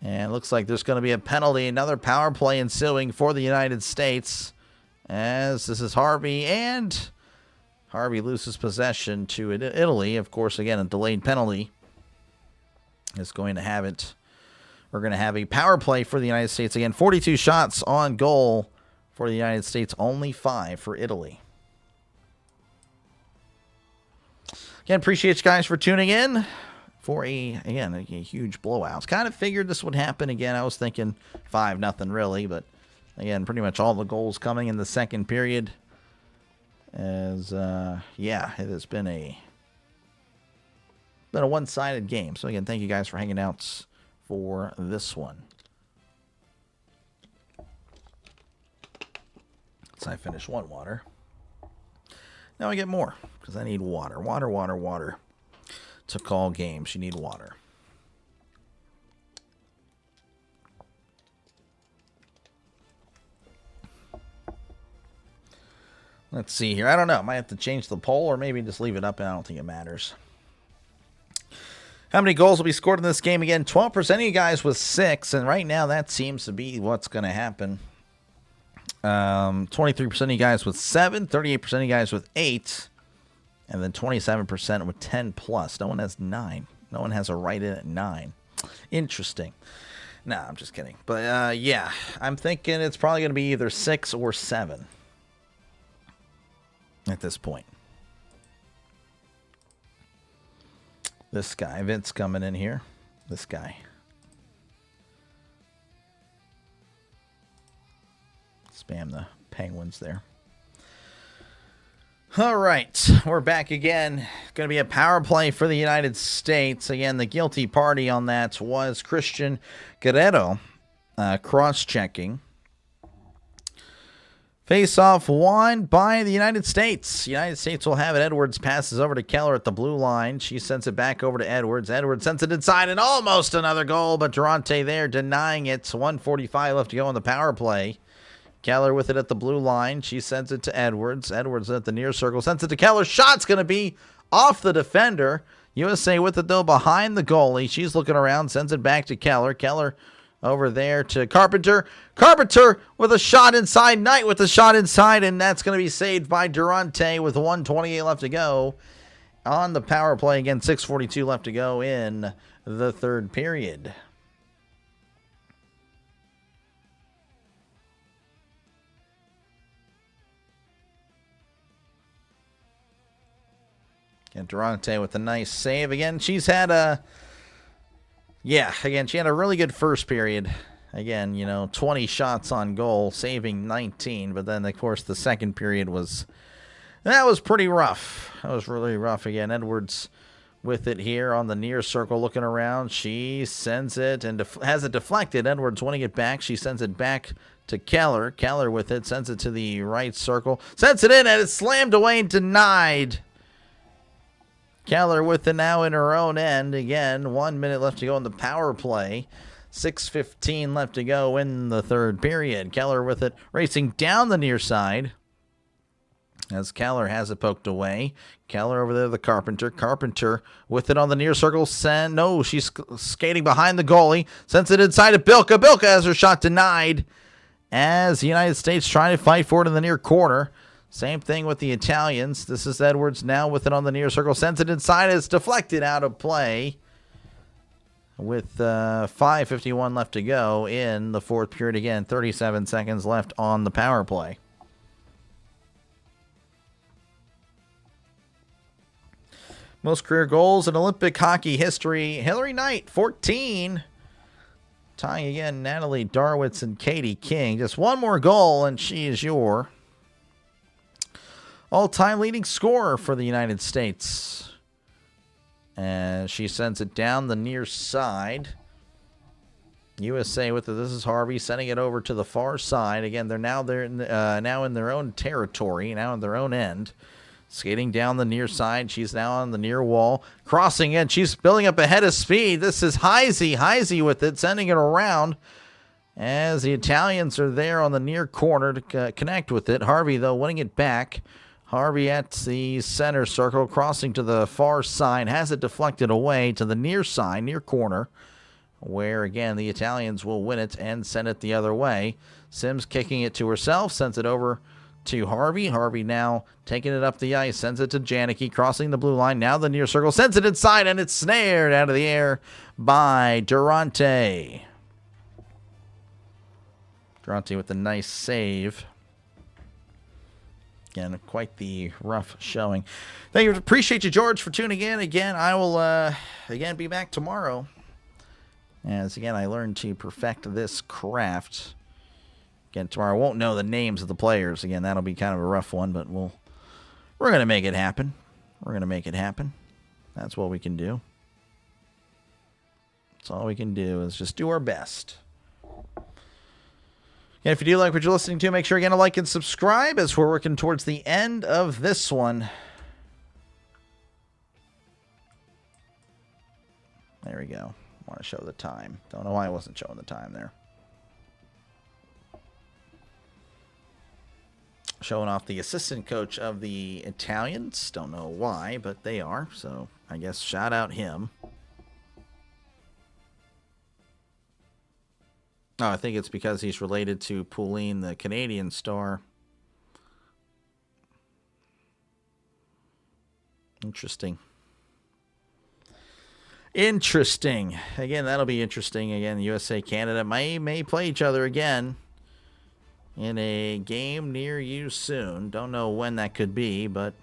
And it looks like there's going to be a penalty. Another power play ensuing for the United States. As this is Harvey. And Harvey loses possession to Italy. Of course, again, a delayed penalty is going to have it. We're going to have a power play for the United States. Again, 42 shots on goal for the United States, only 5 for Italy. Again, appreciate you guys for tuning in for a huge blowout. Kind of figured this would happen again. I was thinking 5-0 really, but again, pretty much all the goals coming in the second period. As it has been a one-sided game. So again, thank you guys for hanging out for this one. So I finish one water. Now I get more because I need water. Water. To call games, you need water. Let's see here. I don't know. I might have to change the poll or maybe just leave it up, and I don't think it matters. How many goals will be scored in this game? Again, 12% of you guys with 6, and right now that seems to be what's going to happen. 23% of you guys with 7, 38% of you guys with 8, and then 27% with 10 plus. No one has 9. No one has a right in at 9. Interesting. Nah, I'm just kidding. But yeah, I'm thinking it's probably going to be either 6 or 7 at this point. This guy, Vince coming in here. This guy. Spam the Penguins there. All right, we're back again. Going to be a power play for the United States. Again, the guilty party on that was Christian Guerrero, cross-checking. Face-off won by the United States. The United States will have it. Edwards passes over to Keller at the blue line. She sends it back over to Edwards. Edwards sends it inside and almost another goal, but Durante there denying it. 1:45 left to go on the power play. Keller with it at the blue line. She sends it to Edwards. Edwards at the near circle. Sends it to Keller. Shot's going to be off the defender. USA with it, though, behind the goalie. She's looking around. Sends it back to Keller. Keller over there to Carpenter. Carpenter with a shot inside. Knight with a shot inside, and that's going to be saved by Durante with 1:28 left to go on the power play. Again, 6:42 left to go in the third period. And Durante with a nice save. Again, she's had a... Yeah, again, she had a really good first period. Again, 20 shots on goal, saving 19. But then, of course, the second period was pretty rough. That was really rough. Again, Edwards with it here on the near circle, looking around. She sends it and has it deflected. Edwards winning it back. She sends it back to Keller. Keller with it, sends it to the right circle. Sends it in, and it's slammed away and denied. Keller with it now in her own end. Again, 1 minute left to go in the power play. 6:15 left to go in the third period. Keller with it, racing down the near side. As Keller has it poked away. Keller over there, the Carpenter. Carpenter with it on the near circle. No, she's skating behind the goalie. Sends it inside to Bilka. Bilka has her shot denied. As the United States trying to fight for it in the near corner. Same thing with the Italians. This is Edwards now with it on the near circle. Sends it inside. It's deflected out of play. With 5:51 left to go in the fourth period. Again, 37 seconds left on the power play. Most career goals in Olympic hockey history. Hillary Knight, 14. Tying again Natalie Darwitz and Katie King. Just one more goal and she is your All-time leading scorer for the United States. And she sends it down the near side. USA with it. This is Harvey sending it over to the far side. Again, they're now in their own territory, now in their own end. Skating down the near side. She's now on the near wall. Crossing in. She's building up ahead of speed. This is Heisey. Heisey with it, sending it around as the Italians are there on the near corner to connect with it. Harvey, though, winning it back. Harvey at the center circle, crossing to the far side, has it deflected away to the near side, near corner, where, again, the Italians will win it and send it the other way. Sims kicking it to herself, sends it over to Harvey. Harvey now taking it up the ice, sends it to Janicki, crossing the blue line, now the near circle, sends it inside, and it's snared out of the air by Durante. Durante with a nice save. Again, quite the rough showing. Thank you. Appreciate you, George, for tuning in. Again, I will again be back tomorrow. As again, I learned to perfect this craft. Again, tomorrow I won't know the names of the players. Again, that'll be kind of a rough one, but we're gonna make it happen. We're gonna make it happen. That's what we can do. That's all we can do is just do our best. And if you do like what you're listening to, make sure again to like and subscribe as we're working towards the end of this one. There we go. I want to show the time. Don't know why I wasn't showing the time there. Showing off the assistant coach of the Italians. Don't know why, but they are. So I guess shout out him. Oh, I think it's because he's related to Pauline, the Canadian star. Interesting. Interesting. Again, that'll be interesting. Again, USA, Canada may play each other again in a game near you soon. Don't know when that could be, but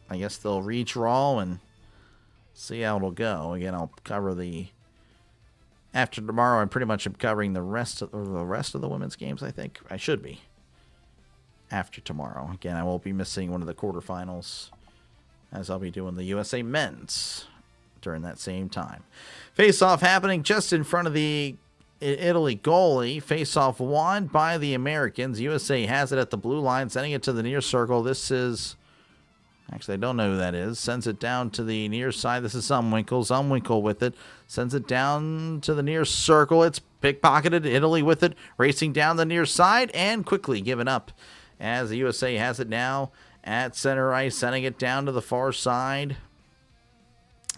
I guess they'll redraw and see how it'll go. Again, I'll cover the... After tomorrow, I pretty much am covering the rest of the women's games, I think. I should be. After tomorrow. Again, I won't be missing one of the quarterfinals, as I'll be doing the USA men's during that same time. Face-off happening just in front of the Italy goalie. Face-off won by the Americans. USA has it at the blue line, sending it to the near circle. This is... Actually, I don't know who that is. Sends it down to the near side. This is Zumwinkle. Zumwinkle with it. Sends it down to the near circle. It's pickpocketed. Italy with it. Racing down the near side and quickly given up as the USA has it now at center ice. Sending it down to the far side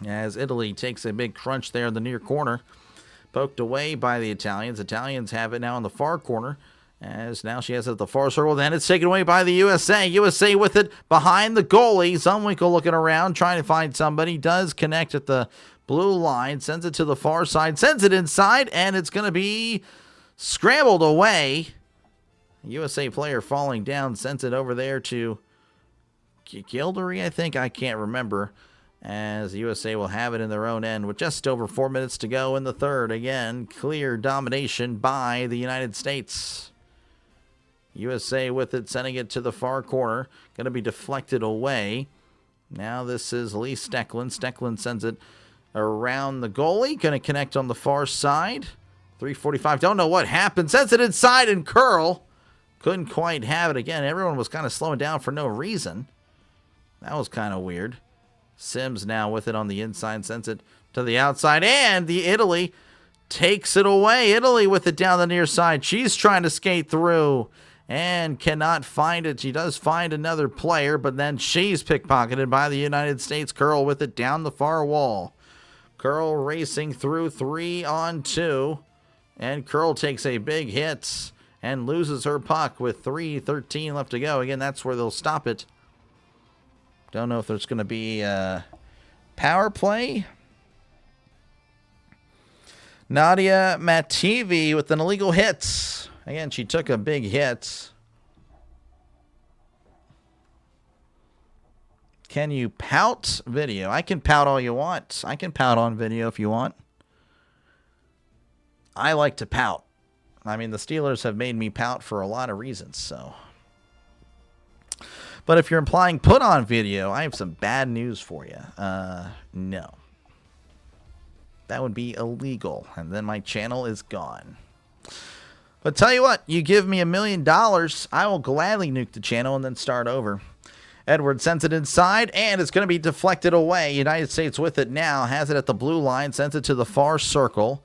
as Italy takes a big crunch there in the near corner. Poked away by the Italians. Italians have it now in the far corner. As now she has it at the far circle. Then it's taken away by the USA. USA with it behind the goalie. Zumwinkle looking around, trying to find somebody. Does connect at the blue line. Sends it to the far side. Sends it inside. And it's going to be scrambled away. USA player falling down. Sends it over there to Gildery, I think. I can't remember. As the USA will have it in their own end with just over 4 minutes to go in the third. Again, clear domination by the United States. USA with it, sending it to the far corner. Going to be deflected away. Now this is Lee Stecklin. Stecklin sends it around the goalie. Going to connect on the far side. 3:45. Don't know what happened. Sends it inside and curl. Couldn't quite have it again. Everyone was kind of slowing down for no reason. That was kind of weird. Sims now with it on the inside. Sends it to the outside. And the Italy takes it away. Italy with it down the near side. She's trying to skate through and cannot find it. She does find another player, but then she's pickpocketed by the United States. Curl with it down the far wall. Curl racing through 3-on-2. And Curl takes a big hit and loses her puck with 3:13 left to go. Again, that's where they'll stop it. Don't know if there's going to be a power play. Nadia Mativi with an illegal hit. Again, she took a big hit. Can you pout video? I can pout all you want. I can pout on video if you want. I like to pout. I mean, the Steelers have made me pout for a lot of reasons, so. But if you're implying put on video, I have some bad news for you. No. That would be illegal, and then my channel is gone. But tell you what, you give me $1 million, I will gladly nuke the channel and then start over. Edwards sends it inside, and it's going to be deflected away. United States with it now, has it at the blue line, sends it to the far circle.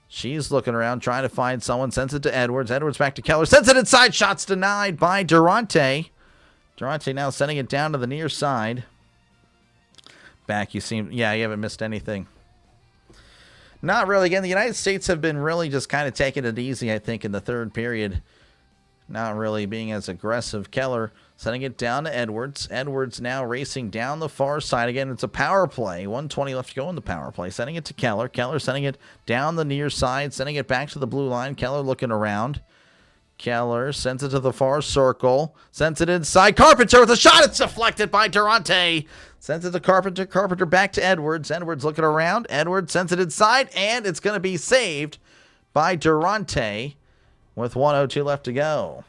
She's looking around, trying to find someone, sends it to Edwards. Edwards back to Keller, sends it inside, shots denied by Durante. Durante now sending it down to the near side. Back, you haven't missed anything. Not really. Again, the United States have been really just kind of taking it easy, I think, in the third period. Not really being as aggressive. Keller sending it down to Edwards. Edwards now racing down the far side. Again, it's a power play. 1:20 left to go in the power play. Sending it to Keller. Keller sending it down the near side. Sending it back to the blue line. Keller looking around. Keller sends it to the far circle. Sends it inside. Carpenter with a shot. It's deflected by Durante. Sends it to Carpenter. Carpenter back to Edwards. Edwards looking around. Edwards sends it inside. And it's going to be saved by Durante with 1:02 left to go.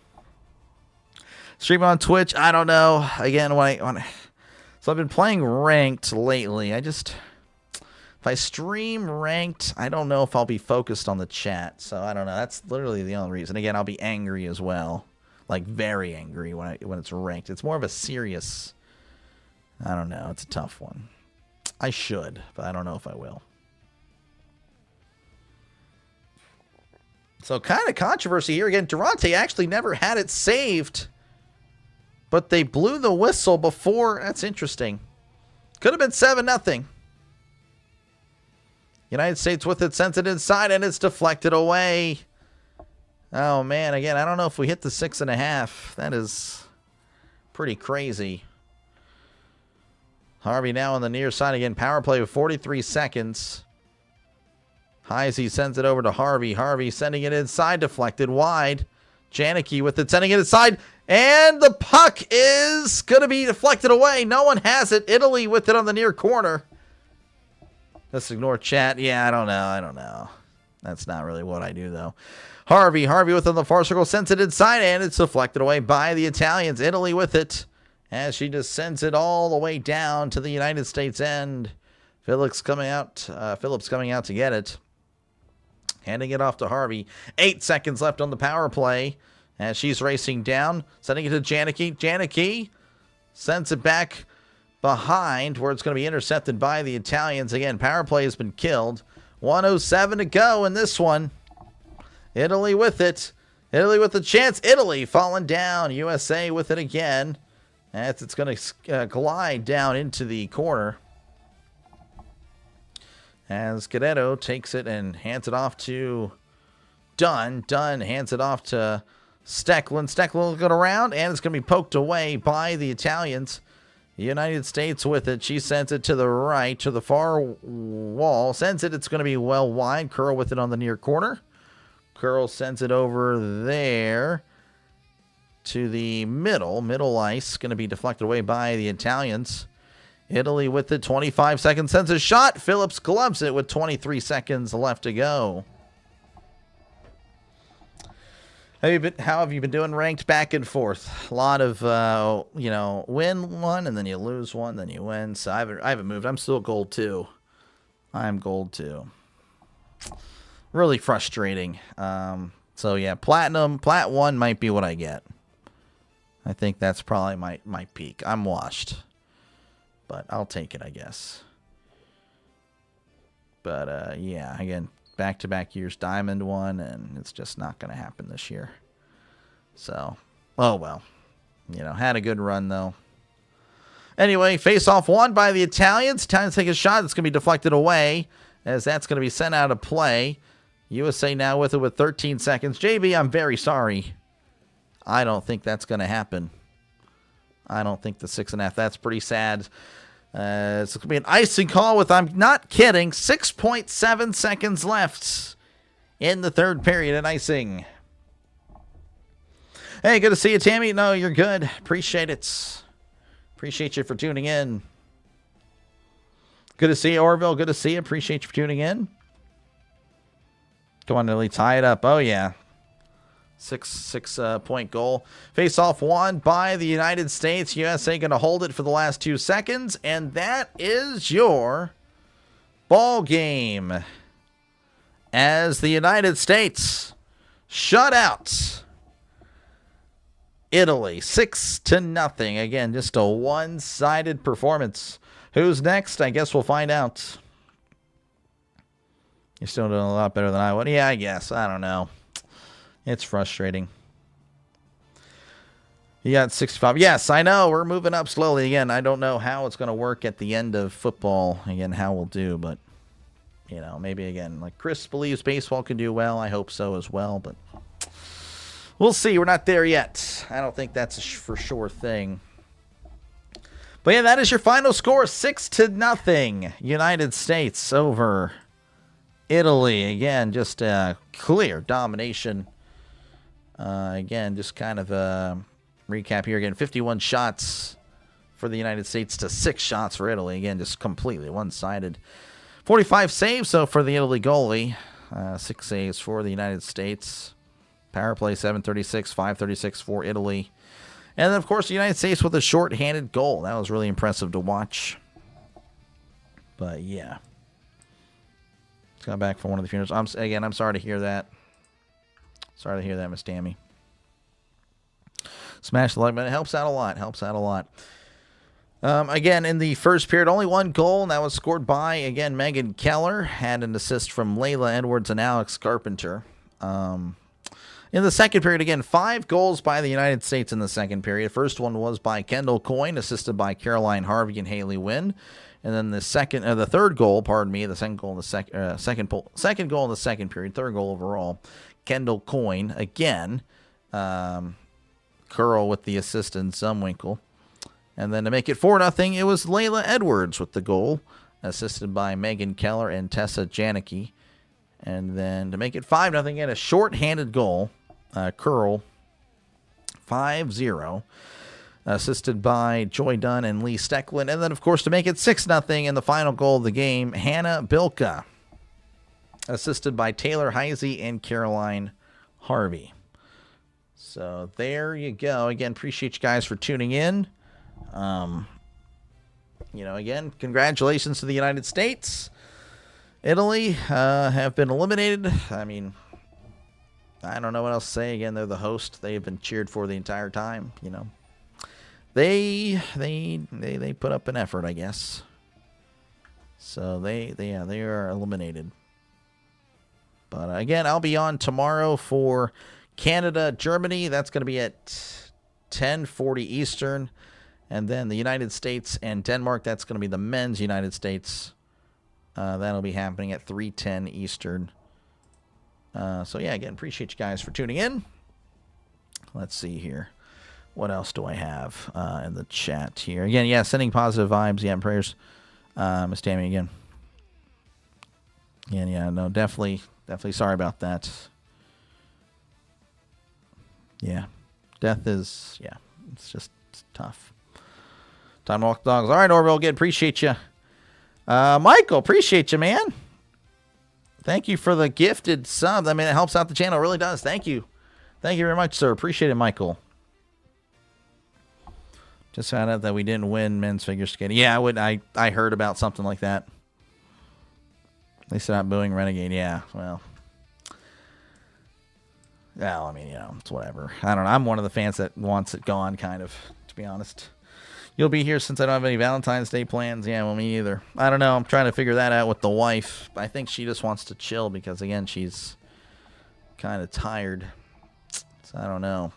Streaming on Twitch, I don't know. Again, so I've been playing ranked lately. If I stream ranked, I don't know if I'll be focused on the chat. So I don't know. That's literally the only reason. Again, I'll be angry as well, like very angry when it's ranked. It's more of a serious. I don't know. It's a tough one. I should, but I don't know if I will. So kind of controversy here again. Durante actually never had it saved, but they blew the whistle before. That's interesting. Could have been 7-0. United States with it, sends it inside, and it's deflected away. Oh, man. Again, I don't know if we hit the 6.5. That is pretty crazy. Harvey now on the near side again. Power play with 43 seconds. Heisey sends it over to Harvey. Harvey sending it inside, deflected wide. Janicki with it, sending it inside. And the puck is going to be deflected away. No one has it. Italy with it on the near corner. Let's ignore chat. Yeah, I don't know. That's not really what I do, though. Harvey with it on the far circle, sends it inside, and it's deflected away by the Italians. Italy with it as she just sends it all the way down to the United States end. Phillips coming out to get it. Handing it off to Harvey. 8 seconds left on the power play as she's racing down. Sending it to Janicki. Janicki sends it back behind where it's going to be intercepted by the Italians. Again, power play has been killed. 1:07 to go in this one. Italy with it. Italy with the chance. Italy falling down. USA with it again as it's going to glide down into the corner. As Cadetto takes it and hands it off to Dunn. Dunn hands it off to Stecklin. Stecklin looking around, and it's going to be poked away by the Italians. The United States with it. She sends it to the right, to the far wall. Sends it. It's going to be well wide. Curl with it on the near corner. Curl sends it over there to the middle ice. Going to be deflected away by the Italians. Italy with it, 25 seconds, sends a shot. Phillips gloves it with 23 seconds left to go. How have you been doing ranked back and forth? A lot of, win one, and then you lose one, then you win. So I haven't moved. I'm still gold 2. I'm gold 2. Really frustrating. So, yeah, Plat 1 might be what I get. I think that's probably my peak. I'm washed. But I'll take it, I guess. But, yeah, again, back-to-back years, Diamond 1, and it's just not going to happen this year. So, oh, well. Had a good run, though. Anyway, face-off won by the Italians. Italians take a shot. It's going to be deflected away, as that's going to be sent out of play. USA now with it with 13 seconds. JB, I'm very sorry. I don't think that's going to happen. I don't think the 6.5. That's pretty sad. It's going to be an icing call with, I'm not kidding, 6.7 seconds left in the third period and icing. Hey, good to see you, Tammy. No, you're good. Appreciate it. Appreciate you for tuning in. Good to see you, Orville. Good to see you. Appreciate you for tuning in. Come on, Lily. Tie it up. Oh, yeah. Six point goal. Face-off won by the United States. USA going to hold it for the last 2 seconds. And that is your ball game. As the United States shut out Italy 6-0. Again, just a one-sided performance. Who's next? I guess we'll find out. You're still doing a lot better than I would. Yeah, I guess. I don't know. It's frustrating. You got 65. Yes, I know. We're moving up slowly. Again, I don't know how it's going to work at the end of football. Again, how we'll do. But, you know, maybe again, like Chris believes baseball can do well. I hope so as well. But we'll see. We're not there yet. I don't think that's a for sure thing. But, yeah, that is your final score. 6-0. United States over Italy. Again, just a clear domination. Again, just kind of a recap here. Again, 51 shots for the United States to 6 shots for Italy. Again, just completely one-sided. 45 saves, so for the Italy goalie. 6 saves for the United States. Power play, 736, 536 for Italy. And then, of course, the United States with a short-handed goal. That was really impressive to watch. But, yeah. Just got back from one of the funerals. I'm sorry to hear that. Sorry to hear that, Miss Tammy. Smash the like button. It helps out a lot. Helps out a lot. Again, in the first period, only one goal, and that was scored by, again, Megan Keller. Had an assist from Layla Edwards and Alex Carpenter. In the second period, again, 5 goals by the United States in the second period. First one was by Kendall Coyne, assisted by Caroline Harvey and Haley Wynn. And then the third goal, the second goal in the second goal in the second period, third goal overall. Kendall Coyne again, Curl with the assist in Zumwinkle. And then to make it 4-0, it was Layla Edwards with the goal, assisted by Megan Keller and Tessa Janicki. And then to make it 5-0, again, a short-handed goal, Curl, 5-0, assisted by Joy Dunn and Lee Stecklin. And then, of course, to make it 6-0 in the final goal of the game, Hannah Bilka, assisted by Taylor Heisey and Caroline Harvey. So there you go. Again, appreciate you guys for tuning in. Again, congratulations to the United States. Italy have been eliminated. I mean, I don't know what else to say. Again, they're the host. They've been cheered for the entire time. You know, they put up an effort, I guess. So they are eliminated. But again, I'll be on tomorrow for Canada, Germany. That's going to be at 10:40 Eastern. And then the United States and Denmark, that's going to be the men's United States. That'll be happening at 3:10 Eastern. So, yeah, again, appreciate you guys for tuning in. Let's see here. What else do I have in the chat here? Again, yeah, sending positive vibes. Yeah, and prayers. Miss Tammy again. Yeah, no, definitely sorry about that. Yeah, death is, it's just tough. Time to walk the dogs. All right, Orville, again, appreciate you. Michael, appreciate you, man. Thank you for the gifted sub. I mean, it helps out the channel. It really does. Thank you. Thank you very much, sir. Appreciate it, Michael. Just found out that we didn't win men's figure skating. Yeah, I heard about something like that. They said I'm booing Renegade. Yeah, well, I mean, it's whatever. I don't know. I'm one of the fans that wants it gone, kind of, to be honest. You'll be here since I don't have any Valentine's Day plans. Yeah, well, me either. I don't know. I'm trying to figure that out with the wife. I think she just wants to chill because, again, she's kind of tired. So I don't know.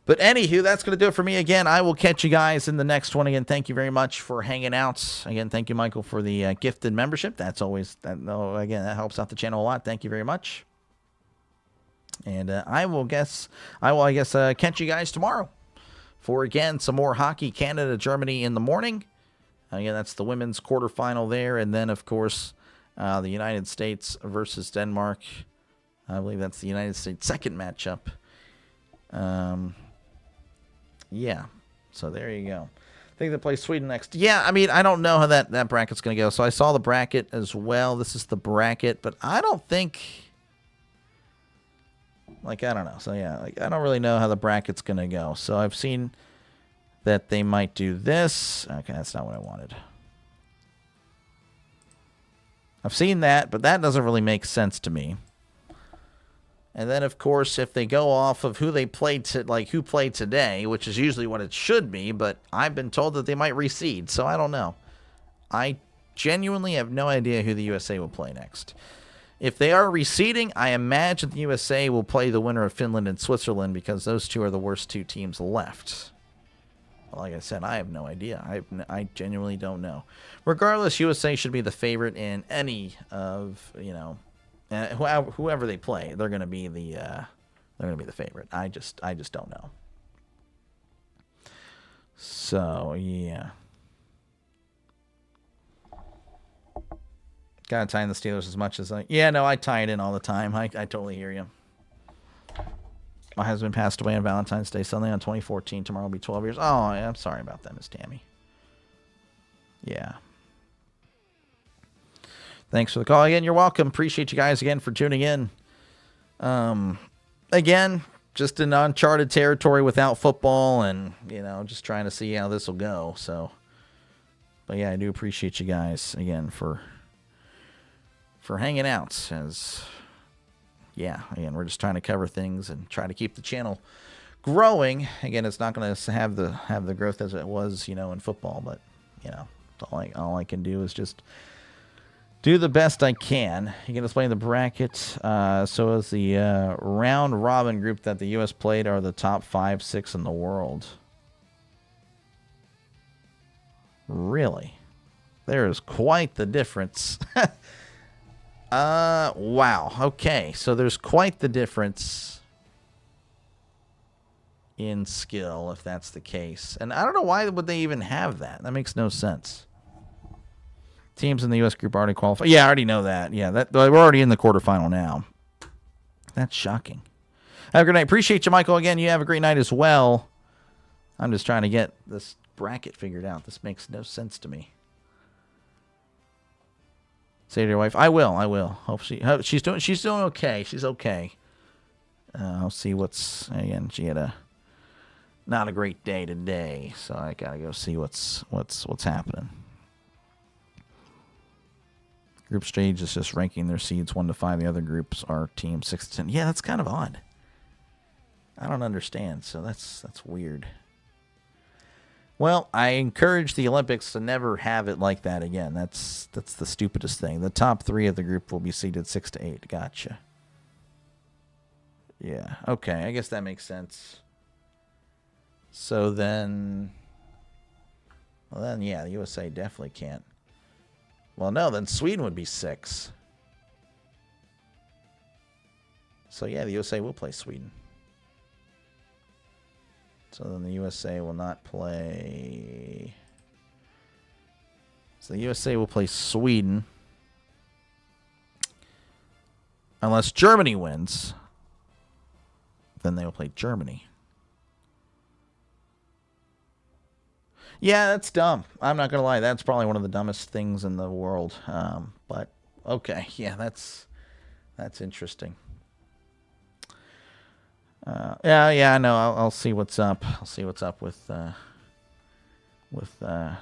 But anywho, that's going to do it for me. Again, I will catch you guys in the next one. Again, thank you very much for hanging out. Again, thank you, Michael, for the gifted membership. That's always, that helps out the channel a lot. Thank you very much. And I will catch you guys tomorrow for, again, some more hockey. Canada, Germany in the morning. Again, that's the women's quarterfinal there. And then, of course, the United States versus Denmark. I believe that's the United States second matchup. Yeah, so there you go. I think they play Sweden next. Yeah, I mean, I don't know how that bracket's going to go. So I saw the bracket as well. This is the bracket, but I don't think... Like, I don't know. So, yeah, like, I don't really know how the bracket's going to go. So, I've seen that they might do this. Okay, that's not what I wanted. I've seen that, but that doesn't really make sense to me. And then, of course, if they go off of who they played who played today, which is usually what it should be, but I've been told that they might reseed, so I don't know. I genuinely have no idea who the USA will play next. If they are reseeding, I imagine the USA will play the winner of Finland and Switzerland because those two are the worst two teams left. Like I said, I have no idea. I genuinely don't know. Regardless, USA should be the favorite in any of, whoever they play. They're going to be the favorite. I just don't know. So, yeah. Gotta tie in the Steelers as much as I tie it in all the time. I totally hear you. My husband passed away on Valentine's Day Sunday on 2014. Tomorrow will be 12 years. Oh, I'm sorry about that, Miss Tammy. Yeah. Thanks for the call again. You're welcome. Appreciate you guys again for tuning in. Again, just in uncharted territory without football and, just trying to see how this will go. So, but yeah, I do appreciate you guys again for hanging out again, we're just trying to cover things and try to keep the channel growing. Again, it's not going to have the growth as it was, in football, but, all I can do is just do the best I can. Again, let's play in the bracket. So as the round robin group that the U.S. played are the top 5-6 in the world. Really? There is quite the difference. Wow. Okay, so there's quite the difference in skill, if that's the case. And I don't know why would they even have that. That makes no sense. Teams in the U.S. group already qualified. Yeah, I already know that. Yeah, we're already in the quarterfinal now. That's shocking. Have a good night. Appreciate you, Michael. Again, you have a great night as well. I'm just trying to get this bracket figured out. This makes no sense to me. Say to your wife, I will. Hope she's doing okay. She's okay. I'll see again, she had not a great day today, so I gotta go see what's happening. Group stage is just ranking their seeds 1 to 5. The other groups are teams 6 to 10. Yeah, that's kind of odd. I don't understand, so that's weird. Well, I encourage the Olympics to never have it like that again. That's the stupidest thing. The top 3 of the group will be seeded 6 to 8. Gotcha. Yeah. Okay. I guess that makes sense. So then, yeah, the USA definitely can't. Well, no, then Sweden would be 6. So yeah, the USA will play Sweden. So then the USA will not play. So the USA will play Sweden. Unless Germany wins, then they will play Germany. Yeah, that's dumb. I'm not going to lie. That's probably one of the dumbest things in the world. But, okay. Yeah, that's interesting. Yeah, I know. I'll see what's up. I'll see what's up with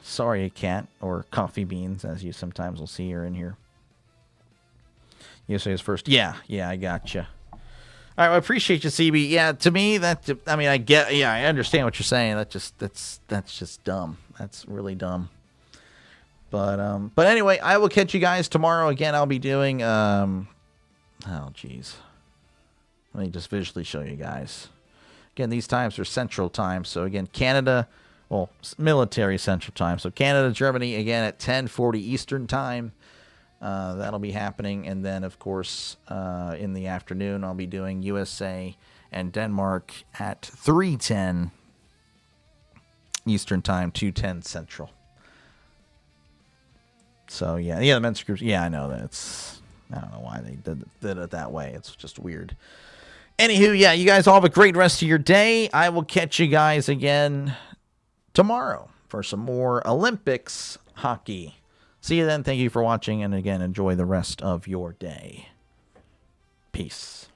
Sorry Cat, or Coffee Beans, as you sometimes will see her in here. USA's first. Yeah, I gotcha. All right, well, I appreciate you, CB. Yeah, to me, I understand what you're saying. That's just dumb. That's really dumb. But anyway, I will catch you guys tomorrow. Again, I'll be doing geez. Let me just visually show you guys. Again, these times are Central Time. So, again, Canada, well, military Central Time. So, Canada, Germany, again, at 10:40 Eastern Time. That'll be happening. And then, of course, in the afternoon, I'll be doing USA and Denmark at 3:10 Eastern Time, 2:10 Central. So, yeah, the men's groups, yeah, I know that I don't know why they did it that way. It's just weird. Anywho, yeah, you guys all have a great rest of your day. I will catch you guys again tomorrow for some more Olympics hockey. See you then. Thank you for watching, and again, enjoy the rest of your day. Peace.